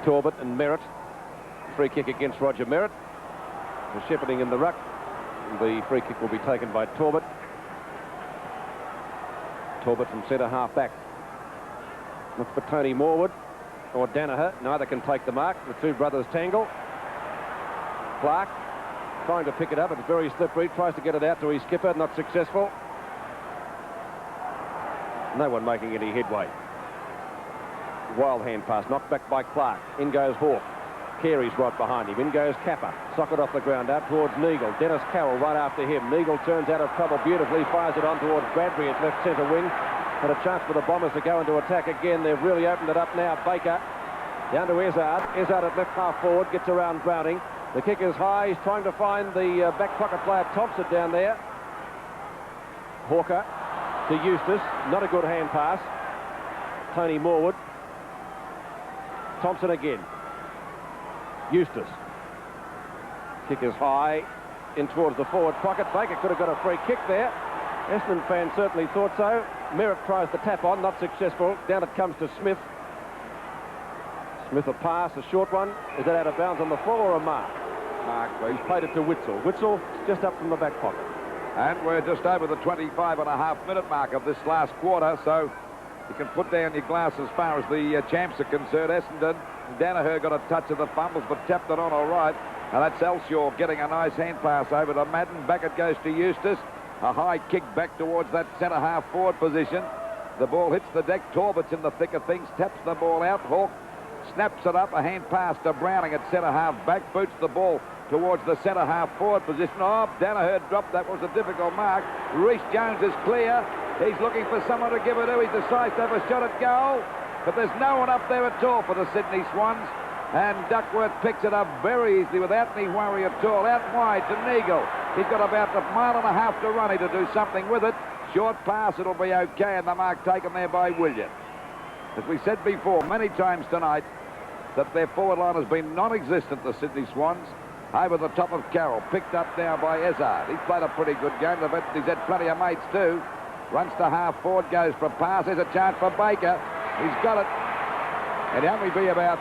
Speaker 1: Torbett and Merritt. Free kick against Roger Merritt. The shepherding in the ruck. The free kick will be taken by Torbett. Torbett from centre half back. Look for Tony Morwood or Danaher. Neither can take the mark. The two brothers tangle. Clark trying to pick it up. It's very slippery. Tries to get it out to his skipper. Not successful. No one making any headway. Wild hand pass. Knocked back by Clark. In goes Hawke. Carey's right behind him. In goes Kappa. Socket off the ground out towards Neagle. Dennis Carroll right after him. Neagle turns out of trouble beautifully. Fires it on towards Bradbury at left centre wing. And a chance for the Bombers to go into attack again. They've really opened it up now. Baker down to Ezard. Ezard at left half forward. Gets around Browning. The kick is high. He's trying to find the back pocket player Thompson down there. Hawker to Eustace. Not a good hand pass. Tony Morwood. Thompson again. Eustace. Kick is high in towards the forward pocket. Baker could have got a free kick there. Essendon fans certainly thought so. Merritt tries the tap on, not successful. Down it comes to Smith. Smith a pass, a short one. Is it out of bounds on the floor or a mark?
Speaker 4: Mark, please.
Speaker 1: He's played it to Witzel. Witzel just up from the back pocket.
Speaker 4: And we're just over the 25.5-minute mark of this last quarter, so you can put down your glass as far as the champs are concerned. Essendon, Danaher got a touch of the fumbles, but tapped it on all right. And that's Elshaw getting a nice hand pass over to Madden. Back it goes to Eustace. A high kick back towards that centre-half forward position. The ball hits the deck. Torbett's in the thick of things. Taps the ball out. Hawke snaps it up. A hand pass to Browning at centre-half back. Boots the ball towards the centre-half forward position. Oh, Danaher dropped. That was a difficult mark. Rhys Jones is clear. He's looking for someone to give it to. He decides to have a shot at goal. But there's no one up there at all for the Sydney Swans. And Duckworth picks it up very easily without any worry at all. Out wide to Neagle. He's got about a mile and a half to run to do something with it. Short pass, it'll be okay. And the mark taken there by Williams. As we said before many times tonight, that their forward line has been non-existent, the Sydney Swans. Over the top of Carroll. Picked up now by Ezard. He's played a pretty good game. He's had plenty of mates too. Runs to half forward, goes for a pass. There's a chance for Baker. He's got it. It'll only be about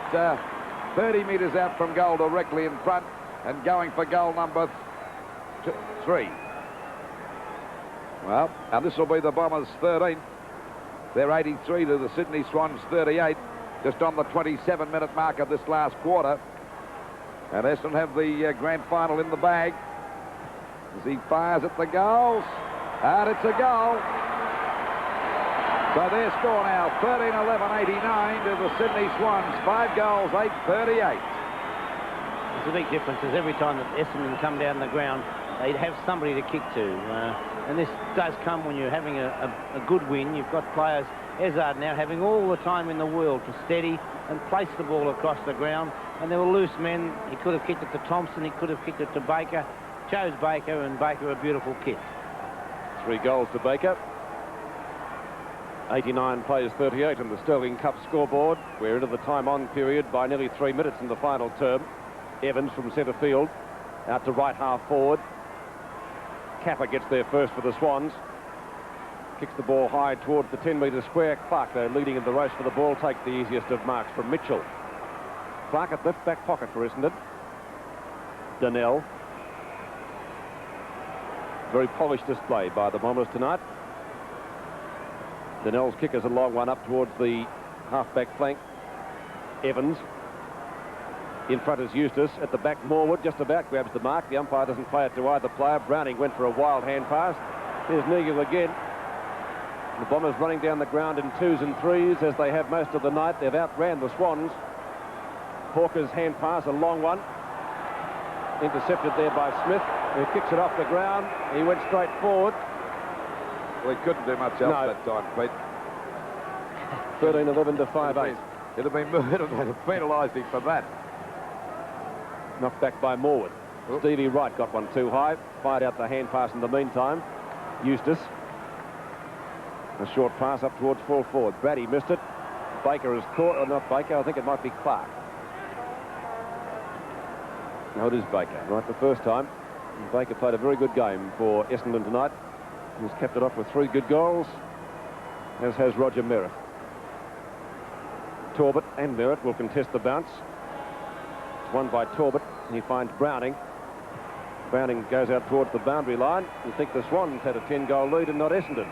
Speaker 4: 30 metres out from goal directly in front. and going for goal number 3. Well, and this will be the Bombers' 13th. They're 83 to the Sydney Swans 38, just on the 27-minute mark of this last quarter. And Essendon have the grand final in the bag as he fires at the goals, and it's a goal. So their score now, 13-11-89 to the Sydney Swans, 5 goals, 8-38.
Speaker 5: It's a big difference, as every time that Essendon come down the ground, they'd have somebody to kick to. And this does come when you're having a good win. You've got players, Ezard now, having all the time in the world to steady and place the ball across the ground. And there were loose men. He could have kicked it to Thompson. He could have kicked it to Baker. Chose Baker, and Baker a beautiful kick.
Speaker 1: 3 goals to Baker. 89 plays 38 in the Sterling Cup scoreboard. We're into the time-on period by nearly 3 minutes in the final term. Evans from centre field, out to right half forward. Kappa gets there first for the Swans. Kicks the ball high towards the 10-metre square. Clark, though, leading in the race for the ball, takes the easiest of marks from Mitchell. Clark at left back pocket for Essendon. Donnell. Very polished display by the Bombers tonight. Donnell's kick is a long one up towards the half-back flank. Evans. In front is Eustace. At the back, Morwood just about grabs the mark. The umpire doesn't play it to either player. Browning went for a wild hand pass. Here's Neagle again. The Bombers running down the ground in 2s and 3s, as they have most of the night. They've outran the Swans. Hawker's hand pass, a long one. Intercepted there by Smith, who kicks it off the ground. He went straight forward.
Speaker 4: Well, he couldn't do much else that time, Pete.
Speaker 1: 13-11 to 5-8.
Speaker 4: It'd have been penalised him for that.
Speaker 1: Knocked back by Morwood. Stevie Wright got one too high. Fired out the hand pass in the meantime. Eustace. A short pass up towards full forward. Brady missed it. Baker is caught. Or not Baker, I think it might be Clark. No, it is Baker. Right the first time. And Baker played a very good game for Essendon tonight. He's kept it off with 3 good goals, as has Roger Merritt. Torbett and Merritt will contest the bounce. It's won by Torbett, and he finds Browning. Browning goes out towards the boundary line. You think the Swans had a 10-goal lead and not Essendon.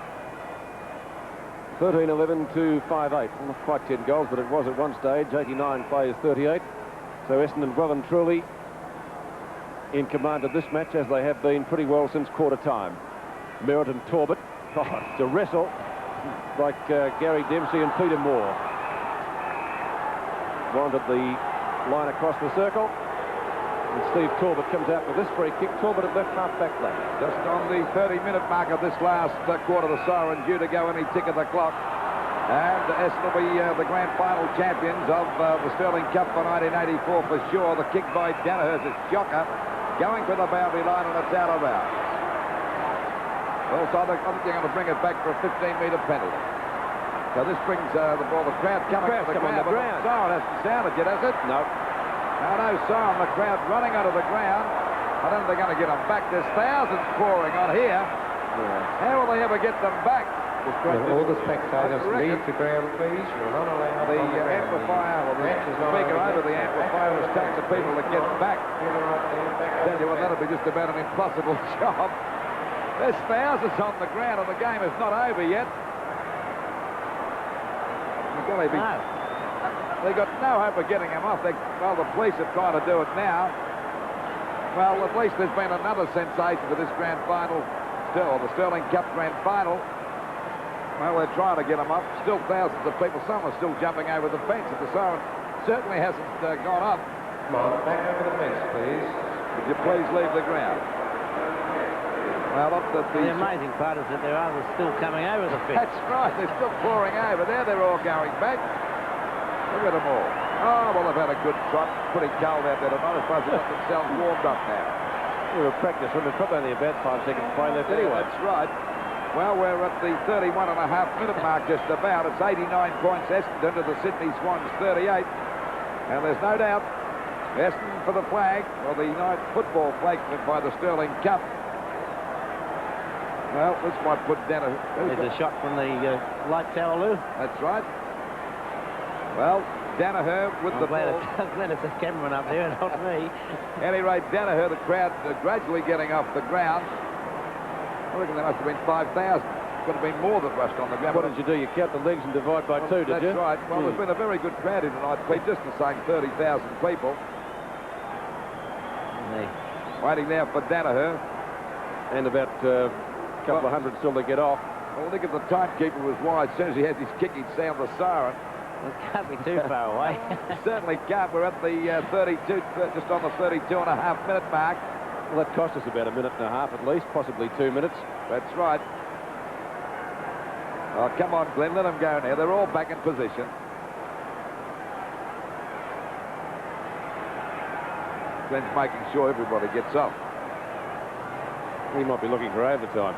Speaker 1: 13-11 to 5-8. Well, not quite 10 goals, but it was at one stage. 89 plays 38. So Essendon well and truly in command of this match, as they have been pretty well since quarter time. Merritt and Torbett. Oh, it's a wrestle like Gary Dempsey and Peter Moore. Wanted the line across the circle. And Steve Torbett comes out with this free kick. Torbett at left half-back leg.
Speaker 4: Just on the 30-minute mark of this last quarter, the siren due to go any tick of the clock. And Essendon will be the grand final champions of the Sterling Cup for 1984 for sure. The kick by Danaher's is Jocker, going for the boundary line, and it's out of bounds. Well, so I think they're going to bring it back for a 15-metre penalty. So this brings the ball, the crowd coming to the ground. Siren hasn't sounded yet, has it?
Speaker 1: No.
Speaker 4: No siren. The crowd running onto the ground. I don't think they're going to get them back. There's thousands pouring on here. Yeah. How will they ever get them back?
Speaker 9: All the spectators leave the ground, please. You're not allowed
Speaker 4: the
Speaker 9: on the ground.
Speaker 4: amplifier, or the speaker over the amplifier is telling the people to get back. Tell you what, that'll be just about an impossible job. There's thousands on the ground, and the game is not over yet. They got no hope of getting him off. Well, the police are trying to do it now. Well, at least there's been another sensation for this grand final, the Sterling Cup grand final. Well, they're trying to get him up. Still thousands of people. Some are still jumping over the fence. The siren certainly hasn't gone up.
Speaker 9: Come on, back over the fence, please.
Speaker 4: Would you please leave the ground? Well, up the
Speaker 5: amazing part is that there are others still coming over the fence.
Speaker 4: That's right. They're still pouring over there. They're all going back. Look at them all. Oh, well, they've had a good trot. Pretty cold out there tonight. I suppose they've got themselves warmed up now.
Speaker 1: We were practice, and there's probably only about 5 seconds to play left anyway.
Speaker 4: That's right. Well, we're at the 31.5-minute mark just about. It's 89 points Essendon to the Sydney Swans 38. And there's no doubt Essendon for the flag, or the night football flag by the Sterling Cup. Well, this might put down
Speaker 5: There's a shot from the light tower, Lou.
Speaker 4: That's right. Well, Danaher with the ball.
Speaker 5: I'm glad it's a cameraman up there and not me.
Speaker 4: At any rate, Danaher, the crowd gradually getting off the ground. I reckon there must have been 5,000. Could have been more that rushed on the ground.
Speaker 3: What did you do? You count the legs and divide by 2, did you?
Speaker 4: That's right. Well, there's been a very good crowd here tonight, Pete, just the same 30,000 people. Waiting now for Danaher.
Speaker 3: And about a couple of hundred still to get off.
Speaker 4: Well, I think if the timekeeper was wise, as soon as he has his kick, he'd sound the siren.
Speaker 5: It can't be too far away.
Speaker 4: Certainly can't. We're at the 32, just on the 32.5-minute mark.
Speaker 3: Well, that cost us about a minute and a half at least, possibly 2 minutes.
Speaker 4: That's right. Oh, come on, Glenn, let them go now. They're all back in position. Glenn's making sure everybody gets off.
Speaker 3: He might be looking for overtime.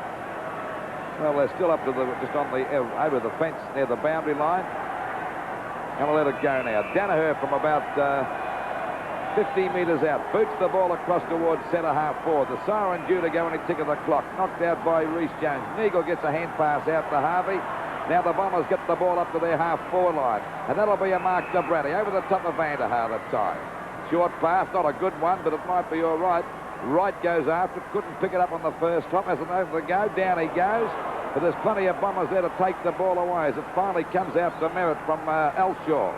Speaker 4: Well, they're still up to the, just on the, over the fence near the boundary line. And we'll let it go now. Danaher from about 50 metres out. Boots the ball across towards centre half forward. The siren due to go any tick of the clock. Knocked out by Reece Jones. Neagle gets a hand pass out to Harvey. Now the Bombers get the ball up to their half-forward line. And that'll be a mark to Braddy. Over the top of Vanderhaar that time. Short pass, not a good one, but it might be all right. Wright goes after it. Couldn't pick it up on the first top. Has it over the go. Down he goes. But there's plenty of Bombers there to take the ball away as it finally comes out to Merritt from Elshaw.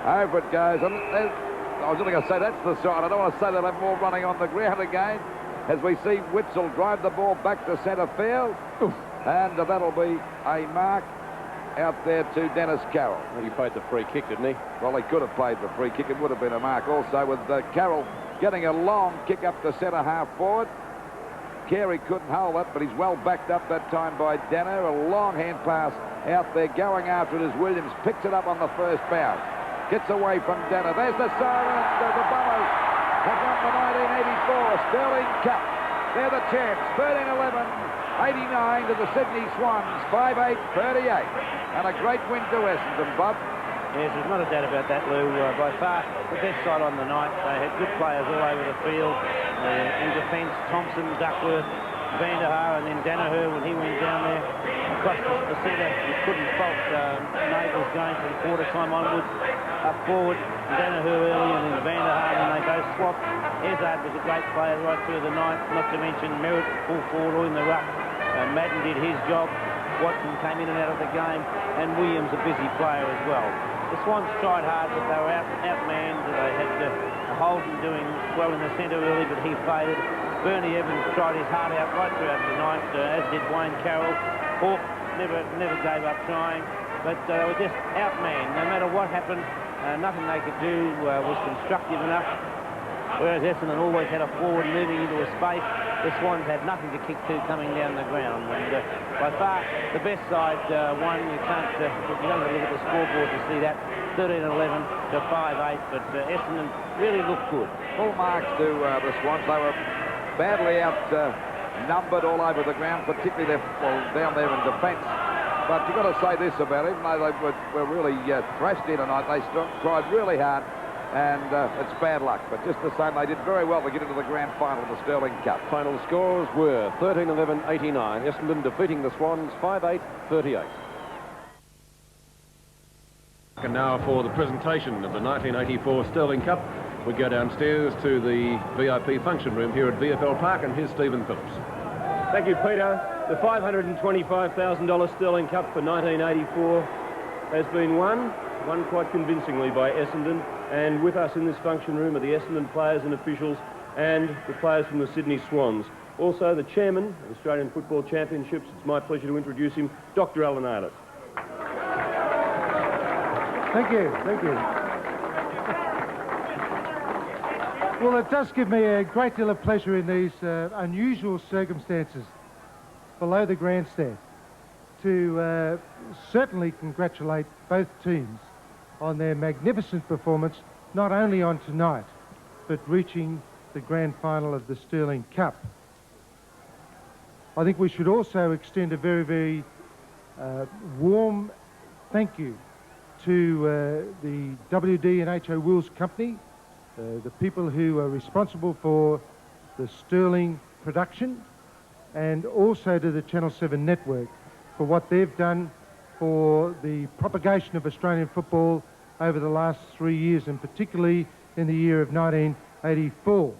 Speaker 4: Over it goes. And I was only going to say that's the side. I don't want to say they'll have more running on the ground again as we see Witzel drive the ball back to centre field. Oof. And that'll be a mark out there to Dennis Carroll.
Speaker 3: Well, he played the free kick, didn't he?
Speaker 4: Well, he could have played the free kick. It would have been a mark also with Carroll getting a long kick up to centre half forward. Carey couldn't hold it, but he's well backed up that time by Danner. A long hand pass out there. Going after it as Williams picks it up on the first bounce. Gets away from Danner. There's the siren. The Bombers have won the 1984 Sterling Cup. They're the champs. 13-11, 89 to the Sydney Swans. 5-8, 38. And a great win to Essendon, Bob.
Speaker 5: Yes, there's not a doubt about that, Lou. By far the best side on the night. They had good players all over the field. In defence, Thompson, Duckworth, Vanderhaar, and then Danaher when he went down there across the centre. You couldn't fault Nagels going from quarter time onwards up forward. Danaher early and then Vanderhaar, and they both swapped. Ezard was a great player right through the night, not to mention Merritt full forward or in the ruck. Madden did his job. Watson came in and out of the game, and Williams a busy player as well. The Swans tried hard, but they were outmanned. They had Holden doing well in the centre early, but he faded. Bernie Evans tried his heart out right throughout the night, as did Wayne Carroll. Hawke never gave up trying, but they were just outmanned. No matter what happened, nothing they could do was constructive enough. Whereas Essendon always had a forward moving into a space, the Swans had nothing to kick to coming down the ground. And by far the best side won. You can't you don't have to look at the scoreboard to see that. 13-11 to 5-8, but Essendon really looked good.
Speaker 4: Full marks to the Swans. They were badly outnumbered all over the ground, particularly down there in defence. But you've got to say this about it, even though they were really thrashed here tonight, they tried really hard. And it's bad luck, but just the same, they did very well to get into the grand final of the Sterling Cup.
Speaker 3: Final scores were 13-11, 89. Essendon defeating the Swans 5-8, 38. And now for the presentation of the 1984 Sterling Cup, we go downstairs to the VIP function room here at VFL Park, and here's Stephen Phillips.
Speaker 10: Thank you, Peter. The $525,000 Sterling Cup for 1984 has been won quite convincingly by Essendon. And with us in this function room are the Essendon players and officials and the players from the Sydney Swans. Also the chairman of the Australian Football Championships. It's my pleasure to introduce him, Dr. Alan Arnott.
Speaker 11: Thank you, thank you. Well, it does give me a great deal of pleasure in these unusual circumstances below the grandstand to certainly congratulate both teams on their magnificent performance, not only on tonight, but reaching the grand final of the Sterling Cup. I think we should also extend a very, very warm thank you to the WD&HO Wills Company, the people who are responsible for the Sterling production, and also to the Channel 7 network for what they've done for the propagation of Australian football over the last 3 years, and particularly in the year of 1984.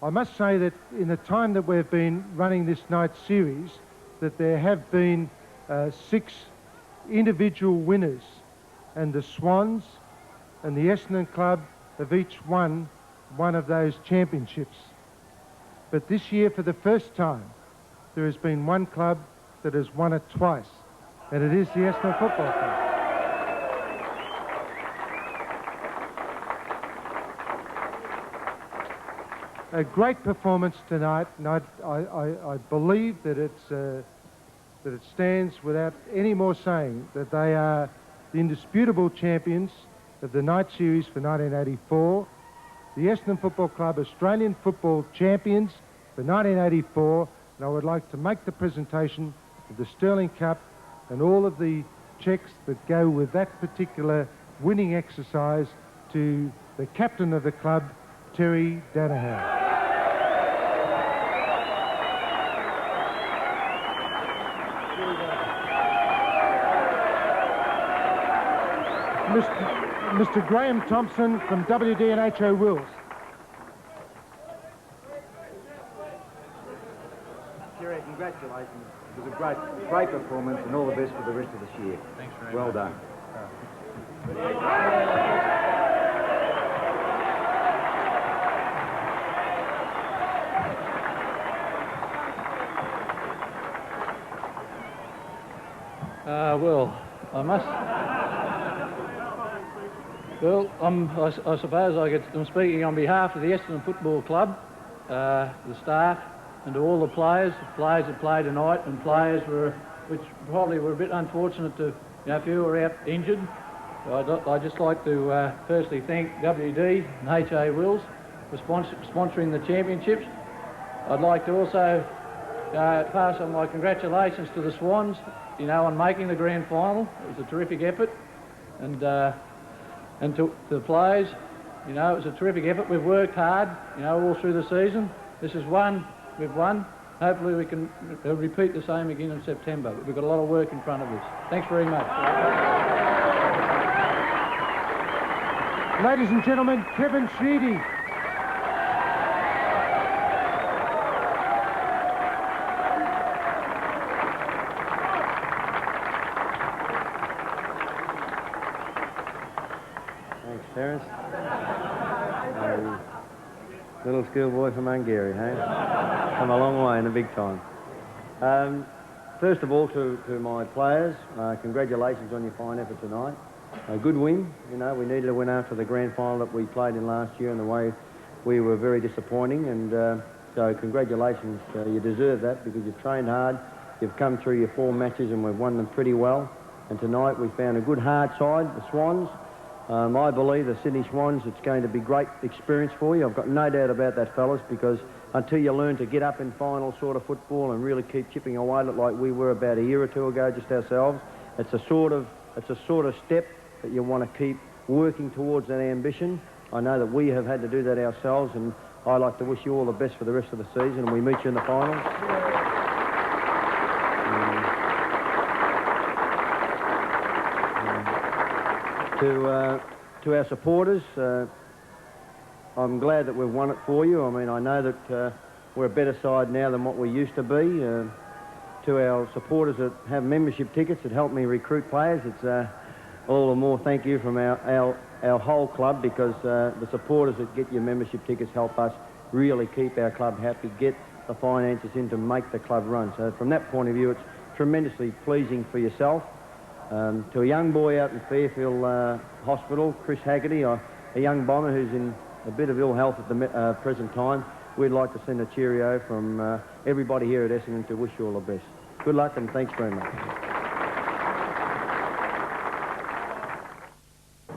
Speaker 11: I must say that in the time that we've been running this night series, that there have been 6 individual winners, and the Swans and the Essendon Club have each won one of those championships. But this year, for the first time, there has been one club that has won it twice, and it is the Essendon Football Club. A great performance tonight, and I believe that it stands without any more saying that they are the indisputable champions of the night series for 1984, the Essendon Football Club Australian football champions for 1984, and I would like to make the presentation of the Sterling Cup and all of the checks that go with that particular winning exercise to the captain of the club, Terry Danaher. Mr. Graham Thompson from WD&HO Wills.
Speaker 4: Jerry, congratulations. It was a great performance, and all the best for the rest of this year.
Speaker 5: Thanks very much.
Speaker 4: Well done.
Speaker 12: Well, I must. Well, I suppose I'm speaking on behalf of the Essendon Football Club, the staff, and to all the players that played tonight, and players which probably were a bit unfortunate to, a few were out injured. I'd just like to firstly thank WD and HA Wills for sponsoring the championships. I'd like to also pass on my congratulations to the Swans, on making the grand final. It was a terrific effort, and to the players, it was a terrific effort. We've worked hard, all through the season. This is one we've won. Hopefully we can repeat the same again in September. We've got a lot of work in front of us. Thanks very much.
Speaker 11: Ladies and gentlemen, Kevin Sheedy.
Speaker 7: Thanks, Terence. Little schoolboy from Hungary, hey? Come a long way in the big time. First of all, to my players, congratulations on your fine effort tonight. A good win. We needed a win after the grand final that we played in last year, and the way we were very disappointing. And so congratulations. You deserve that because you've trained hard. You've come through your 4 matches, and we've won them pretty well. And tonight we found a good hard side, the Swans. I believe the Sydney Swans, it's going to be great experience for you. I've got no doubt about that, fellas, because until you learn to get up in final sort of football and really keep chipping away like we were about a year or 2 ago just ourselves, it's a sort of step that you want to keep working towards that ambition. I know that we have had to do that ourselves, and I'd like to wish you all the best for the rest of the season, and we meet you in the finals. To our supporters, I'm glad that we've won it for you. I mean, I know that we're a better side now than what we used to be. To our supporters that have membership tickets that help me recruit players, it's all the more thank you from our whole club, because the supporters that get your membership tickets help us really keep our club happy, get the finances in to make the club run. So from that point of view, it's tremendously pleasing for yourself. To a young boy out in Fairfield Hospital, Chris Haggerty, a young bomber who's in a bit of ill health at the present time, we'd like to send a cheerio from everybody here at Essendon to wish you all the best. Good luck and thanks very much.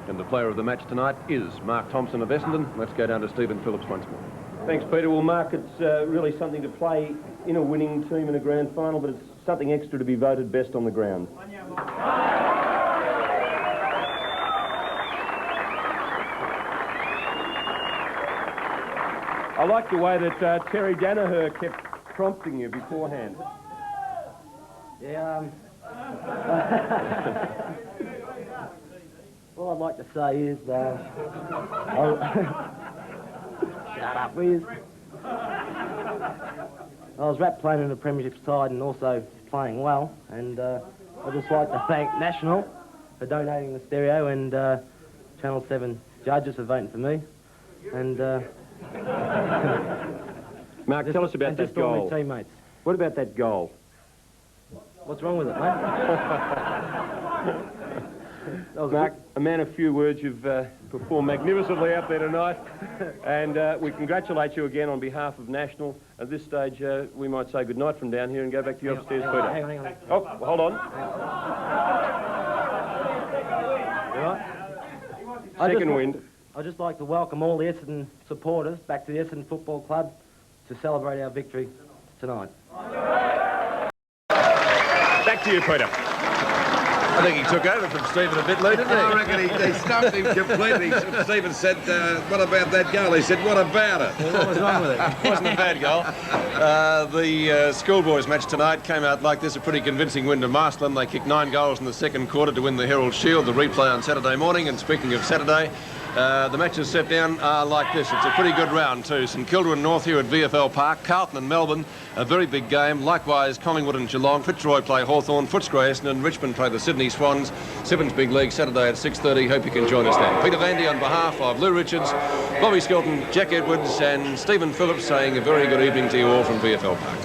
Speaker 1: And the player of the match tonight is Mark Thompson of Essendon. Let's go down to Stephen Phillips once more.
Speaker 10: Thanks, Peter. Well, Mark, it's really something to play in a winning team in a grand final, but it's something extra to be voted best on the ground. I like the way that Terry Danaher kept prompting you beforehand.
Speaker 12: Yeah,
Speaker 13: All I'd like to say is, shut up, Wiz. I was wrapped playing in the Premiership side and also playing well, and I'd just like to thank National for donating the stereo and Channel 7 judges for voting for me, and
Speaker 10: Mark, tell us about that goal.
Speaker 13: All my teammates.
Speaker 10: What about that goal?
Speaker 13: What's wrong with it, mate?
Speaker 10: Mark, a man of few words, you've performed magnificently out there tonight, and we congratulate you again on behalf of National. At this stage, we might say good night from down here and go back to you upstairs, Peter.
Speaker 13: Hang on.
Speaker 10: Oh, hold on. Second wind.
Speaker 13: I'd just like to welcome all the Essendon supporters back to the Essendon Football Club to celebrate our victory tonight.
Speaker 10: Back to you, Peter.
Speaker 1: I think he took over from Stephen a bit late, didn't he?
Speaker 14: I reckon he stumped him completely. Stephen said, what about that goal? He said, what about it?
Speaker 1: Well, what was wrong with it? It wasn't a bad goal. The schoolboys match tonight came out like this, a pretty convincing win to Marsland. They kicked 9 goals in the second quarter to win the Herald Shield, the replay on Saturday morning. And speaking of Saturday, the matches set down are like this. It's a pretty good round too. St Kilda and North here at VFL Park, Carlton and Melbourne, a very big game. Likewise, Collingwood and Geelong, Fitzroy play Hawthorn, Footscray, Essendon and Richmond play the Sydney Swans. Sevens Big League Saturday at 6:30. Hope you can join us then. Peter Vandy on behalf of Lou Richards, Bobby Skelton, Jack Edwards and Stephen Phillips saying a very good evening to you all from VFL Park.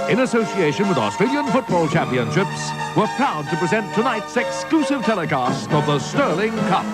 Speaker 6: In association with Australian Football Championships, we're proud to present tonight's exclusive telecast of the Sterling Cup.